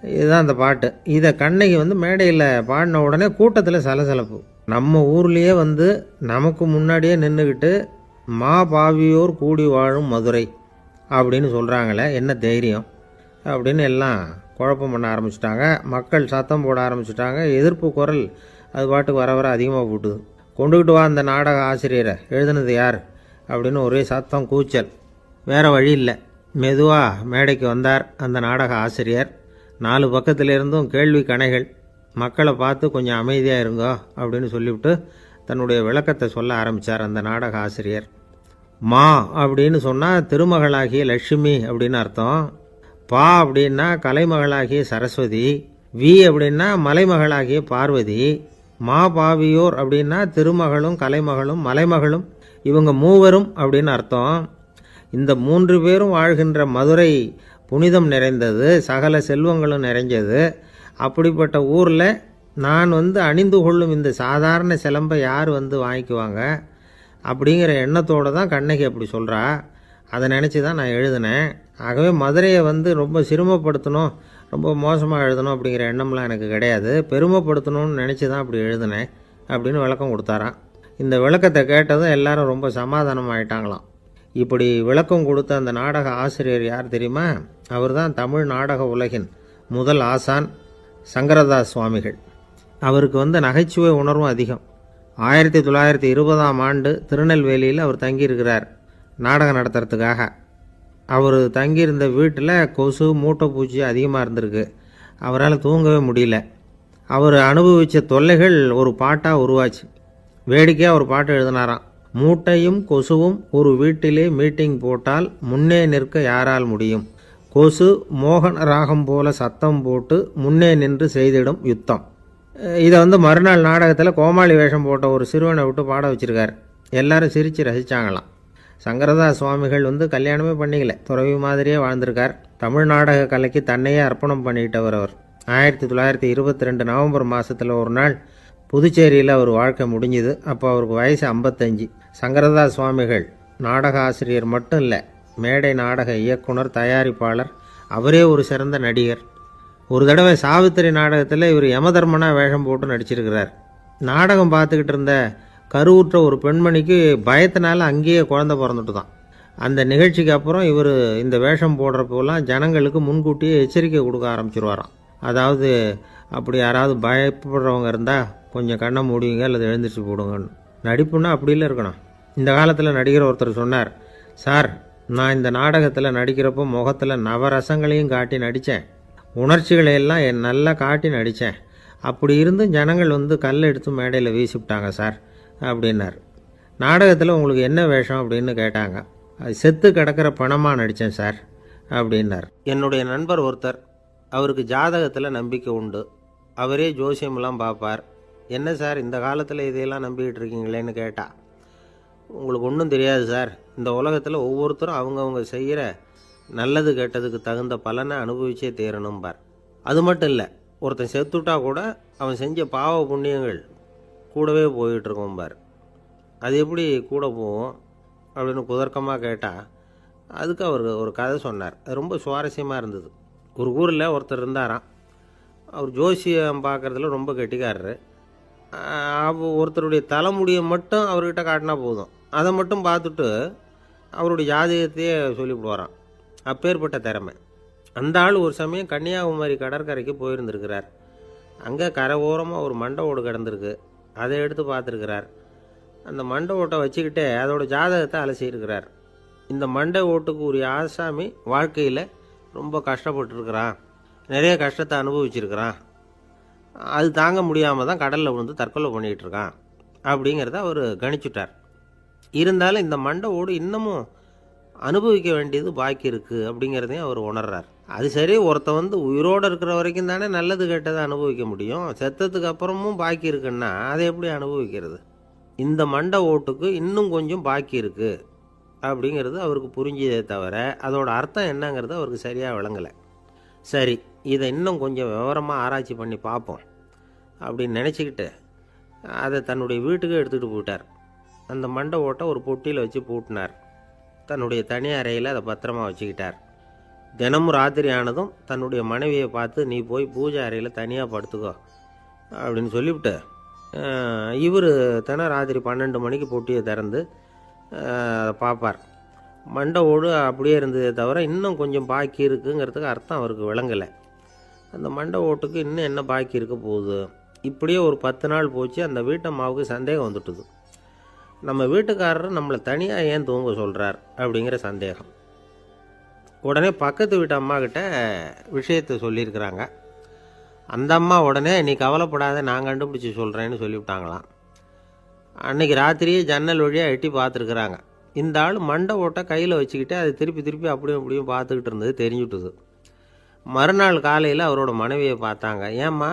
இதுதான் அந்த பாட்டு. இதை கண்ணகி மேடையில் பாடின உடனே கூட்டத்தில் சலசலப்பு. நம்ம ஊர்லேயே நமக்கு முன்னாடியே நின்றுக்கிட்டு மா பாவியோர் கூடி வாழும் மதுரை அப்படின்னு சொல்கிறாங்களே, என்ன தைரியம் அப்படின்னு எல்லாம் குழப்பம் பண்ண ஆரம்பிச்சிட்டாங்க. மக்கள் சத்தம் போட ஆரம்பிச்சிட்டாங்க. எதிர்ப்பு குரல் அது பாட்டுக்கு வர வர அதிகமாக போட்டுது. கொண்டுக்கிட்டு வா அந்த நாடக ஆசிரியரை, எழுதுனது யார் அப்படின்னு ஒரே சத்தம், கூச்சல். வேறு வழி இல்லை. மெதுவாக மேடைக்கு வந்தார் அந்த நாடக ஆசிரியர். 4 பக்கத்திலிருந்தும் கேள்வி கணைகள். மக்களை பார்த்து கொஞ்சம் அமைதியாக இருங்கோ அப்படின்னு சொல்லிவிட்டு தன்னுடைய விளக்கத்தை சொல்ல ஆரம்பித்தார் அந்த நாடக ஆசிரியர். மா அப்படின்னு சொன்னால் திருமகளாகிய லட்சுமி அப்படின்னு அர்த்தம். பா அப்படின்னா கலைமகளாகிய சரஸ்வதி. வி அப்படின்னா மலைமகளாகிய பார்வதி. மா பாவியோர் அப்படின்னா திருமகளும் கலைமகளும் மலைமகளும், இவங்க மூவரும் அப்படின்னு அர்த்தம். இந்த 3 பேரும் வாழ்கின்ற மதுரை புனிதம் நிறைந்தது, சகல செல்வங்களும் நிறைஞ்சது. அப்படிப்பட்ட ஊரில் நான் அணிந்து கொள்ளும் இந்த சாதாரண சிலம்பை யார் வாங்கிக்குவாங்க அப்படிங்கிற எண்ணத்தோடு தான் கண்ணகி அப்படி சொல்கிறா. அதை நினச்சி தான் நான் எழுதினேன். ஆகவே மதுரையை ரொம்ப சிரமப்படுத்தணும், ரொம்ப மோசமாக எழுதணும் அப்படிங்கிற எண்ணம்லாம் எனக்கு கிடையாது. பெருமைப்படுத்தணும்னு நினச்சி தான் அப்படி எழுதினேன் அப்படின்னு விளக்கம் கொடுத்தாராம். இந்த விளக்கத்தை கேட்டதும் எல்லாரும் ரொம்ப சமாதானம் ஆயிட்டாங்களாம். இப்படி விளக்கம் கொடுத்த அந்த நாடக ஆசிரியர் யார் தெரியுமா? அவர் தான் தமிழ் நாடக உலகின் முதல் ஆசான் சங்கரதாஸ் சுவாமிகள். அவருக்கு நகைச்சுவை உணர்வும் அதிகம். 1920ஆம் ஆண்டு திருநெல்வேலியில் அவர் தங்கியிருக்கிறார் நாடகம் நடத்துறதுக்காக. அவர் தங்கியிருந்த வீட்டில் கொசு மூட்டைப்பூச்சி அதிகமாக இருந்திருக்கு. அவரால் தூங்கவே முடியல. அவர் அனுபவித்த தொல்லைகள் ஒரு பாட்டாக உருவாச்சு. வேடிக்கையாக ஒரு பாட்டு எழுதினாராம். மூட்டையும் கொசுவும் ஒரு வீட்டிலே மீட்டிங் போட்டால் முன்னே நிற்க யாரால் முடியும்? கொசு மோகன ராகம் போல சத்தம் போட்டு முன்னே நின்று செய்திடும் யுத்தம். இதை மறுநாள் நாடகத்தில் கோமாளி வேஷம் போட்ட ஒரு சிறுவனை விட்டு பாட வச்சுருக்கார். எல்லாரும் சிரித்து ரசித்தாங்களாம். சங்கரதாஸ் சுவாமிகள் கல்யாணமே பண்ணிக்கல, துறவி மாதிரியே வாழ்ந்திருக்கார். தமிழ் நாடக கலைக்கு தன்னையே அர்ப்பணம் பண்ணிக்கிட்டவர் அவர். 1922 நவம்பர் மாதத்தில் ஒரு நாள் புதுச்சேரியில் அவர் வாழ்க்கை முடிஞ்சுது. அப்போ அவருக்கு வயசு 55. சங்கரதாஸ் சுவாமிகள் நாடக ஆசிரியர் மட்டும் இல்லை, மேடை நாடக இயக்குனர், தயாரிப்பாளர், அவரே ஒரு சிறந்த நடிகர். ஒரு தடவை சாவித்திரி நாடகத்தில் இவர் யமதர்மனாக வேஷம் போட்டு நடிச்சிருக்கிறார். நாடகம் பார்த்துக்கிட்டு இருந்த கருவுற்ற ஒரு பெண்மணிக்கு பயத்தினால அங்கேயே குழந்தை பிறந்துட்டு தான். அந்த நிகழ்ச்சிக்கு அப்புறம் இவர் இந்த வேஷம் போடுறப்போலாம் ஜனங்களுக்கு முன்கூட்டியே எச்சரிக்கை கொடுக்க ஆரம்பிச்சிருவாராம். அதாவது அப்படி யாராவது பயப்படுறவங்க இருந்தால் கொஞ்சம் கண்ணை மூடிங்க அல்லது எழுந்திரிச்சு போடுங்கன்னு. நடிப்புன்னா அப்படிலாம் இருக்கணும். இந்த காலத்தில் நடிகர் ஒருத்தர் சொன்னார், சார் நான் இந்த நாடகத்தில் நடிக்கிறப்போ முகத்தில் நவரசங்களையும் காட்டி நடித்தேன், உணர்ச்சிகளை எல்லாம் நல்லா காட்டி நடித்தேன். அப்படி இருந்தும் ஜனங்கள் வந்து கல் எடுத்து மேடையில் வீசிவிட்டாங்க சார் அப்படின்னார். நாடகத்தில் உங்களுக்கு என்ன வேஷம் அப்படின்னு கேட்டாங்க. அது செத்து கிடக்கிற பணமாக நடித்தேன் சார் அப்படின்னார். என்னுடைய நண்பர் ஒருத்தர், அவருக்கு ஜாதகத்தில் நம்பிக்கை உண்டு, அவரே ஜோசியமெல்லாம் பார்ப்பார். என்ன சார் இந்த காலத்தில் இதையெல்லாம் நம்பிக்கிட்டு இருக்கீங்களேன்னு கேட்டால், உங்களுக்கு ஒன்றும் தெரியாது சார், இந்த உலகத்தில் ஒவ்வொருத்தரும் அவங்கவுங்க செய்கிற நல்லது கெட்டதுக்கு தகுந்த பலனை அனுபவிச்சே தீரணும்பார். அது மட்டும் இல்லை, ஒருத்தன் செத்துட்டா கூட அவன் செஞ்ச பாவ புண்ணியங்கள் கூடவே போயிட்டுருக்கோம்பார். அது எப்படி கூட போகும் அப்படின்னு குதர்க்கமாக கேட்டால், அதுக்கு அவர் ஒரு கதை சொன்னார். அது ரொம்ப சுவாரஸ்யமாக இருந்தது. ஒரு ஊரில் ஒருத்தர் இருந்தாராம். அவர் ஜோசியம் பார்க்குறதுல ரொம்ப கெட்டிக்காரரு. ஒருத்தருடைய தலைமுடியை மட்டும் அவர்கிட்ட காட்டினா போதும், அதை மட்டும் பார்த்துட்டு அவருடைய ஜாதகத்தையே சொல்லிவிடுவாராம். அப்பேற்பட்ட திறமை. அந்த ஆள் ஒரு சமயம் கன்னியாகுமரி கடற்கரைக்கு போயிருந்திருக்கிறார். அங்கே கரை ஓரமாக ஒரு மண்டை ஓடு கிடந்திருக்கு. அதை எடுத்து பார்த்துருக்கிறார். அந்த மண்டை ஓட்டை வச்சுக்கிட்டே அதோட ஜாதகத்தை அலசியிருக்கிறார். இந்த மண்டை ஓட்டுக்கு உரிய ஆசாமி வாழ்க்கையில் ரொம்ப கஷ்டப்பட்டுருக்கிறான், நிறைய கஷ்டத்தை அனுபவிச்சிருக்கிறான், அது தாங்க முடியாமல் தான் கடலில் விழுந்து தற்கொலை பண்ணிகிட்டு இருக்கான் அப்படிங்கிறத அவர் கணிச்சுட்டார். இருந்தாலும் இந்த மண்டை ஓடு இன்னமும் அனுபவிக்க வேண்டியது பாக்கி இருக்குது அப்படிங்கிறதையும் அவர் உணர்றார். அது சரி, ஒருத்த வந்து உயிரோடு இருக்கிற வரைக்கும் தானே நல்லது கெட்டதை அனுபவிக்க முடியும். செத்ததுக்கு அப்புறமும் பாக்கி இருக்குன்னா அதை எப்படி அனுபவிக்கிறது? இந்த மண்டை ஓட்டுக்கு இன்னும் கொஞ்சம் பாக்கி இருக்குது அப்படிங்கிறது அவருக்கு புரிஞ்சதே தவிர அதோட அர்த்தம் என்னங்கிறது அவருக்கு சரியாக விளங்கலை. சரி, இதை இன்னும் கொஞ்சம் விவரமாக ஆராய்ச்சி பண்ணி பார்ப்போம் அப்படின்னு நினச்சிக்கிட்டு அதை தன்னுடைய வீட்டுக்கு எடுத்துகிட்டு போயிட்டார். அந்த மண்டை ஓட்டை ஒரு பொட்டியில் வச்சு பூட்டினார். தன்னுடைய தனி அறையில் அதை பத்திரமா வச்சுக்கிட்டார். தினமும் ராத்திரி ஆனதும் தன்னுடைய மனைவியை பார்த்து, நீ போய் பூஜை அறையில் தனியாக படுத்துக்கோ அப்படின்னு சொல்லிவிட்டு, இவர் தினம் ராத்திரி 12 மணிக்கு பொட்டியை திறந்து அதை பார்ப்பார். மண்டை ஓடு அப்படியே இருந்ததே தவிர இன்னும் கொஞ்சம் பாக்கி இருக்குங்கிறதுக்கு அர்த்தம் அவருக்கு விளங்கலை. அந்த மண்டை ஓட்டுக்கு இன்னும் என்ன பாக்கி இருக்க போகுது? இப்படியே ஒரு 10 நாள் போச்சு. அந்த வீட்டம்மாவுக்கு சந்தேகம் வந்துட்டுது. நம்ம வீட்டுக்காரர் நம்மளை தனியாக ஏன் தூங்க சொல்கிறார் அப்படிங்கிற சந்தேகம். உடனே பக்கத்து வீட்டு அம்மா கிட்ட விஷயத்தை சொல்லியிருக்கிறாங்க. அந்த அம்மா உடனே, நீ கவலைப்படாத, நான் கண்டுபிடிச்சி சொல்கிறேன்னு சொல்லிவிட்டாங்களாம். அன்றைக்கி ராத்திரியே ஜன்னல் வழியாக எட்டி பார்த்துருக்குறாங்க. இந்த ஆள் மண்டை ஓட்டை கையில் வச்சுக்கிட்டு அதை திருப்பி திருப்பி அப்படியும் இப்படியும் பார்த்துக்கிட்டு இருந்தது தெரிஞ்சுட்டுது. மறுநாள் காலையில் அவரோட மனைவியை பார்த்தாங்க. ஏம்மா,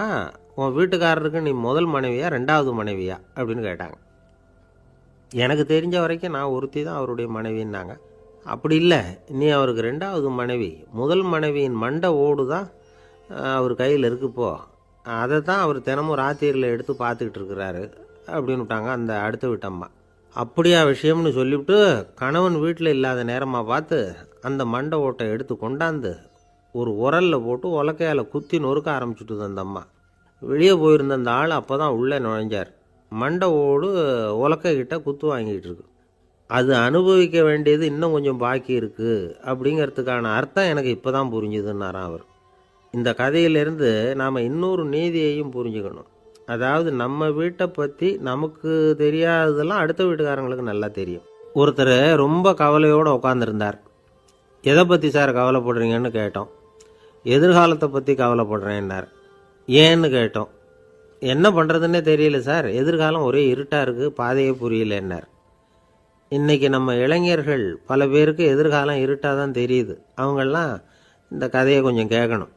உன் வீட்டுக்காரருக்கு நீ முதல் மனைவியா 2வது மனைவியா அப்படின்னு கேட்டாங்க. எனக்கு தெரிஞ்ச வரைக்கும் நான் ஒருத்தி தான் அவருடைய மனைவின்னாங்க. அப்படி இல்லை, நீ அவருக்கு 2வது மனைவி. முதல் மனைவியின் மண்டை ஓடு தான் அவர் கையில் இருக்குப்போ, அதை தான் அவர் தினமும் ராத்திரியில் எடுத்து பார்த்துக்கிட்டு இருக்கிறாரு அப்படின்னு விட்டாங்க அந்த அடுத்த வீட்டம்மா. அப்படியா விஷயம்னு சொல்லிவிட்டு கணவன் வீட்டில் இல்லாத நேரமாக பார்த்து அந்த மண்டை ஓட்டை எடுத்து கொண்டாந்து ஒரு உரலில் போட்டு உலக்கையால் குத்தி நொறுக்க ஆரம்பிச்சுட்டுது அந்த அம்மா. வெளியே போயிருந்த அந்த ஆள் அப்போ தான் உள்ளே நுழைஞ்சார். மண்டை ஓடு உலக்கைக்கிட்ட குத்து வாங்கிட்டு இருக்கு. அது அனுபவிக்க வேண்டியது இன்னும் கொஞ்சம் பாக்கி இருக்குது அப்படிங்கிறதுக்கான அர்த்தம் எனக்கு இப்போ தான் புரிஞ்சுதுன்னாராம் அவர். இந்த கதையிலேருந்து நாம் இன்னொரு நீதியையும் புரிஞ்சுக்கணும். அதாவது நம்ம வீட்டை பற்றி நமக்கு தெரியாததெல்லாம் அடுத்த வீட்டுக்காரங்களுக்கு நல்லா தெரியும். ஒருத்தர் ரொம்ப கவலையோடு உட்காந்துருந்தார். எதை பற்றி சார் கவலைப்படுறீங்கன்னு கேட்டோம். எதிர்காலத்தை பற்றி கவலைப்படுறேன்னார். ஏன்னு கேட்டோம். என்ன பண்ணுறதுன்னே தெரியல சார், எதிர்காலம் ஒரே இருட்டாக இருக்குது, பாதையே புரியலன்னார். இன்றைக்கி நம்ம இளைஞர்கள் பல பேருக்கு எதிர்காலம் இருட்டாக தான் தெரியுது. அவங்கெல்லாம் இந்த கதையை கொஞ்சம் கேட்கணும்.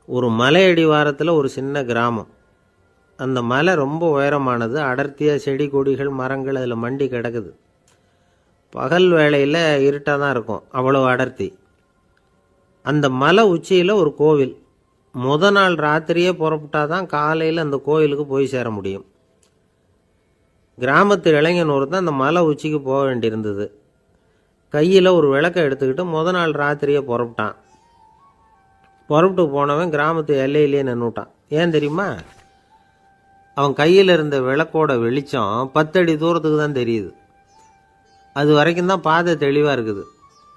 ஒரு மலை அடிவாரத்தில் ஒரு சின்ன கிராமம். அந்த மலை ரொம்ப உயரமானது. அடர்த்தியாக செடி கொடிகள் மரங்கள் அதில் மண்டி கிடக்குது. பகல் வேளையில் இருட்டாக தான் இருக்கும், அவ்வளோ அடர்த்தி. அந்த மலை உச்சியில் ஒரு கோவில். நாள் ராத்திரியே புறப்பட்டாதான் காலையில் அந்த கோயிலுக்கு போய் சேர முடியும். கிராமத்து இளைஞன் ஒருத்தன் அந்த மலை உச்சிக்கு போக வேண்டியிருந்தது. கையில் ஒரு விளக்கை எடுத்துக்கிட்டு நாள் ராத்திரியே புறப்பட்டான். புறப்பட்டு போனவன் கிராமத்து எல்லையிலேயே நின்றுட்டான். ஏன் தெரியுமா? அவன் கையில் இருந்த விளக்கோட வெளிச்சம் 10 அடி தூரத்துக்கு தான் தெரியுது. அது வரைக்கும் தான் பாதை தெளிவாக இருக்குது.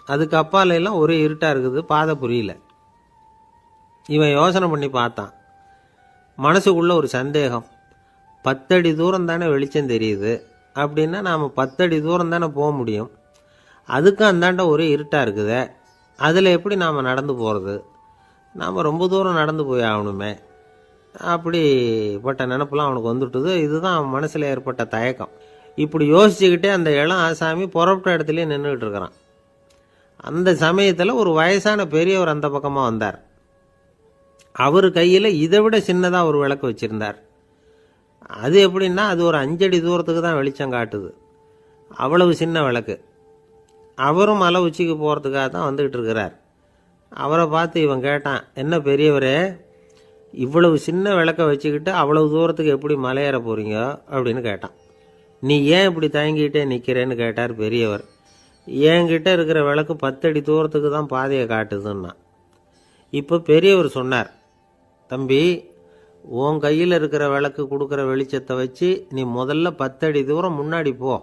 அதுக்கு அப்பாலெல்லாம் ஒரே இருட்டாக இருக்குது, பாதை புரியல. இவன் யோசனை பண்ணி பார்த்தான். மனசுக்குள்ள ஒரு சந்தேகம். 10 அடி தூரம் தானே வெளிச்சம் தெரியுது, அப்படின்னா நாம் 10 அடி தூரம் தானே போக முடியும். அதுக்கும் அந்தாண்ட ஒரே இருட்டாக இருக்குதே, அதில் எப்படி நாம் நடந்து போகிறது? நாம் ரொம்ப தூரம் நடந்து போய் ஆகணுமே. அப்படிப்பட்ட நினப்பெல்லாம் அவனுக்கு வந்துட்டுது. இதுதான் அவன் மனசில் ஏற்பட்ட தயக்கம். இப்படி யோசிச்சுக்கிட்டே அந்த இளம் ஆசாமி புறப்பட்ட இடத்துலயே நின்றுக்கிட்டு இருக்கிறான். அந்த சமயத்தில் ஒரு வயசான பெரியவர் அந்த பக்கமாக வந்தார். அவர் கையில் இதை விட சின்னதாக ஒரு விளக்கு வச்சுருந்தார். அது எப்படின்னா அது ஒரு 5 அடி தூரத்துக்கு தான் வெளிச்சம் காட்டுது. அவ்வளவு சின்ன விளக்கு. அவரும் மலை உச்சிக்கு போகிறதுக்காக தான் வந்துக்கிட்டு இருக்கிறார். அவரை பார்த்து இவன் கேட்டான், என்ன பெரியவரே, இவ்வளவு சின்ன விளக்கை வச்சுக்கிட்டு அவ்வளவு தூரத்துக்கு எப்படி மலையேற போகிறீங்க அப்படின்னு கேட்டான். நீ ஏன் இப்படி தயங்கிக்கிட்டே நிற்கிறேன்னு கேட்டார் பெரியவர். என்கிட்ட இருக்கிற விளக்கு 10 அடி தூரத்துக்கு தான் பாதையை காட்டுதுன்னா. இப்போ பெரியவர் சொன்னார், தம்பி, உன் கையில் இருக்கிற விளக்கு கொடுக்குற வெளிச்சத்தை வச்சு நீ முதல்ல 10 அடி தூரம் முன்னாடி போ.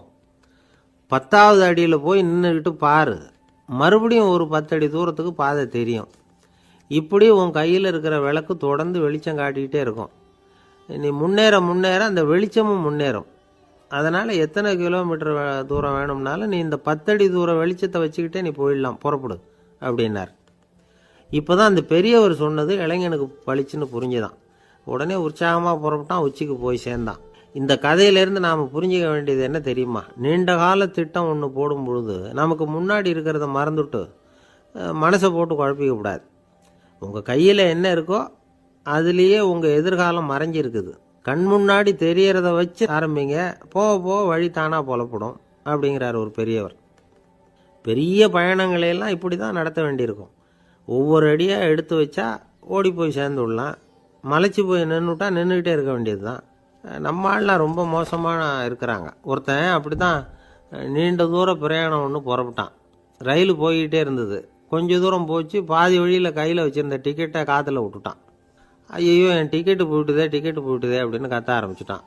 10வது அடியில் போய் நின்றுக்கிட்டு பாரு. மறுபடியும் ஒரு 10 அடி தூரத்துக்கு பாதை தெரியும். இப்படி உன் கையில் இருக்கிற விளக்கு தொடர்ந்து வெளிச்சம் காட்டிக்கிட்டே இருக்கும். நீ முன்னேற முன்னேற அந்த வெளிச்சமும் முன்னேறும். அதனால் எத்தனை கிலோமீட்டர் தூரம் வேணும்னாலும் நீ இந்த 10 அடி தூரம் வெளிச்சத்தை வச்சுக்கிட்டே நீ போயிடலாம், புறப்படு அப்படின்னார். இப்போ தான் அந்த பெரியவர் சொன்னது இளைஞனுக்கு பளிச்சுன்னு புரிஞ்சுதான். உடனே உற்சாகமாக புறப்பட்டான், உச்சிக்கு போய் சேர்ந்தான். இந்த கதையிலேருந்து நாம் புரிஞ்சிக்க வேண்டியது என்ன தெரியுமா? நீண்ட கால திட்டம் ஒன்று போடும் பொழுது நமக்கு முன்னாடி இருக்கிறத மறந்துட்டு மனசை போட்டு குழப்பிக்க கூடாது. உங்கள் கையில் என்ன இருக்கோ அதுலேயே உங்கள் எதிர்காலம் மறைஞ்சிருக்குது. கண் முன்னாடி தெரியறத வச்சு ஆரம்பிங்க, போக போக வழி தானாக புலப்படும் அப்படிங்கிறார் ஒரு பெரியவர். பெரிய பயணங்களையெல்லாம் இப்படி தான் நடத்த வேண்டியிருக்கும். ஒவ்வொரு அடியாக எடுத்து வச்சா ஓடி போய் சேர்ந்து விடலாம். மலைச்சி போய் நின்றுட்டா நின்றுக்கிட்டே இருக்க வேண்டியது தான். நம்ம ஆள்லாம் ரொம்ப மோசமாக இருக்கிறாங்க. ஒருத்தன் அப்படி தான் நீண்ட தூர பிரயாணம் ஒன்று புறப்பட்டான். ரயில் போய்கிட்டே இருந்தது. கொஞ்சம் தூரம் போச்சு, பாதி வழியில் கையில் வச்சுருந்த டிக்கெட்டை காற்றுல விட்டுட்டான். ஐயோ, என் டிக்கெட்டு போயிட்டுதே அப்படின்னு கத்த ஆரம்பிச்சிட்டான்.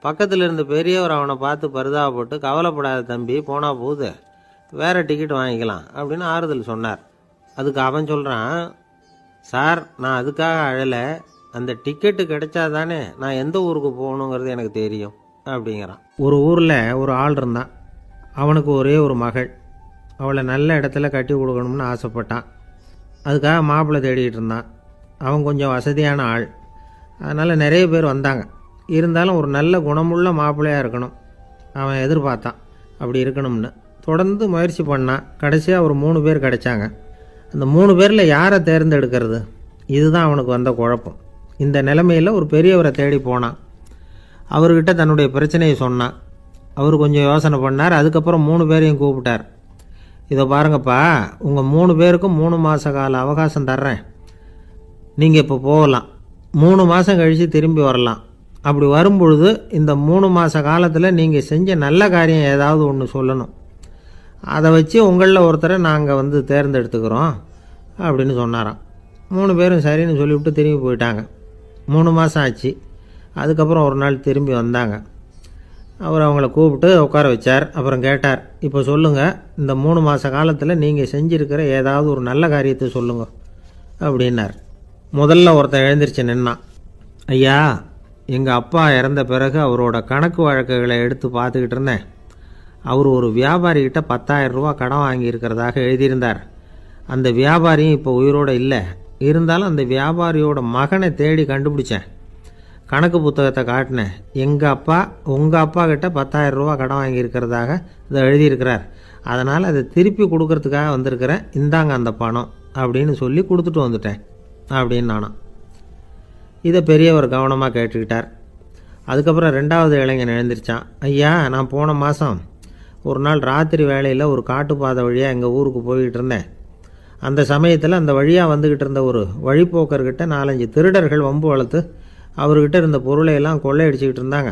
பக்கத்தில் இருந்த பெரியவர் அவனை பார்த்து பரிதாபப்பட்டு, கவலைப்படாத தம்பி, போனால் போகுது, வேறு டிக்கெட் வாங்கிக்கலாம் அப்படின்னு ஆறுதல் சொன்னார். அதுக்கு அவன் சொல்கிறான், சார், நான் அதுக்காக அழலை, அந்த டிக்கெட்டு கிடைச்சா தானே நான் எந்த ஊருக்கு போகணுங்கிறது எனக்கு தெரியும் அப்படிங்கிறான். ஒரு ஊரில் ஒரு ஆள் இருந்தான். அவனுக்கு ஒரே ஒரு மகள். அவளை நல்ல இடத்துல கட்டி கொடுக்கணும்னு ஆசைப்பட்டான். அதுக்காக மாப்பிள்ளை தேடிக்கிட்டு இருந்தான். அவன் கொஞ்சம் வசதியான ஆள். அதனால் நிறைய பேர் வந்தாங்க. இருந்தாலும் ஒரு நல்ல குணமுள்ள மாப்பிள்ளையாக இருக்கணும் அவன் எதிர்பார்த்தான். அப்படி இருக்கணும்னு தொடர்ந்து முயற்சி பண்ணான். கடைசியாக ஒரு 3 பேர் கிடைச்சாங்க. அந்த 3 பேரில் யாரை தேர்ந்தெடுக்கிறது? இதுதான் அவனுக்கு வந்த குழப்பம். இந்த நிலைமையில் ஒரு பெரியவரை தேடி போனான். அவர்கிட்ட தன்னுடைய பிரச்சனையை சொன்னான். அவர் கொஞ்சம் யோசனை பண்ணார். அதுக்கப்புறம் 3 பேரையும் கூப்பிட்டார். இதை பாருங்கப்பா, உங்கள் 3 பேருக்கும் 3 மாத கால அவகாசம் தர்றேன். நீங்கள் இப்போ போகலாம். 3 மாதம் கழித்து திரும்பி வரலாம். அப்படி வரும்பொழுது இந்த 3 மாத காலத்தில் நீங்கள் செஞ்ச நல்ல காரியம் ஏதாவது ஒன்று சொல்லணும். அதை வச்சு உங்களில் ஒருத்தரை நாங்கள் தேர்ந்தெடுத்துக்கிறோம் அப்படின்னு சொன்னாராம். 3 பேரும் சரின்னு சொல்லிவிட்டு திரும்பி போயிட்டாங்க. 3 மாதம் ஆச்சு. அதுக்கப்புறம் ஒரு நாள் திரும்பி வந்தாங்க. அவர் அவங்கள கூப்பிட்டு உட்கார வச்சார். அப்புறம் கேட்டார், இப்போ சொல்லுங்கள், இந்த 3 மாத காலத்தில் நீங்கள் செஞ்சுருக்கிற ஏதாவது ஒரு நல்ல காரியத்தை சொல்லுங்க அப்படின்னார். முதல்ல ஒருத்தன் எழுந்திரிச்சு நின்னான். ஐயா, எங்கள் அப்பா இறந்த பிறகு அவரோட கணக்கு வழக்குகளை எடுத்து பார்த்துக்கிட்டு இருந்தேன். அவர் ஒரு வியாபாரிகிட்ட 10,000 ரூபா கடன் வாங்கியிருக்கிறதாக எழுதியிருந்தார். அந்த வியாபாரியும் இப்போ உயிரோடு இல்லை. இருந்தாலும் அந்த வியாபாரியோட மகனை தேடி கண்டுபிடிச்சேன். கணக்கு புத்தகத்தை காட்டினேன். எங்கள் அப்பா உங்கள் அப்பா கிட்ட 10,000 ரூபா கடன் வாங்கியிருக்கிறதாக இதை எழுதியிருக்கிறார். அதனால் அதை திருப்பி கொடுக்கறதுக்காக வந்திருக்கிறேன். இந்தாங்க அந்த பணம் அப்படின்னு சொல்லி கொடுத்துட்டு வந்துட்டேன் அப்படின்னு நானாம். இதை பெரியவர் கவனமாக கேட்டுக்கிட்டார். அதுக்கப்புறம் 2வது இளைஞன் எழுந்திரிச்சான். ஐயா, நான் போன மாதம் ஒரு நாள் ராத்திரி வேளையில் ஒரு காட்டுப்பாதை வழியாக எங்கள் ஊருக்கு போய்கிட்டு இருந்தேன். அந்த சமயத்தில் அந்த வழியாக வந்துக்கிட்டு இருந்த ஒரு வழிப்போக்கர்கிட்ட 4-5 திருடர்கள் வம்பு வளர்த்து அவர்கிட்ட இருந்த பொருளை எல்லாம் கொள்ளையடிச்சிக்கிட்டு இருந்தாங்க.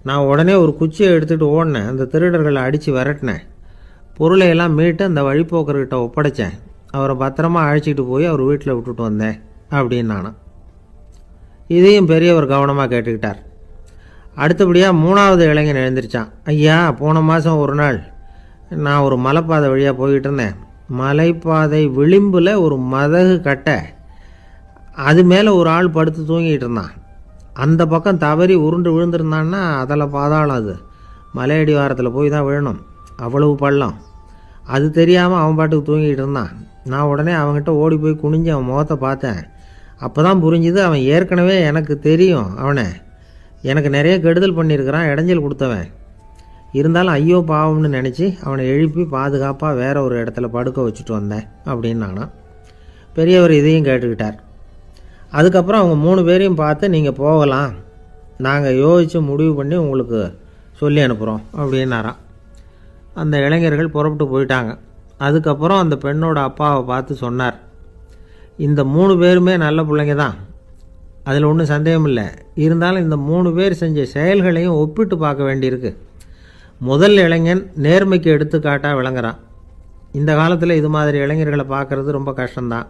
நான் உடனே ஒரு குச்சியை எடுத்துகிட்டு ஓடினேன். அந்த திருடர்களை அடித்து விரட்டினேன். பொருளை எல்லாம் மீட்டு அந்த வழிப்போக்கர்கிட்ட ஒப்படைச்சேன். அவரை பத்திரமா அழைச்சிக்கிட்டு போய் அவர் வீட்டில் விட்டுட்டு வந்தேன் அப்படின்னு நானும். இதையும் பெரியவர் கவனமாக கேட்டுக்கிட்டார். அடுத்தபடியாக 3வது இளைஞன் எழுந்திரிச்சான். ஐயா, போன மாதம் ஒரு நாள் நான் ஒரு மலைப்பாதை வழியாக போய்கிட்டு இருந்தேன். மலைப்பாதை விளிம்பில் ஒரு மதகு கட்டை, அது மேலே ஒரு ஆள் படுத்து தூங்கிட்டு இருந்தான். அந்த பக்கம் தவறி உருண்டு விழுந்திருந்தான்னா அதில் பாதாளம். அது மலையடி வாரத்தில் போய் தான் விழணும். அவ்வளவு பள்ளம். அது தெரியாமல் அவன் பாட்டுக்கு தூங்கிட்டு இருந்தான். நான் உடனே அவன்கிட்ட ஓடி போய் குனிஞ்சு அவன் முகத்தை பார்த்தேன். அப்போ தான் புரிஞ்சுது, அவன் ஏற்கனவே எனக்கு தெரியும், அவனை எனக்கு நிறைய கெடுதல் பண்ணியிருக்கிறான், இடைஞ்சல் கொடுத்தவன். இருந்தாலும் ஐயோ பாவம்னு நினச்சி அவனை எழுப்பி பாதுகாப்பாக வேற ஒரு இடத்துல படுக்க வச்சுட்டு வந்தேன் அப்படின்னு நானா. பெரியவர் இதையும் கேட்டுக்கிட்டார். அதுக்கப்புறம் அவங்க 3 பேரையும் பார்த்து, நீங்கள் போகலாம், நாங்கள் யோசித்து முடிவு பண்ணி உங்களுக்கு சொல்லி அனுப்புகிறோம் அப்படின்னாராம். அந்த இளைஞர்கள் புறப்பட்டு போயிட்டாங்க. அதுக்கப்புறம் அந்த பெண்ணோட அப்பாவை பார்த்து சொன்னார், இந்த 3 பேருமே நல்ல பிள்ளைங்க தான், அதில் ஒன்றும் சந்தேகம் இல்லை. இருந்தாலும் இந்த 3 பேர் செஞ்ச செயல்களையும் ஒப்பிட்டு பார்க்க வேண்டியிருக்கு. முதல் இளைஞன் நேர்மைக்கு எடுத்துக்காட்டாக விளங்குறான். இந்த காலத்தில் இது மாதிரி இளைஞர்களை பார்க்குறது ரொம்ப கஷ்டம்தான்.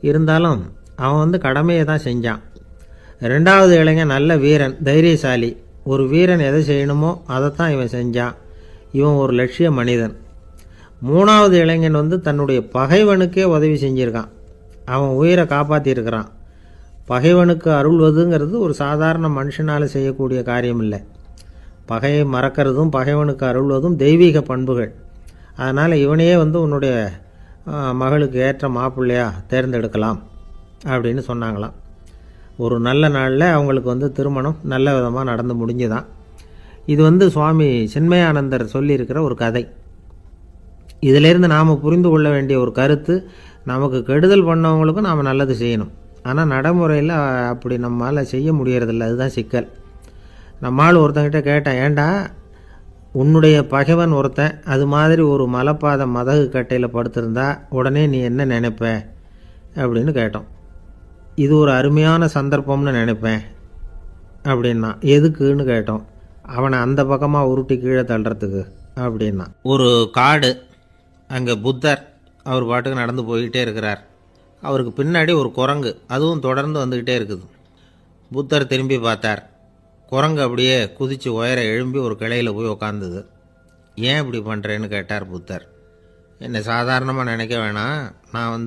இருந்தாலும் அவன் கடமையை தான் செஞ்சான். 2வது இளைஞன் நல்ல வீரன், தைரியசாலி. ஒரு வீரன் எதை செய்யணுமோ அதைத்தான் இவன் செஞ்சான். இவன் ஒரு லட்சிய மனிதன். 3வது இளைஞன் தன்னுடைய பகைவனுக்கே உதவி செஞ்சிருக்கான். அவன் உயிரை காப்பாற்றியிருக்கிறான். பகைவனுக்கு அருள்வதுங்கிறது ஒரு சாதாரண மனுஷனால் செய்யக்கூடிய காரியம் இல்லை. பகையை மறக்கிறதும் பகைவனுக்கு அருள்வதும் தெய்வீக பண்புகள். அதனால் இவனையே உன்னுடைய மகளுக்கு ஏற்ற மாப்பிள்ளையா தேர்ந்தெடுக்கலாம் அப்படின்னு சொன்னாங்களாம். ஒரு நல்ல நாளில் அவங்களுக்கு திருமணம் நல்ல விதமாக நடந்து முடிஞ்சுதான். இது சுவாமி சின்மயானந்தர் சொல்லியிருக்கிற ஒரு கதை. இதிலேருந்து நாம் புரிந்து கொள்ள வேண்டிய ஒரு கருத்து, நமக்கு கெடுதல் பண்ணவங்களுக்கும் நாம் நல்லது செய்யணும். ஆனால் நடைமுறையில் அப்படி நம்மளால் செய்ய முடியறதில்ல. அதுதான் சிக்கல். நம்மால் ஒருத்தங்கிட்ட கேட்டேன், ஏண்டா உன்னுடைய பகைவன் ஒருத்தன் அது மாதிரி ஒரு மலைப்பாதை மதகு கட்டையில் படுத்திருந்தா உடனே நீ என்ன நினைப்ப அப்படின்னு கேட்டோம். இது ஒரு அருமையான சந்தர்ப்பம்னு நினைப்பேன் அப்படின்னா. எதுக்குன்னு கேட்டோம். அவனை அந்த பக்கமாக உருட்டி கீழே தள்ளுறதுக்கு அப்படின்னா. ஒரு காடு, அங்கே புத்தர் அவர் பாட்டுக்கு நடந்து போய்கிட்டே இருக்கிறார். அவருக்கு பின்னாடி ஒரு குரங்கு, அதுவும் தொடர்ந்து வந்துக்கிட்டே இருக்குது. புத்தர் திரும்பி பார்த்தார். குரங்கு அப்படியே குதித்து உயர எழும்பி ஒரு கிளையில் போய் உக்காந்துது. ஏன் இப்படி பண்ணுறேன்னு கேட்டார் புத்தர். என்னை சாதாரணமாக நினைக்க வேணாம், நான்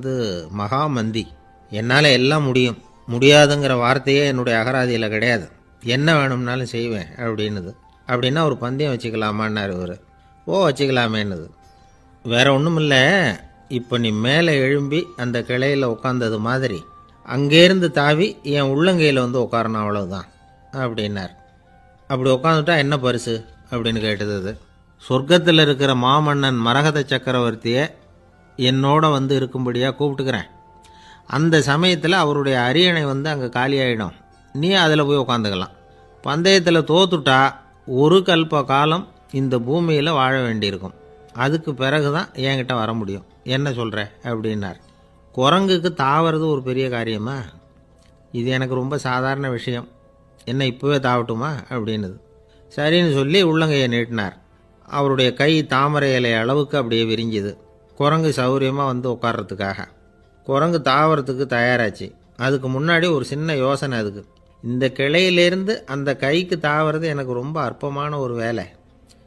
மகாமந்தி, என்னால் எல்லாம் முடியும், முடியாதுங்கிற வார்த்தையே என்னுடைய அகராதியில் கிடையாது, என்ன வேணும்னாலும் செய்வேன் அப்படின்னுது. அப்படின்னா ஒரு பந்தயம் வச்சுக்கலாமான்னார் இவர். வச்சுக்கலாமேன்னுது. வேற ஒன்றும் இல்லை, இப்போ நீ மேலே எழும்பி அந்த கிளையில் உட்காந்தது மாதிரி அங்கேருந்து தாவி என் உள்ளங்கையில் உட்காரணும், அவ்வளவுதான் அப்படின்னார். அப்படி உட்காந்துட்டா என்ன பரிசு அப்படின்னு கேட்டது அது. சொர்க்கத்தில் இருக்கிற மாமன்னன் மரகத சக்கரவர்த்தியை என்னோட இருக்கும்படியாக கூப்பிட்டுக்கிறேன். அந்த சமயத்தில் அவருடைய அரியணை அங்கே காலியாகிடும், நீ அதில் போய் உட்காந்துக்கலாம். பந்தயத்தில் தோத்துட்டா ஒரு கல்ப காலம் இந்த பூமியில் வாழ வேண்டியிருக்கும், அதுக்கு பிறகு தான் என்கிட்ட வர முடியும், என்ன சொல்கிற அப்படின்னார். குரங்குக்கு தாவறது ஒரு பெரிய காரியமா? இது எனக்கு ரொம்ப சாதாரண விஷயம், என்ன இப்போவே தாவட்டுமா அப்படின்னுது. சரின்னு சொல்லி உள்ளங்கையை நீட்டினார். அவருடைய கை தாமரை இலை அளவுக்கு அப்படியே விரிஞ்சுது. குரங்கு சௌரியமாக உட்கார்றதுக்காக. குரங்கு தாவறதுக்கு தயாராச்சு. அதுக்கு முன்னாடி ஒரு சின்ன யோசனை அதுக்கு. இந்த கிளையிலேருந்து அந்த கைக்கு தாவறது எனக்கு ரொம்ப அற்பமான ஒரு வேலை,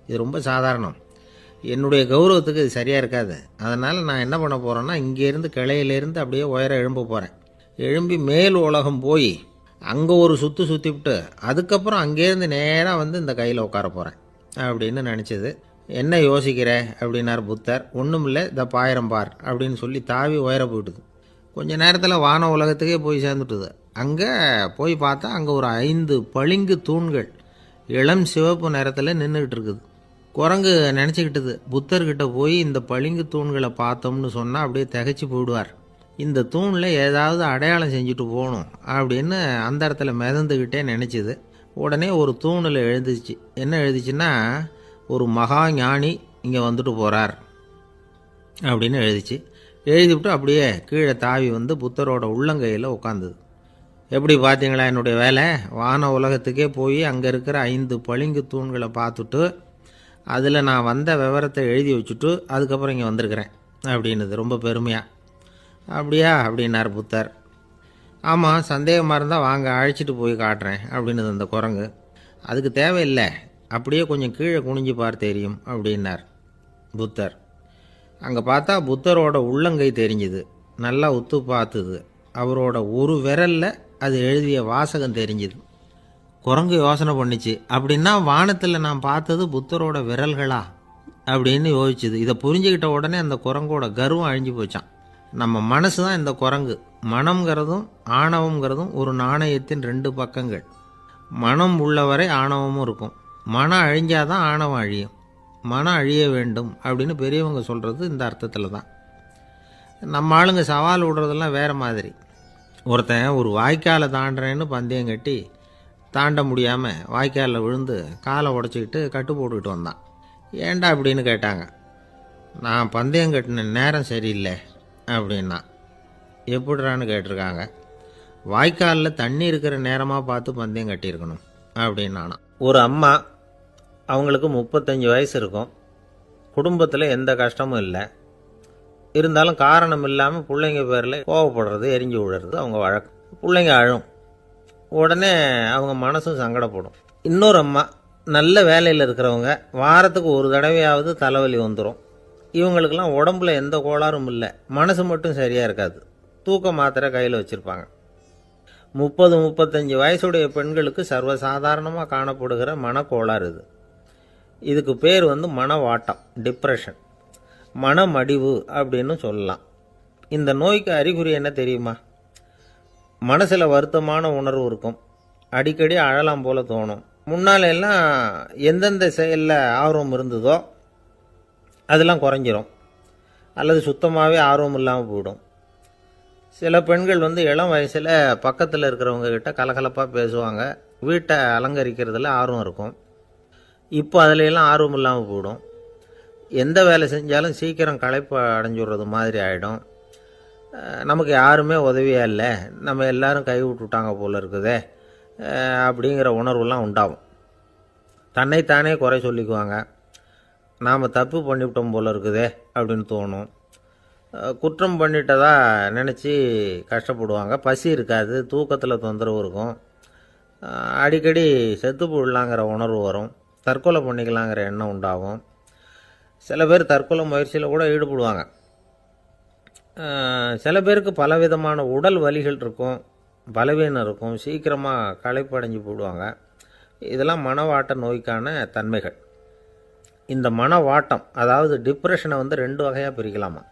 இது ரொம்ப சாதாரணம், என்னுடைய கௌரவத்துக்கு இது சரியாக இருக்காது. அதனால் நான் என்ன பண்ண போகிறேன்னா, இங்கேருந்து கிளையிலேருந்து அப்படியே உயர எழும்ப போகிறேன். எழும்பி மேல் உலகம் போய் அங்கே ஒரு சுற்றிவிட்டு அதுக்கப்புறம் அங்கேருந்து நேராக இந்த கையில் உட்கார போகிறேன் அப்படின்னு நினச்சிது. என்ன யோசிக்கிற அப்படின்னார் புத்தர். ஒன்றும் இல்லை, இந்த பாயிரம் பார் அப்படின்னு சொல்லி தாவி உயர போயிட்டுது. கொஞ்ச நேரத்தில் வான உலகத்துக்கே போய் சேர்ந்துட்டுது. அங்கே போய் பார்த்தா அங்கே ஒரு 5 பளிங்கு தூண்கள் இளம் சிவப்பு நிறத்தில் நின்றுக்கிட்டு இருக்குது. குரங்கு நினச்சிக்கிட்டுது, புத்தர்கிட்ட போய் இந்த பளிங்கு தூண்களை பார்த்தோம்னு சொன்னால் அப்படியே திகைச்சு போயிடுவார், இந்த தூணில் ஏதாவது அடையாளம் செஞ்சுட்டு போகணும் அப்படின்னு அந்த இடத்துல மிதந்துக்கிட்டே நினச்சிது. உடனே ஒரு தூணில் எழுதிச்சு. என்ன எழுதிச்சுன்னா, ஒரு மகா ஞானி இங்கே வந்துட்டு போகிறார் அப்படின்னு எழுதிச்சு. எழுதிவிட்டு அப்படியே கீழே தாவி புத்தரோட உள்ளங்கையில் உட்காந்துது. எப்படி பார்த்தீங்களா என்னுடைய வேலை? வான உலகத்துக்கே போய் அங்கே இருக்கிற 5 பளிங்கு தூண்களை பார்த்துட்டு அதில் நான் வந்த விவரத்தை எழுதி வச்சுட்டு அதுக்கப்புறம் இங்கே வந்திருக்கிறேன் அப்படின்னுது ரொம்ப பெருமையாக. அப்படியா அப்படின்னார் புத்தர். ஆமாம், சந்தேகமாக இருந்தால் வாங்க, அழைச்சிட்டு போய் காட்டுறேன் அப்படின்னுது அந்த குரங்கு. அதுக்கு தேவையில்லை, அப்படியே கொஞ்சம் கீழே குனிஞ்சு பார்த்து தெரியும் அப்படின்னார் புத்தர். அங்கே பார்த்தா புத்தரோட உள்ளங்கை தெரிஞ்சுது. நல்லா உத்து பார்த்துது. அவரோட ஒரு விரலில் அது எழுதிய வாசகம் தெரிஞ்சுது. குரங்கு யோசனை பண்ணிச்சு, அப்படின்னா வானத்தில் நான் பார்த்தது புத்தரோட விரல்களா அப்படின்னு யோசிச்சுது. இதை புரிஞ்சுக்கிட்ட உடனே அந்த குரங்கோட கர்வம் அழிஞ்சு போச்சான். நம்ம மனசு தான் இந்த குரங்கு, மனம்ங்கிறதும் ஆணவம்ங்கிறதும் ஒரு நாணயத்தின் ரெண்டு பக்கங்கள். மனம் உள்ளவரை ஆணவமும் இருக்கும். மனம் அழிஞ்சாதான் ஆணவம் அழியும். மனம் அழிய வேண்டும் அப்படின்னு பெரியவங்க சொல்கிறது இந்த அர்த்தத்தில் தான். நம்ம ஆளுங்க சவால் விடுறதெல்லாம் வேறு மாதிரி. ஒருத்தன் ஒரு வாய்க்காலை தாண்டுறேன்னு பந்தயம் கட்டி தாண்ட முடியாமல் வாய்க்காலில் விழுந்து காலை உடச்சிக்கிட்டு கட்டு போட்டுக்கிட்டு வந்தான். ஏன்டா அப்படின்னு கேட்டாங்க. நான் பந்தயம் கட்டின நேரம் சரியில்லை அப்படின்னா. எப்படிறான்னு கேட்டிருக்காங்க. வாய்க்காலில் தண்ணி இருக்கிற நேரமாக பார்த்து பந்தயம் கட்டியிருக்கணும் அப்படின்னானா. ஒரு அம்மா, அவங்களுக்கு 35 வயசு இருக்கும். குடும்பத்தில் எந்த கஷ்டமும் இல்லை. இருந்தாலும் காரணம் இல்லாமல் பிள்ளைங்க பேரில் கோவப்படுறது, எரிஞ்சு விழுறது அவங்க வழக்கம். பிள்ளைங்க அழும். உடனே அவங்க மனசும் சங்கடப்படும். இன்னொரு அம்மா, நல்ல வேலையில் இருக்கிறவங்க, வாரத்துக்கு ஒரு தடவையாவது தலைவலி வந்துடும். இவங்களுக்கெல்லாம் உடம்புல எந்த கோளாறும் இல்லை, மனசு மட்டும் சரியாக இருக்காது. தூக்க மாத்திரை கையில் வச்சுருப்பாங்க. 30-35 வயசுடைய பெண்களுக்கு சர்வசாதாரணமாக காணப்படுகிற மனக்கோளாறு இது. இதுக்கு பேர் மனவாட்டம், டிப்ரெஷன், மனமடிவு அப்படின்னு சொல்லலாம். இந்த நோய்க்கு அறிகுறி என்ன தெரியுமா? மனசில் வருத்தமான உணர்வு இருக்கும். அடிக்கடி அழலாம் போல தோணும். முன்னால் எல்லாம் எந்தெந்த செயலில் ஆர்வம் இருந்ததோ அதெல்லாம் குறைஞ்சிரும், அல்லது சுத்தமாகவே ஆர்வம் இல்லாமல் போயிடும். சில பெண்கள் இளம் வயசில் பக்கத்தில் இருக்கிறவங்க கிட்ட கலகலப்பாக பேசுவாங்க. வீட்டை அலங்கரிக்கிறதுல ஆர்வம் இருக்கும். இப்போ அதிலெல்லாம் ஆர்வம் இல்லாமல் போயிடும். எந்த வேலை செஞ்சாலும் சீக்கிரம் களைப்பு அடைஞ்சுடுறது மாதிரி ஆகிடும். நமக்கு யாருமே உதவியாக இல்லை, நம்ம எல்லாரும் கை விட்டுட்டாங்க போல இருக்குதே அப்படிங்கிற உணர்வுலாம் உண்டாகும். தன்னைத்தானே குறை சொல்லிக்குவாங்க. நாம் தப்பு பண்ணிவிட்டோம் போல இருக்குதே அப்படின்னு தோணும். குற்றம் பண்ணிட்டதா நினச்சி கஷ்டப்படுவாங்க. பசி இருக்காது, தூக்கத்தில் தொந்தரவு இருக்கும். அடிக்கடி செத்து போடலாங்கிற உணர்வு வரும். தற்கொலை பண்ணிக்கலாங்கிற எண்ணம் உண்டாகும். சில பேர் தற்கொலை முயற்சியில் கூட ஈடுபடுவாங்க. சில பேருக்கு பலவிதமான உடல் வலிகள் இருக்கும், பலவீனம் இருக்கும், சீக்கிரமாக களைப்படைஞ்சு போடுவாங்க. இதெல்லாம் மனவாட்ட நோய்க்கான தன்மைகள். இந்த மனவாட்டம், அதாவது டிப்ரெஷனை 2 வகையாக பிரிக்கலாமா.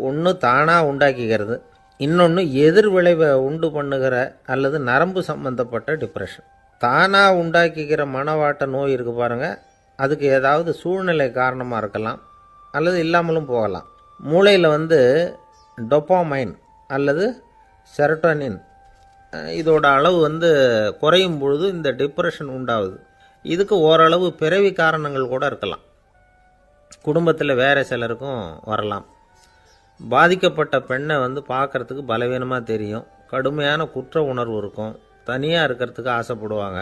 ஒன்று தானாக உண்டாக்கிக்கிறது, இன்னொன்று எதிர் விளைவை உண்டு பண்ணுகிற அல்லது நரம்பு சம்பந்தப்பட்ட டிப்ரெஷன். தானாக உண்டாக்கிக்கிற மனவாட்ட நோய் இருக்குது பாருங்கள், அதுக்கு ஏதாவது சூழ்நிலை காரணமாக இருக்கலாம், அல்லது இல்லாமலும் போகலாம். மூளையில் டொப்பாமைன் அல்லது செரட்டோனின் இதோட அளவு குறையும் பொழுது இந்த டிப்ரெஷன் உண்டாகுது. இதுக்கு ஓரளவு பிறவி காரணங்கள் கூட இருக்கலாம். குடும்பத்தில் வேறு சிலருக்கும் வரலாம். பாதிக்கப்பட்ட பெண்ணை பார்க்குறதுக்கு பலவீனமாக தெரியும். கடுமையான குற்ற உணர்வு இருக்கும். தனியாக இருக்கிறதுக்கு ஆசைப்படுவாங்க.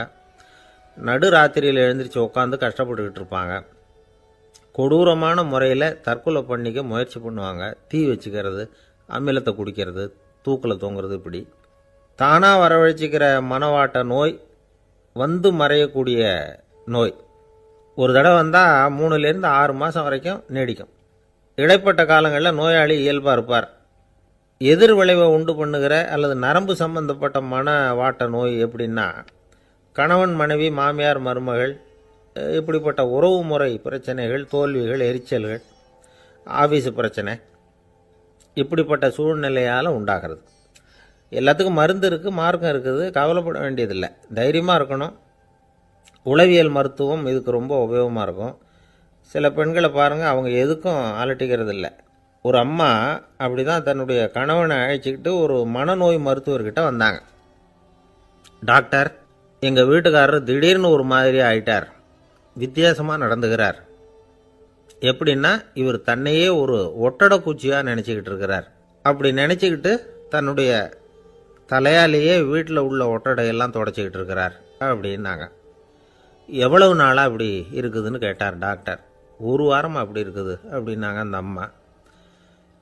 நடு ராத்திரியில் எழுந்திரிச்சு உட்காந்து கஷ்டப்பட்டுக்கிட்டு இருப்பாங்க. கொடூரமான முறையில் தற்கொலை பண்ணிக்க முயற்சி பண்ணுவாங்க. தீ வச்சுக்கிறது, அமிலத்தை குடிக்கிறது, தூக்கில் தொங்குறது. இப்படி தானாக வரவழைச்சிக்கிற மனவாட்ட நோய் மறையக்கூடிய நோய். ஒரு தடவை வந்தால் 3லேருந்து 6 மாதம் வரைக்கும் நீடிக்கும். இடைப்பட்ட காலங்களில் நோயாளி இயல்பாக இருப்பார். எதிர் விளைவை உண்டு பண்ணுகிற அல்லது நரம்பு சம்பந்தப்பட்ட மனவாட்ட நோய் எப்படின்னா, கணவன் மனைவி, மாமியார் மருமகள், இப்படிப்பட்ட உறவு முறை பிரச்சனைகள், தோல்விகள், எரிச்சல்கள், ஆஃபீஸு பிரச்சனை, இப்படிப்பட்ட சூழ்நிலையால் உண்டாகிறது. எல்லாத்துக்கும் மருந்து இருக்குது, மார்க்கம் இருக்குது, கவலைப்பட வேண்டியதில்லை. தைரியமாக இருக்கணும். உளவியல் மருத்துவம் இதுக்கு ரொம்ப உபயோகமாக இருக்கும். சில பெண்களை பாருங்கள், அவங்க எதுக்கும் அலட்டிக்கிறது இல்லை. ஒரு அம்மா அப்படி தான் தன்னுடைய கணவனை அழைச்சிக்கிட்டு ஒரு மனநோய் மருத்துவர்கிட்ட வந்தாங்க. டாக்டர், எங்கள் வீட்டுக்காரர் திடீர்னு ஒரு மாதிரி ஆயிட்டார், வித்தியாசமாக நடந்துகிறார். எப்படின்னா, இவர் தன்னையே ஒரு ஒட்டடை பூச்சியாக நினச்சிக்கிட்டு இருக்கிறார். அப்படி நினச்சிக்கிட்டு தன்னுடைய தலையாலேயே வீட்டில் உள்ள ஒட்டடையெல்லாம் தொடச்சிக்கிட்டு இருக்கிறார் அப்படின்னாங்க. எவ்வளவு நாளாக அப்படி இருக்குதுன்னு கேட்டார் டாக்டர். 1 வாரமாக அப்படி இருக்குது அப்படின்னாங்க அந்த அம்மா.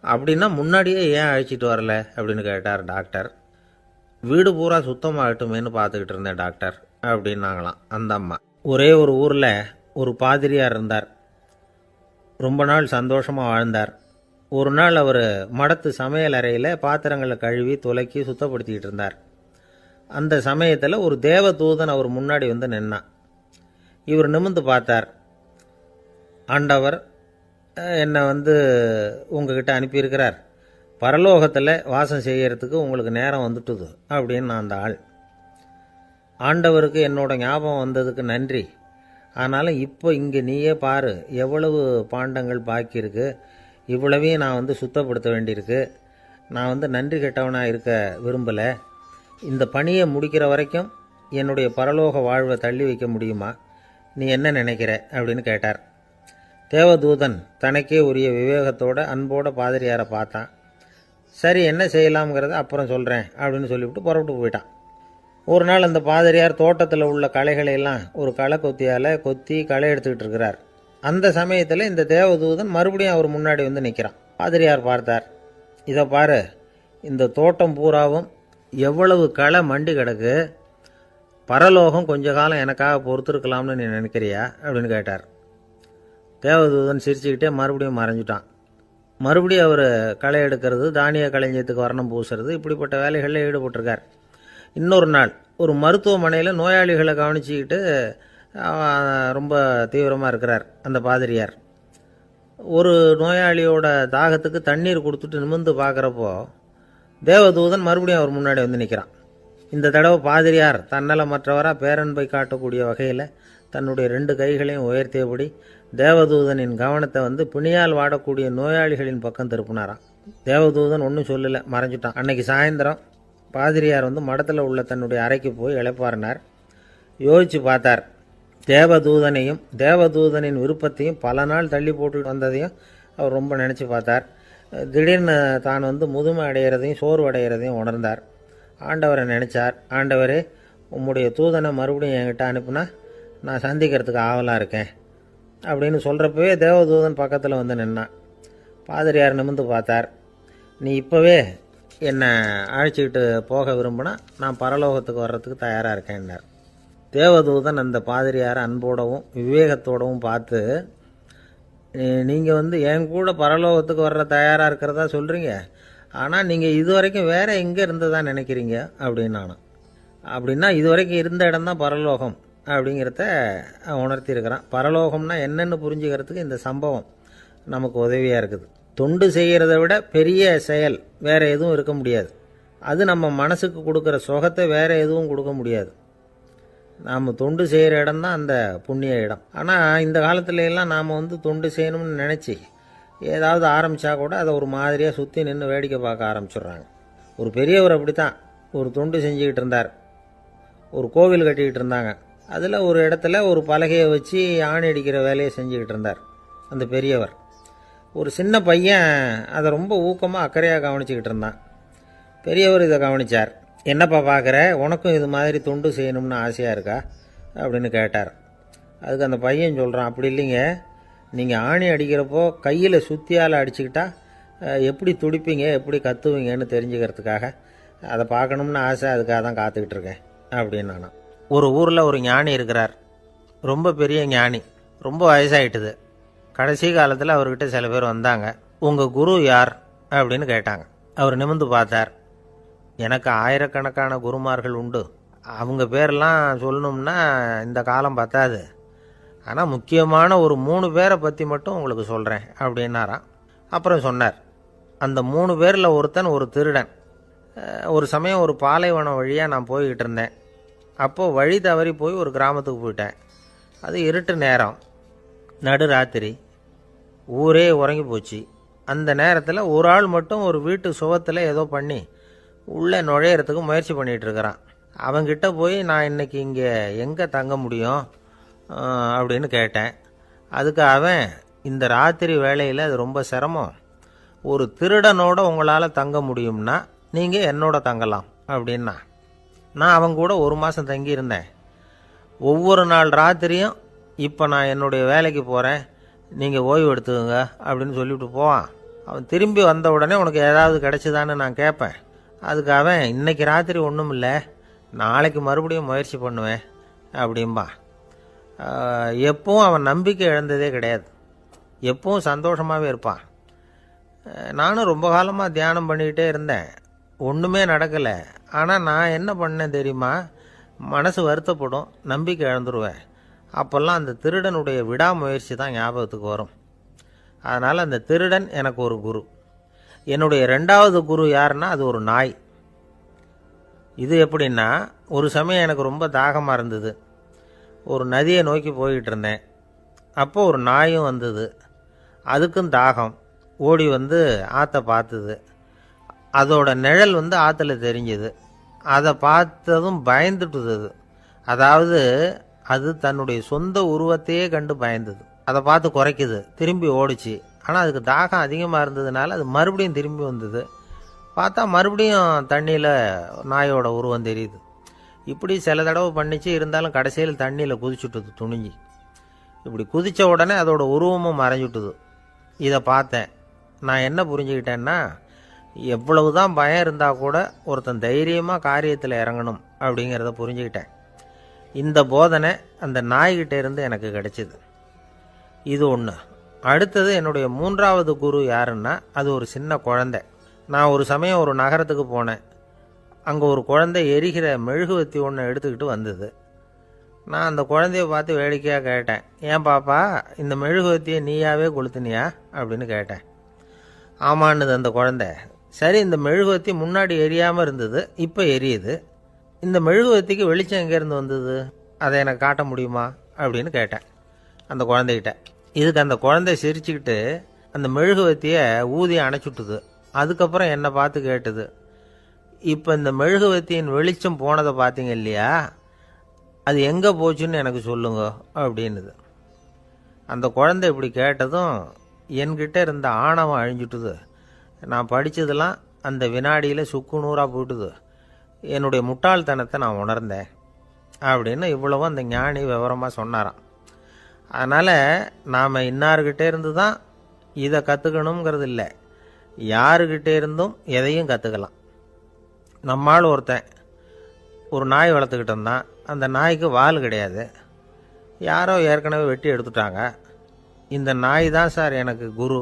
அப்படின்னா முன்னாடியே ஏன் அழைச்சிட்டு வரல அப்படின்னு கேட்டார் டாக்டர். வீடு பூரா சுத்தமாகட்டுமேனு பார்த்துக்கிட்டு இருந்தேன் டாக்டர் அப்படின்னாங்களாம் அந்த அம்மா. ஒரே ஒரு ஊரில் ஒரு பாதிரியார் இருந்தார். ரொம்ப நாள் சந்தோஷமாக வாழ்ந்தார். ஒரு நாள் அவர் மடத்து சமையல் அறையில் பாத்திரங்களை கழுவி துலக்கி சுத்தப்படுத்திக்கிட்டு இருந்தார். அந்த சமயத்தில் ஒரு தேவதூதன் அவர் முன்னாடி நின்னான். இவர் நிமிர்ந்து பார்த்தார். ஆண்டவர் என்னை உங்ககிட்ட அனுப்பியிருக்கிறார். பரலோகத்தில் வாசம் செய்யறதுக்கு உங்களுக்கு நேரம் வந்துட்டுது அப்படின்னு நான் அந்த ஆள். ஆண்டவருக்கு என்னோட ஞாபகம் வந்ததுக்கு நன்றி. ஆனாலும் இப்போ இங்கே நீயே பாரு, எவ்வளவு பாண்டங்கள் பாக்கி இருக்கு, இவ்வளவையும் நான் சுத்தப்படுத்த வேண்டியிருக்கு. நான் நன்றி கெட்டவனாக இருக்க விரும்பலை. இந்த பணியை முடிக்கிற வரைக்கும் என்னுடைய பரலோக வாழ்வை தள்ளி வைக்க முடியுமா? நீ என்ன நினைக்கிற அப்படின்னு கேட்டார். தேவதூதன் தனக்கே உரிய விவேகத்தோட அன்போட பாதிரியாரை பார்த்தான். சரி, என்ன செய்யலாம்ங்கிறத அப்புறம் சொல்கிறேன் அப்படின்னு சொல்லிவிட்டு புறப்பட்டு போயிட்டான். ஒரு நாள் அந்த பாதிரியார் தோட்டத்தில் உள்ள களைகளையெல்லாம் ஒரு களை கொத்தியால் கொத்தி களை எடுத்துக்கிட்டு இருக்கிறார். அந்த சமயத்தில் இந்த தேவதூதன் மறுபடியும் அவர் முன்னாடி நிற்கிறான். பாதிரியார் பார்த்தார். இதை பாரு, இந்த தோட்டம் பூராவும் எவ்வளவு களை மண்டி கிடக்கு, பரலோகம் கொஞ்ச காலம் எனக்காக பொறுத்திருக்கலாம்னு நீ நினைக்கிறியா அப்படின்னு கேட்டார். தேவதூதன் சிரிச்சுக்கிட்டே மறுபடியும் மறைஞ்சிட்டான். மறுபடியும் அவர் களை எடுக்கிறது, தானிய களஞ்சியத்துக்கு வர்ணம் பூசுறது, இப்படிப்பட்ட வேலைகளில் ஈடுபட்டிருக்கார். இன்னொரு நாள் ஒரு மருத்துவமனையில் நோயாளிகளை கவனிச்சுக்கிட்டு ரொம்ப தீவிரமாக இருக்கிறார் அந்த பாதிரியார். ஒரு நோயாளியோட தாகத்துக்கு தண்ணீர் கொடுத்துட்டு நிமிர்ந்து பார்க்குறப்போ தேவதூதன் மறுபடியும் அவர் முன்னாடி நிற்கிறான். இந்த தடவை பாதிரியார் தன்னலமற்றவராக பேரன்பை காட்டக்கூடிய வகையில் தன்னுடைய 2 கைகளையும் உயர்த்தியபடி தேவதூதனின் கவனத்தை பிணியால் வாடக்கூடிய நோயாளிகளின் பக்கம் திருப்பினாராம். தேவதூதன் ஒன்றும் சொல்லலை, மறைஞ்சிட்டான். அன்னைக்கு சாயந்தரம் பாதிரியார் மடத்தில் உள்ள தன்னுடைய அறைக்கு போய் இளைப்பாறினார். யோசித்து பார்த்தார். தேவதூதனையும் தேவதூதனின் விருப்பத்தையும் பல நாள் தள்ளி போட்டு வந்ததையும் அவர் ரொம்ப நினச்சி பார்த்தார். திடீர்னு தான் முதுமை அடைகிறதையும் சோர்வு அடைகிறதையும் உணர்ந்தார். ஆண்டவரை நினச்சார். ஆண்டவரே, உம்முடைய தூதனை மறுபடியும் என்கிட்ட அனுப்புனா நான் சந்திக்கிறதுக்கு ஆவலாக இருக்கேன் அப்படின்னு சொல்கிறப்பவே தேவதூதன் பக்கத்தில் நின்னான். பாதிரியார் நிமிர்ந்து பார்த்தார். நீ இப்போவே என்னை அழைச்சிக்கிட்டு போக விரும்பினா நான் பரலோகத்துக்கு வர்றதுக்கு தயாராக இருக்கேன்னார். தேவதூதன் அந்த பாதிரியாரை அன்போடவும் விவேகத்தோடவும் பார்த்து, நீங்கள் என் கூட பரலோகத்துக்கு வர்ற தயாராக இருக்கிறதா சொல்கிறீங்க, ஆனால் நீங்கள் இது வரைக்கும் வேறு எங்கே இருந்ததா நினைக்கிறீங்க அப்படின்னானோ. அப்படின்னா இது வரைக்கும் இருந்த இடம்தான் பரலோகம் அப்படிங்கிறத உணர்த்தியிருக்கிறான். பரலோகம்னா என்னென்னு புரிஞ்சுக்கிறதுக்கு இந்த சம்பவம் நமக்கு உதவியாக இருக்குது. தொண்டு செய்கிறத விட பெரிய செயல் வேறு எதுவும் இருக்க முடியாது. அது நம்ம மனசுக்கு கொடுக்குற சுகத்தை வேறு எதுவும் கொடுக்க முடியாது. நாம் தொண்டு செய்கிற இடம் தான் அந்த புண்ணிய இடம். ஆனால் இந்த காலத்துல எல்லாம் நாம் தொண்டு செய்யணும்னு நினச்சி ஏதாவது ஆரம்பித்தா கூட அதை ஒரு மாதிரியாக சுற்றி நின்று வேடிக்கை பார்க்க ஆரம்பிச்சிடுறாங்க. ஒரு பெரியவர் அப்படி தான் ஒரு தொண்டு செஞ்சுக்கிட்டு இருந்தார். ஒரு கோவில் கட்டிக்கிட்டு இருந்தாங்க. அதில் ஒரு இடத்துல ஒரு பலகையை வச்சு ஆணி அடிக்கிற வேலையை செஞ்சுக்கிட்டு இருந்தார் அந்த பெரியவர். ஒரு சின்ன பையன் அதை ரொம்ப ஊக்கமாக அக்கறையாக கவனிச்சிக்கிட்டு இருந்தான். பெரியவர் இதை கவனித்தார். என்னப்பா பார்க்குற, உனக்கும் இது மாதிரி தொண்டு செய்யணும்னு ஆசையாக இருக்கா அப்படின்னு கேட்டார். அதுக்கு அந்த பையன் சொல்கிறான், அப்படி இல்லைங்க, நீங்கள் ஆணி அடிக்கிறப்போ கையில் சுத்தியால் அடிச்சுக்கிட்டா எப்படி துடிப்பீங்க, எப்படி கத்துவீங்கன்னு தெரிஞ்சுக்கிறதுக்காக அதை பார்க்கணும்னு ஆசை, அதுக்காக தான் காத்துக்கிட்டு இருக்கேன் அப்படின்னு நானும். ஒரு ஊரில் ஒரு ஞானி இருக்கிறார். ரொம்ப பெரிய ஞானி, ரொம்ப வயசாகிட்டுது. கடைசி காலத்தில் அவர்கிட்ட சில பேர் வந்தாங்க. உங்கள் குரு யார் அப்படின்னு கேட்டாங்க. அவர் நிமிர்ந்து பார்த்தார். எனக்கு ஆயிரக்கணக்கான குருமார்கள் உண்டு, அவங்க பேரெல்லாம் சொல்லணும்னா இந்த காலம் பத்தாது. ஆனால் முக்கியமான ஒரு 3 பேரை பற்றி மட்டும் உங்களுக்கு சொல்கிறேன் அப்படின்னாராம். அப்புறம் சொன்னார், அந்த 3 பேரில் ஒருத்தன் ஒரு திருடன். ஒரு சமயம் ஒரு பாலைவனம் வழியாக நான் போய்கிட்டு இருந்தேன். அப்போது வழி தவறி போய் ஒரு கிராமத்துக்கு போயிட்டேன். அது இருட்டு நேரம், நடு ராத்திரி, ஊரே உறங்கி போச்சு. அந்த நேரத்தில் ஒரு ஆள் மட்டும் ஒரு வீட்டு சுவத்தில் ஏதோ பண்ணி உள்ளே நுழையிறதுக்கு முயற்சி பண்ணிகிட்டு இருக்கிறான். அவங்கிட்ட போய் நான் இன்றைக்கி இங்கே எங்கே தங்க முடியும் அப்படின்னு கேட்டேன். அதுக்கு அவன், இந்த ராத்திரி வேளையில் அது ரொம்ப சிரமம், ஒரு திருடனோட உங்களால் தங்க முடியும்னா நீங்கள் என்னோட தங்கலாம் அப்படின்னா. நான் அவங்க கூட 1 மாதம் தங்கியிருந்தேன். ஒவ்வொரு நாள் ராத்திரியும் இப்போ நான் என்னுடைய வேலைக்கு போகிறேன், நீங்கள் ஓய்வு எடுத்துக்கோங்க அப்படின்னு சொல்லிவிட்டு போவான். அவன் திரும்பி வந்த உடனே உனக்கு ஏதாவது கிடைச்சிதான்னு நான் கேட்பேன். அதுக்கு அவன், இன்றைக்கி ராத்திரி ஒன்றும் இல்லை, நாளைக்கு மறுபடியும் முயற்சி பண்ணுவேன் அப்படின்பா. எப்பவும் அவன் நம்பிக்கை இழந்ததே கிடையாது, எப்பவும் சந்தோஷமாகவே இருப்பான். நானும் ரொம்ப காலமாக தியானம் பண்ணிக்கிட்டே இருந்தேன், ஒன்றுமே நடக்கலை. ஆனால் நான் என்ன பண்ணேன் தெரியுமா, மனசு வருத்தப்படும், நம்பிக்கை இழந்துருவேன். அப்போல்லாம் அந்த திருடனுடைய விடாமுயற்சி தான் ஞாபகத்துக்கு வரும். அதனால் அந்த திருடன் எனக்கு ஒரு குரு. என்னுடைய 2வது குரு யாருன்னா அது ஒரு நாய். இது எப்படின்னா, ஒரு சமயம் எனக்கு ரொம்ப தாகமாக இருந்தது. ஒரு நதியை நோக்கி போய்கிட்டு இருந்தேன். அப்போ ஒரு நாயும் வந்தது. அதுக்கும் தாகம். ஓடி வந்து ஆற்றை பார்த்துது. அதோட நிழல் வந்து ஆற்றுல தெரிஞ்சுது. அதை பார்த்ததும் பயந்துட்டுது அது. அதாவது அது தன்னுடைய சொந்த உருவத்தையே கண்டு பயந்தது. அதை பார்த்து குறைக்குது, திரும்பி ஓடிச்சு. ஆனால் அதுக்கு தாகம் அதிகமாக இருந்ததுனால அது மறுபடியும் திரும்பி வந்தது. பார்த்தா மறுபடியும் தண்ணியில் நாயோட உருவம் தெரியுது. இப்படி சில தடவை பண்ணிச்சு. இருந்தாலும் கடைசியில் தண்ணியில் குதிச்சுட்டுது துணிஞ்சி. இப்படி குதித்த உடனே அதோட உருவமும் மறைஞ்சுட்டுது. இதை பார்த்தேன். நான் என்ன புரிஞ்சுக்கிட்டேன்னா, எவ்வளவு தான் பயம் இருந்தால் கூட ஒருத்தன் தைரியமாக காரியத்தில் இறங்கணும் அப்படிங்கிறத புரிஞ்சுக்கிட்டேன். இந்த போதனை அந்த நாய்கிட்ட இருந்து எனக்கு கிடைச்சிது. இது ஒன்று. அடுத்தது என்னுடைய 3வது குரு யாருன்னா அது ஒரு சின்ன குழந்தை. நான் ஒரு சமயம் ஒரு நகரத்துக்கு போனேன். அங்கே ஒரு குழந்தை எரிகிற மெழுகுவத்தி ஒன்று எடுத்துக்கிட்டு வந்தது. நான் அந்த குழந்தைய பார்த்து வேடிக்கையாக கேட்டேன், ஏன் பாப்பா இந்த மெழுகுவத்தியை நீயாவே கொளுத்துனியா அப்படின்னு கேட்டேன். ஆமான்னுது அந்த குழந்தை. சரி, இந்த மெழுகுவத்தி முன்னாடி எரியாமல் இருந்தது, இப்போ எரியுது. இந்த மெழுகுவத்திக்கு வெளிச்சம் எங்கேருந்து வந்தது, அதை எனக்கு காட்ட முடியுமா அப்படின்னு கேட்டேன் அந்த குழந்தைகிட்ட. இதுக்கு அந்த குழந்தை சிரிச்சுக்கிட்டு அந்த மெழுகுவத்தியை ஊதி அணைச்சுட்டுது. அதுக்கப்புறம் என்னை பார்த்து கேட்டுது, இப்போ இந்த மெழுகுவத்தியின் வெளிச்சம் போனதை பார்த்தீங்க இல்லையா, அது எங்கே போச்சுன்னு எனக்கு சொல்லுங்க அப்படின்னுது. அந்த குழந்தை இப்படி கேட்டதும் என்கிட்ட இருந்த ஆணவம் அழிஞ்சுட்டுது. நான் படித்ததெல்லாம் அந்த வினாடியில் சுக்கு நூறாக போயிட்டுது. என்னுடைய முட்டாள்தனத்தை நான் உணர்ந்தேன் அப்படின்னு இவ்வளவும் அந்த ஞானி விவரமாக சொன்னாராம். அதனால் நாம் இன்னார்கிட்டே இருந்து தான் இதை கற்றுக்கணுங்கிறது இல்லை, யாருக்கிட்டே இருந்தும் எதையும் கற்றுக்கலாம். நம்மால் ஒருத்தன் ஒரு நாய் வளர்த்துக்கிட்டு இருந்தான். அந்த நாய்க்கு வால் கிடையாது. யாரோ ஏற்கனவே வெட்டி எடுத்துட்டாங்க. இந்த நாய் தான் சார் எனக்கு குரு,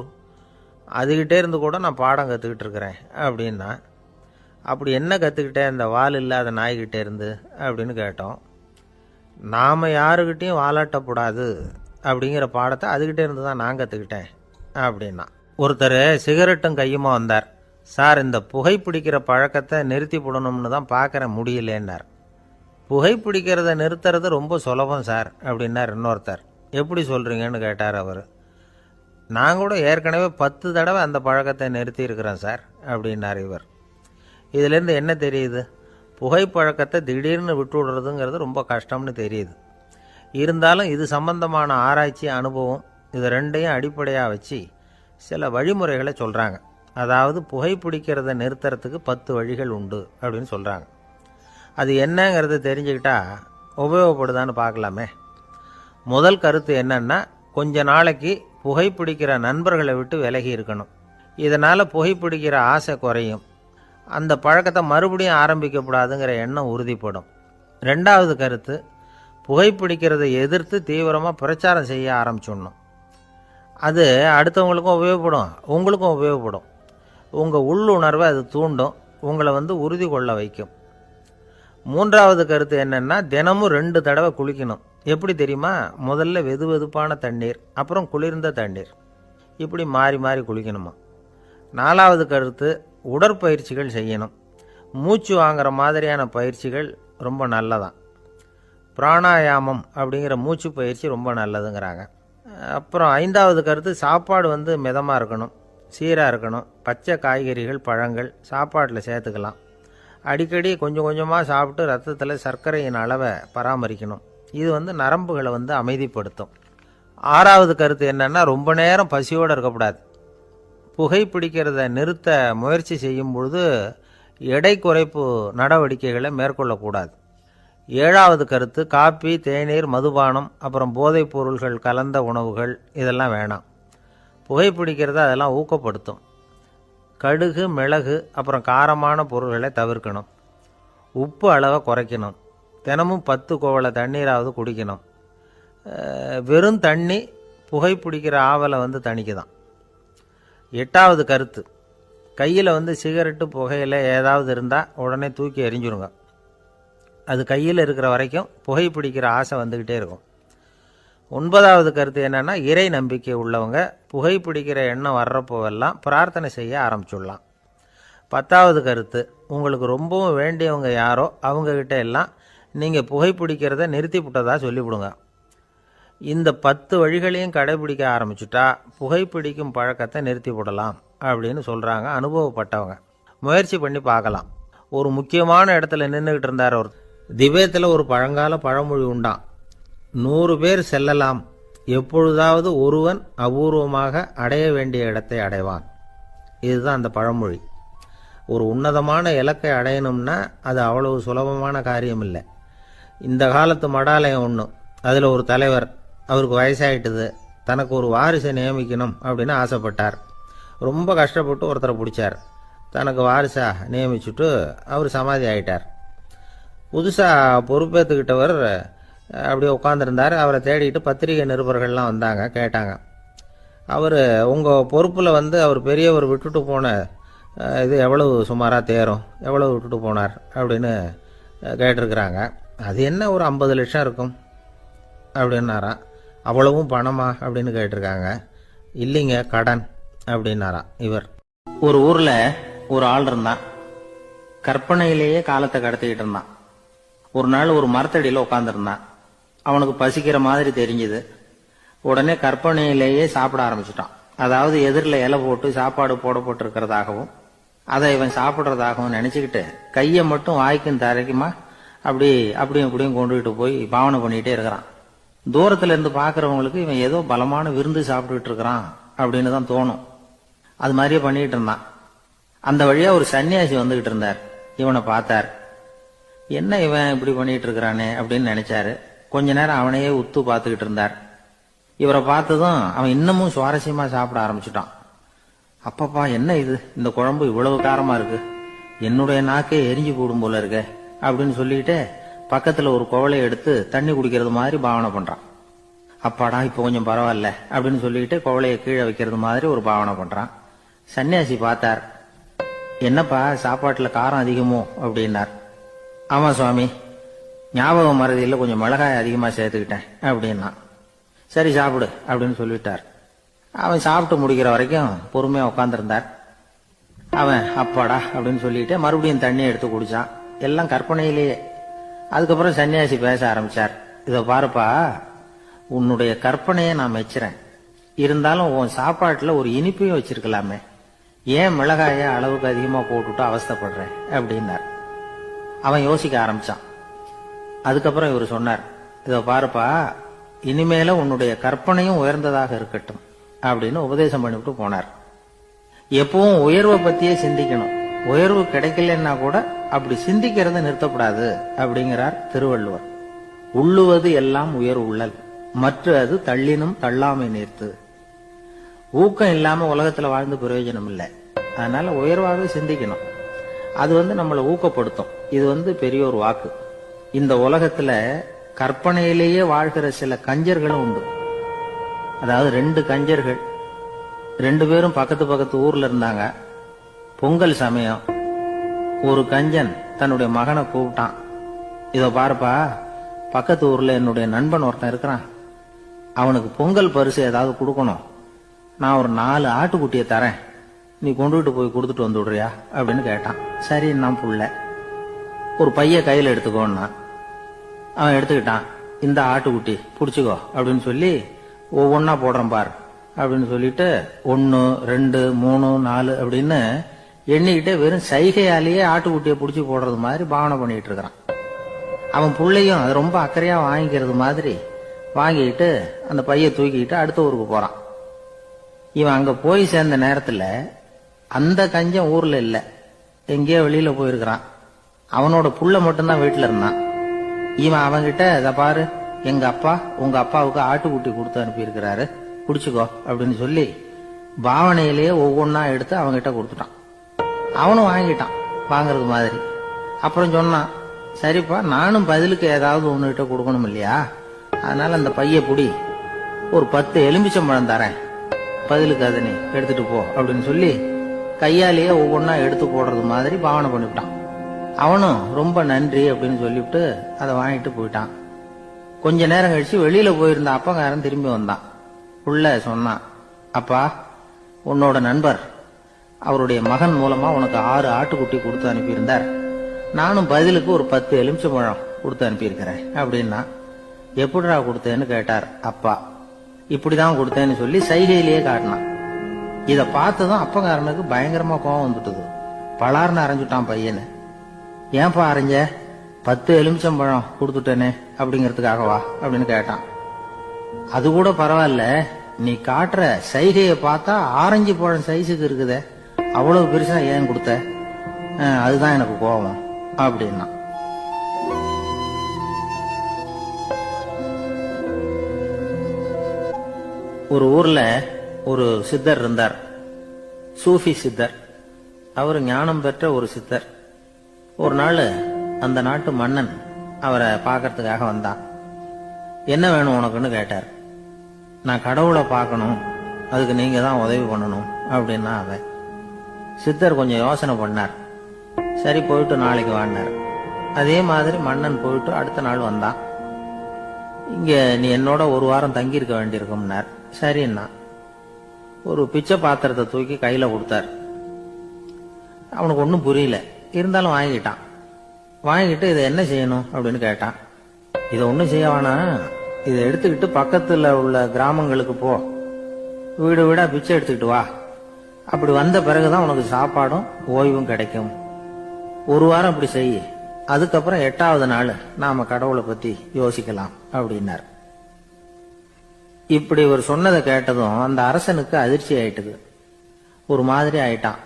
அதுகிட்டே இருந்து கூட நான் பாடம் கற்றுக்கிட்டு இருக்கிறேன் அப்படின்னா. அப்படி என்ன கற்றுக்கிட்டேன் இந்த வால் இல்லாத நாய்கிட்டே இருந்து அப்படின்னு கேட்டோம். நாம் யாருக்கிட்டையும் வாலாட்டக்கூடாது அப்படிங்கிற பாடத்தை அதுகிட்டே இருந்து தான் நான் கற்றுக்கிட்டேன் அப்படின்னா. ஒருத்தர் சிகரெட்டும் கையுமா வந்தார். சார், இந்த புகைப்பிடிக்கிற பழக்கத்தை நிறுத்தி போடணும்னு தான் பார்க்குறேன், முடியலேன்னார். புகைப்பிடிக்கிறத நிறுத்துறது ரொம்ப சுலபம் சார் அப்படின்னார் இன்னொருத்தர். எப்படி சொல்கிறீங்கன்னு கேட்டார் அவர். நான் கூட ஏற்கனவே 10 தடவை அந்த பழக்கத்தை நிறுத்தி இருக்கிறேன் சார் அப்படின்னார் இவர். இதிலேருந்து என்ன தெரியுது, புகைப்பழக்கத்தை திடீர்னு விட்டு விடுறதுங்கிறது ரொம்ப கஷ்டம்னு தெரியுது. இருந்தாலும் இது சம்பந்தமான ஆராய்ச்சி, அனுபவம், இது ரெண்டையும் அடிப்படையாக வச்சு சில வழிமுறைகளை சொல்கிறாங்க. அதாவது புகைப்பிடிக்கிறத நிறுத்துறதுக்கு 10 வழிகள் உண்டு அப்படின்னு சொல்கிறாங்க. அது என்னங்கிறத தெரிஞ்சுக்கிட்டா உபயோகப்படுதான்னு பார்க்கலாமே. முதல் கருத்து என்னன்னா, கொஞ்ச நாளைக்கு புகைப்பிடிக்கிற நண்பர்களை விட்டு விலகி இருக்கணும். இதனால் புகைப்பிடிக்கிற ஆசை குறையும். அந்த பழக்கத்தை மறுபடியும் ஆரம்பிக்கக்கூடாதுங்கிற எண்ணம் உறுதிப்படும். 2வது கருத்து, புகைப்பிடிக்கிறதை எதிர்த்து தீவிரமாக பிரச்சாரம் செய்ய ஆரம்பிச்சிடணும். அது அடுத்தவங்களுக்கும் உபயோகப்படும், உங்களுக்கும் உபயோகப்படும். உங்கள் உள்ளுணர்வை அது தூண்டும், உங்களை உறுதி கொள்ள வைக்கும். 3வது கருத்து என்னென்னா, தினமும் 2 தடவை குளிக்கணும். எப்படி தெரியுமா, முதல்ல வெது வெதுப்பான தண்ணீர், அப்புறம் குளிர்ந்த தண்ணீர், இப்படி மாறி மாறி குளிக்கணுமா. 4வது கருத்து, உடற்பயிற்சிகள் செய்யணும். மூச்சு வாங்குற மாதிரியான பயிற்சிகள் ரொம்ப நல்லதான். பிராணாயாமம் அப்படிங்கிற மூச்சு பயிற்சி ரொம்ப நல்லதுங்கிறாங்க. அப்புறம் 5வது கருத்து, சாப்பாடு மிதமாக இருக்கணும், சீராக இருக்கணும். பச்சை காய்கறிகள், பழங்கள் சாப்பாட்டில் சேர்த்துக்கலாம். அடிக்கடி கொஞ்சம் கொஞ்சமாக சாப்பிட்டு ரத்தத்தில் சர்க்கரையின் அளவை பராமரிக்கணும். இது நரம்புகளை அமைதிப்படுத்தும். 6வது கருத்து என்னென்னா, ரொம்ப நேரம் பசியோடு இருக்கக்கூடாது. புகைப்பிடிக்கிறத நிறுத்த முயற்சி செய்யும் பொழுது எடை குறைப்பு நடவடிக்கைகளை மேற்கொள்ளக்கூடாது. 7வது கருத்து, காப்பி, தேநீர், மதுபானம், அப்புறம் போதைப் பொருள்கள் கலந்த உணவுகள் இதெல்லாம் வேணாம். புகைப்பிடிக்கிறத அதெல்லாம் ஊக்கப்படுத்தும். கடுகு, மிளகு, அப்புறம் காரமான பொருள்களை தவிர்க்கணும். உப்பு அளவை குறைக்கணும். தினமும் 10 கோவள தண்ணீராவது குடிக்கணும். வெறும் தண்ணி புகைப்பிடிக்கிற ஆவலை தணிக்குதான். 8வது கருத்து, கையில் சிகரெட்டு, புகையில ஏதாவது இருந்தால் உடனே தூக்கி எறிஞ்சிருங்க. அது கையில் இருக்கிற வரைக்கும் புகைப்பிடிக்கிற ஆசை வந்துக்கிட்டே இருக்கும். 9வது கருத்து என்னன்னா, இறை நம்பிக்கை உள்ளவங்க புகைப்பிடிக்கிற எண்ணம் வர்றப்போவெல்லாம் பிரார்த்தனை செய்ய ஆரம்பிச்சுடலாம். 10வது கருத்து, உங்களுக்கு ரொம்பவும் வேண்டியவங்க யாரோ அவங்கக்கிட்ட எல்லாம் நீங்கள் புகைப்பிடிக்கிறத நிறுத்தி விட்டதா சொல்லிவிடுங்க. இந்த 10 வழிகளையும் கடைபிடிக்க ஆரம்பிச்சுட்டா புகைப்பிடிக்கும் பழக்கத்தை நிறுத்தி விடலாம் அப்படின்னு சொல்கிறாங்க அனுபவப்பட்டவங்க. முயற்சி பண்ணி பார்க்கலாம். ஒரு முக்கியமான இடத்துல நின்றுக்கிட்டு இருந்தார் அவர். திபேத்தில் ஒரு பழங்கால பழமொழி உண்டான், 100 பேர் செல்லலாம், எப்பொழுதாவது ஒருவன் அபூர்வமாக அடைய வேண்டிய இடத்தை அடைவான். இதுதான் அந்த பழமொழி. ஒரு உன்னதமான இலக்கை அடையணும்னா அது அவ்வளவு சுலபமான காரியம் இல்லை. இந்த காலத்து மடாலயம் ஒன்று, அதில் ஒரு தலைவர், அவருக்கு வயசாகிட்டுது, தனக்கு ஒரு வாரிசை நியமிக்கணும் அப்படின்னு ஆசைப்பட்டார். ரொம்ப கஷ்டப்பட்டு ஒருத்தரை பிடிச்சார். தனக்கு வாரிசாக நியமிச்சுட்டு அவர் சமாதி ஆகிட்டார். புதுசாக பொறுப்பேற்றுக்கிட்டவர் அப்படியே உட்காந்துருந்தார். அவரை தேடிட்டு பத்திரிகை நிருபர்கள்லாம் வந்தாங்க, கேட்டாங்க. அவர் உங்கள் பொறுப்பில் அவர் பெரியவர் விட்டுட்டு போன இது எவ்வளவு சுமாராக தேரும், எவ்வளவு விட்டுட்டு போனார் அப்படின்னு கேட்டிருக்கிறாங்க. அது என்ன ஒரு 50 லட்சம் இருக்கும் அப்படின்னாராம். அவ்வளவும் பணமா அப்படின்னு கேட்டிருக்காங்க. இல்லைங்க, கடன் அப்படின்னாராம் இவர். ஒரு ஊரில் ஒரு ஆள் இருந்தான். கற்பனையிலேயே காலத்தை கடத்திக்கிட்டு இருந்தான். ஒரு நாள் ஒரு மரத்தடியில் உட்காந்துருந்தான். அவனுக்கு பசிக்கிற மாதிரி தெரிஞ்சுது. உடனே கற்பனையிலேயே சாப்பிட ஆரம்பிச்சுட்டான். அதாவது எதிரில் இலை போட்டு சாப்பாடு போடப்பட்டிருக்கிறதாகவும் அதை இவன் சாப்பிட்றதாகவும் நினச்சிக்கிட்டு கையை மட்டும் வாய்க்கும் தரைக்குமா அப்படியும் இப்படியும் கொண்டுகிட்டு போய் பாவனை பண்ணிகிட்டே இருக்கிறான். தூரத்தில் இருந்து பார்க்குறவங்களுக்கு இவன் ஏதோ பலமான விருந்து சாப்பிட்டுக்கிட்டு இருக்கிறான் அப்படின்னு தான் தோணும். அது மாதிரியே பண்ணிக்கிட்டு இருந்தான். அந்த வழியாக ஒரு சன்னியாசி வந்துகிட்டு இருந்தார். இவனை பார்த்தார். என்ன இவன் இப்படி பண்ணிட்டு இருக்கிறானே அப்படின்னு நினைச்சாரு. கொஞ்ச நேரம் அவனையே உத்து பார்த்துக்கிட்டு இருந்தார். இவரை பார்த்ததும் அவன் இன்னமும் சுவாரஸ்யமா சாப்பிட ஆரம்பிச்சுட்டான். அப்பப்பா, என்ன இது, இந்த குழம்பு இவ்வளவு காரமா இருக்கு, என்னுடைய நாக்கே எரிஞ்சு போடும் போல இருக்க அப்படின்னு சொல்லிட்டு பக்கத்துல ஒரு குவளையை எடுத்து தண்ணி குடிக்கிறது மாதிரி பாவனை பண்றான். அப்பாடா, இப்போ கொஞ்சம் பரவாயில்ல அப்படின்னு சொல்லிட்டு குவளையை கீழே வைக்கிறது மாதிரி ஒரு பாவனை பண்றான். சன்னியாசி பார்த்தார். என்னப்பா, சாப்பாட்டுல காரம் அதிகமோ அப்படின்னார். ஆமா சுவாமி, ஞாபகம் மறதியில் கொஞ்சம் மிளகாய் அதிகமா சேர்த்துக்கிட்டேன் அப்படின்னா. சரி சாப்பிடு அப்படின்னு சொல்லிட்டார். அவன் சாப்பிட்டு முடிக்கிற வரைக்கும் பொறுமையா உட்காந்துருந்தார். அவன் அப்பாடா அப்படின்னு சொல்லிட்டு மறுபடியும் தண்ணியை எடுத்து குடிச்சான். எல்லாம் கற்பனையிலேயே. அதுக்கப்புறம் சன்னியாசி பேச ஆரம்பிச்சார். இதை பாருப்பா, உன்னுடைய கற்பனையை நான் மெச்சுறேன். இருந்தாலும் உன் சாப்பாட்டுல ஒரு இனிப்பையும் வச்சிருக்கலாமே, ஏன் மிளகாய அளவுக்கு அதிகமா போட்டுட்டு அவஸ்தைப்படுறேன் அப்படின்னார். அவன் யோசிக்க ஆரம்பிச்சான். அதுக்கப்புறம் இவர் சொன்னார், இதை பாருப்பா, இனிமேல உன்னுடைய கற்பனையும் உயர்ந்ததாக இருக்கட்டும் அப்படின்னு உபதேசம் பண்ணிவிட்டு போனார். எப்பவும் உயர்வை பத்தியே சிந்திக்கணும். உயர்வு கிடைக்கலன்னா கூட அப்படி சிந்திக்கிறத நிறுத்தப்படாது அப்படிங்கிறார் திருவள்ளுவர். உள்ளுவது எல்லாம் உயர் உள்ளல், மற்ற அது தள்ளினும் தள்ளாமை நேர்த்து. ஊக்கம் இல்லாம உலகத்துல வாழ்ந்து பிரயோஜனம் இல்லை. அதனால உயர்வாகவே சிந்திக்கணும். அது நம்மளை ஊக்கப்படுத்தும். இது பெரிய ஒரு வாக்கு. இந்த உலகத்துல கற்பனையிலேயே வாழ்கிற சில கஞ்சர்களும் உண்டு. அதாவது 2 கஞ்சர்கள், 2 பேரும் பக்கத்து பக்கத்து ஊர்ல இருந்தாங்க. பொங்கல் சமயம் ஒரு கஞ்சன் தன்னுடைய மகனை கூப்பிட்டான். இதோ பாருப்பா, பக்கத்து ஊர்ல என்னுடைய நண்பன் ஒருத்தன் இருக்கிறான், அவனுக்கு பொங்கல் பரிசு ஏதாவது கொடுக்கணும். நான் ஒரு 4 ஆட்டுக்குட்டியை தரேன், நீ கொண்டுகிட்டு போய் கொடுத்துட்டு வந்து விடுறியா அப்படின்னு கேட்டான். சரி, நான் புள்ள ஒரு பைய கையில் எடுத்துக்கோன்னா. அவன் எடுத்துக்கிட்டான். இந்த ஆட்டுக்குட்டி பிடிச்சிக்கோ அப்படின்னு சொல்லி ஒவ்வொன்னா போடுறேன் பார் அப்படின்னு சொல்லிட்டு 1 2 3 4 அப்படின்னு எண்ணிக்கிட்டே வெறும் சைகையாலேயே ஆட்டுக்குட்டியை பிடிச்சி போடுறது மாதிரி பாவனை பண்ணிட்டு இருக்கிறான். அவன் பிள்ளையும் அது ரொம்ப அக்கறையா வாங்கிக்கிறது மாதிரி வாங்கிட்டு அந்த பைய தூக்கிட்டு அடுத்த ஊருக்கு போறான். இவன் அங்க போய் சேர்ந்த நேரத்துல அந்த கஞ்சன் ஊர்ல இல்ல, எங்கேயோ வெளியில போயிருக்கிறான். அவனோட புள்ள மட்டும்தான் வீட்டுல இருந்தான். இவன் அவன்கிட்ட, இதை பாரு, எங்க அப்பா உங்க அப்பாவுக்கு ஆட்டுக்குட்டி கொடுத்து அனுப்பியிருக்கிறாரு, குடிச்சுக்கோ அப்படின்னு சொல்லி பாவனையிலேயே ஒவ்வொன்னா எடுத்து அவன்கிட்ட கொடுத்துட்டான். அவனும் வாங்கிட்டான் வாங்கறது மாதிரி. அப்புறம் சொன்னான், சரிப்பா, நானும் பதிலுக்கு ஏதாவது ஒன்னுகிட்ட கொடுக்கணும் இல்லையா, அதனால அந்த பைய புடி, ஒரு 10 எலுமிச்சம்பழம் தரேன், பதிலுக்கு அதை நீ எடுத்துட்டு போ அப்படின்னு சொல்லி கையாலேயே ஒவ்வொன்னா எடுத்து போடுறது மாதிரி பாவனை பண்ணிவிட்டான். அவனும் ரொம்ப நன்றி அப்படின்னு சொல்லிவிட்டு அதை வாங்கிட்டு போயிட்டான். கொஞ்ச நேரம் கழிச்சு வெளியில போயிருந்த அப்பங்காரன் திரும்பி வந்தான். உள்ள சொன்னான், அப்பா, உன்னோட நண்பர் அவருடைய மகன் மூலமா உனக்கு 6 ஆட்டுக்குட்டி கொடுத்து அனுப்பியிருந்தார். நானும் பதிலுக்கு ஒரு 10 எலுமிச்சம்பழம் கொடுத்து அனுப்பியிருக்கிறேன் அப்படின்னா. எப்படிடா கொடுத்தேன்னு கேட்டார் அப்பா. இப்படிதான் கொடுத்தேன்னு சொல்லி சைகையிலேயே காட்டினான். இத பார்த்துதான் அப்பங்காரனுக்கு பயங்கரமா கோபம் வந்துட்டுது. பலார்னு அரைஞ்சுட்டான் பையனு. ஏன்பா அரைஞ்ச? 10 எலுமிச்சம்பழம் கொடுத்துட்டேனே அப்படிங்கறதுக்காகவா அப்படின்னு கேட்டான். அது கூட பரவாயில்ல, நீ காட்டுற சைகையை பார்த்தா ஆரஞ்சு பழம் சைஸுக்கு இருக்குதே, அவ்வளவு பெருசா ஏன் கொடுத்த? அதுதான் எனக்கு கோபம் அப்படின்னா. ஒரு ஊர்ல ஒரு சித்தர் இருந்தார், சூஃபி சித்தர். அவர் ஞானம் பெற்ற ஒரு சித்தர். ஒரு நாள் அந்த நாட்டு மன்னன் அவரை பார்க்கறதுக்காக வந்தான். என்ன வேணும் உனக்குன்னு கேட்டார். நான் கடவுளை பார்க்கணும், அதுக்கு நீங்க தான் உதவி பண்ணணும் அப்படின்னா அவன். சித்தர் கொஞ்சம் யோசனை பண்ணார். சரி, போயிட்டு நாளைக்கு வாங்கினார். அதே மாதிரி மன்னன் போயிட்டு அடுத்த நாள் வந்தான். இங்க நீ என்னோட ஒரு வாரம் தங்கி இருக்க வேண்டியிருக்கும்னார். சரின்னா ஒரு பிச்சை பாத்திரத்தை தூக்கி கையில கொடுத்தார். அவனுக்கு ஒன்றும் புரியல, இருந்தாலும் வாங்கிட்டான். வாங்கிட்டு இதை என்ன செய்யணும் அப்படின்னு கேட்டான். இதை ஒன்றும் செய்ய வேணாம், இதை எடுத்துக்கிட்டு பக்கத்துல உள்ள கிராமங்களுக்கு போ, வீடு வீடா பிச்சை எடுத்துக்கிட்டு வா. அப்படி வந்த பிறகுதான் உனக்கு சாப்பாடும் ஓய்வும் கிடைக்கும். ஒரு வாரம் அப்படி செய்ய, அதுக்கப்புறம் 8வது நாள் நாம கடவுளை பத்தி யோசிக்கலாம் அப்படின்னார். இப்படி ஒரு சொன்னதை கேட்டதும் அந்த அரசனுக்கு அதிர்ச்சி ஆயிட்டுது. ஒரு மாதிரி ஆயிட்டான்.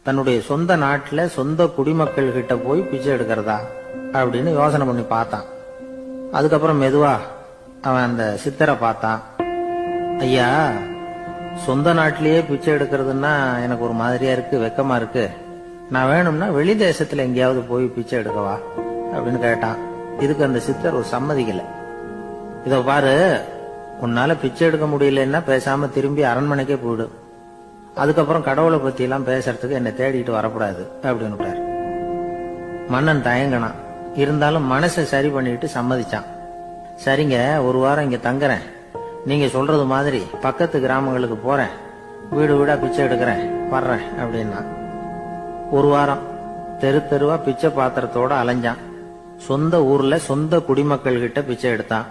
தன்னுடைய சொந்த நாட்டுல சொந்த குடிமக்கள் கிட்ட போய் பிச்சை எடுக்கிறதா அப்படின்னு யோசனை பண்ணி பார்த்தான். அதுக்கப்புறம் மெதுவா அவன் அந்த சித்தரை பார்த்தான். ஐயா, சொந்த நாட்டிலேயே பிச்சை எடுக்கிறதுன்னா எனக்கு ஒரு மாதிரியா இருக்கு, வெக்கமா இருக்கு. நான் வேணும்னா வெளி தேசத்துல எங்கேயாவது போய் பிச்சை எடுக்கவா அப்படின்னு கேட்டான். இதுக்கு அந்த சித்தர் ஒரு சம்மதிக்கல. இத பாரு, உன்னால பிச்சை எடுக்க முடியலன்னா பேசாம திரும்பி அரண்மனைக்கே போயிடு. அதுக்கப்புறம் கடவுளை பத்தி எல்லாம் பேசுறதுக்கு என்னை தேடிட்டு வரக்கூடாது அப்படின்னு விட்டார். மன்னன் தயங்கினான். இருந்தாலும் மனசை சரி பண்ணிட்டு சம்மதிச்சான். சரிங்க, ஒரு வாரம் இங்க தங்குறேன், நீங்க சொல்றது மாதிரி பக்கத்து கிராமங்களுக்கு போறேன், வீடு வீடா பிச்சை எடுக்கிறேன், வர்றேன் அப்படின்னா. ஒரு வாரம் தெரு தெருவா பிச்சை பாத்திரத்தோட அலைஞ்சான். சொந்த ஊர்ல சொந்த குடிமக்கள் கிட்ட பிச்சை எடுத்தான்.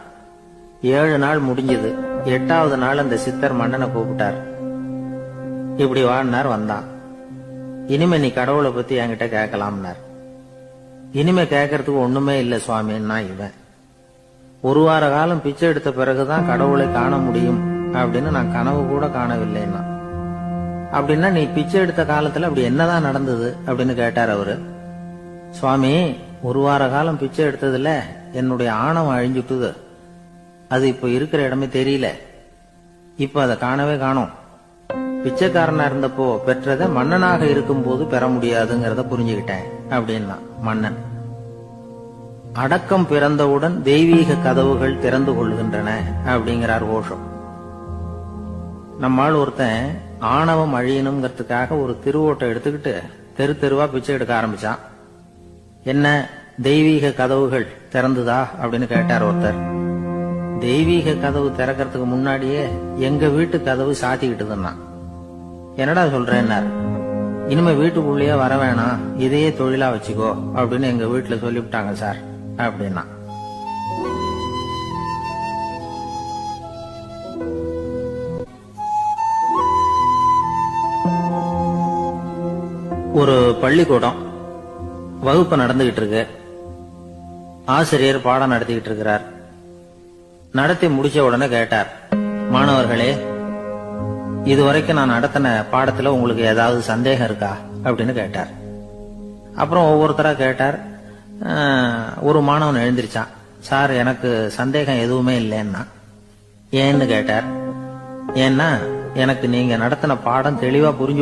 7 நாள் முடிஞ்சது. 8வது நாள் அந்த சித்தர் மன்னனை கூப்பிட்டார். இப்படி வாழ்னார். வந்தான். இனிமே நீ கடவுளை பத்தி என்கிட்ட கேட்கலாம்னார். இனிமே கேட்கறதுக்கு ஒண்ணுமே இல்ல சுவாமின்னா இவன். ஒரு வார காலம் பிச்சை எடுத்த பிறகுதான் கடவுளை காண முடியும் அப்படின்னு நான் கனவு கூட காணவில்லைன்னா. அப்படின்னா நீ பிச்சை எடுத்த காலத்துல அப்படி என்னதான் நடந்தது அப்படின்னு கேட்டார் அவரு. சுவாமி, ஒரு வார காலம் பிச்சை எடுத்ததுல என்னுடைய ஆணவம் அழிஞ்சுட்டுது. அது இப்ப இருக்கிற இடமே தெரியல. இப்ப அதை காணவே காணோம். பிச்சைக்காரனா இருந்தப்போ பெற்றதை மன்னனாக இருக்கும் போது பெற முடியாதுங்கிறத புரிஞ்சுக்கிட்டேன் அப்படின்னா மன்னன். அடக்கம் பிறந்தவுடன் தெய்வீக கதவுகள் திறந்து கொள்கின்றன அப்படிங்கிறார் ஓஷோ. நம்மால் ஒருத்தன் ஆணவம் அழியணுங்கிறதுக்காக ஒரு திருவோட்டை எடுத்துக்கிட்டு தெரு தெருவா பிச்சை எடுக்க ஆரம்பிச்சான். என்ன, தெய்வீக கதவுகள் திறந்துதா அப்படின்னு கேட்டார் ஒருத்தர். தெய்வீக கதவு திறக்கிறதுக்கு முன்னாடியே எங்க வீட்டு கதவு சாத்திக்கிட்டுதுன்னா. என்னடா சொல்றேன்னார். இனிமே வீட்டுக்குள்ளேயே வர வேணாம், இதையே தொழிலா வச்சுக்கோ அப்படின்னு எங்க வீட்டுல சொல்லிவிட்டாங்க சார் அப்படின்னா. ஒரு பள்ளிக்கூடம் வகுப்பு நடந்துகிட்டு இருக்கு. ஆசிரியர் பாடம் நடத்திக்கிட்டு இருக்கிறார். நடத்தி முடிச்ச உடனே கேட்டார், மாணவர்களே, இதுவரைக்கும் நான் நடத்தின பாடத்துல உங்களுக்கு ஏதாவது சந்தேகம் இருக்கா அப்படின்னு கேட்டார். அப்புறம் ஒவ்வொருத்தரா கேட்டார். ஒரு மாணவன் எழுந்திருச்சான். சார், எனக்கு சந்தேகம் எதுவுமே இல்லைன்னா. ஏன்னு கேட்டார். ஏன்னா எனக்கு நீங்க நடத்தின பாடம் தெளிவா புரிஞ்சு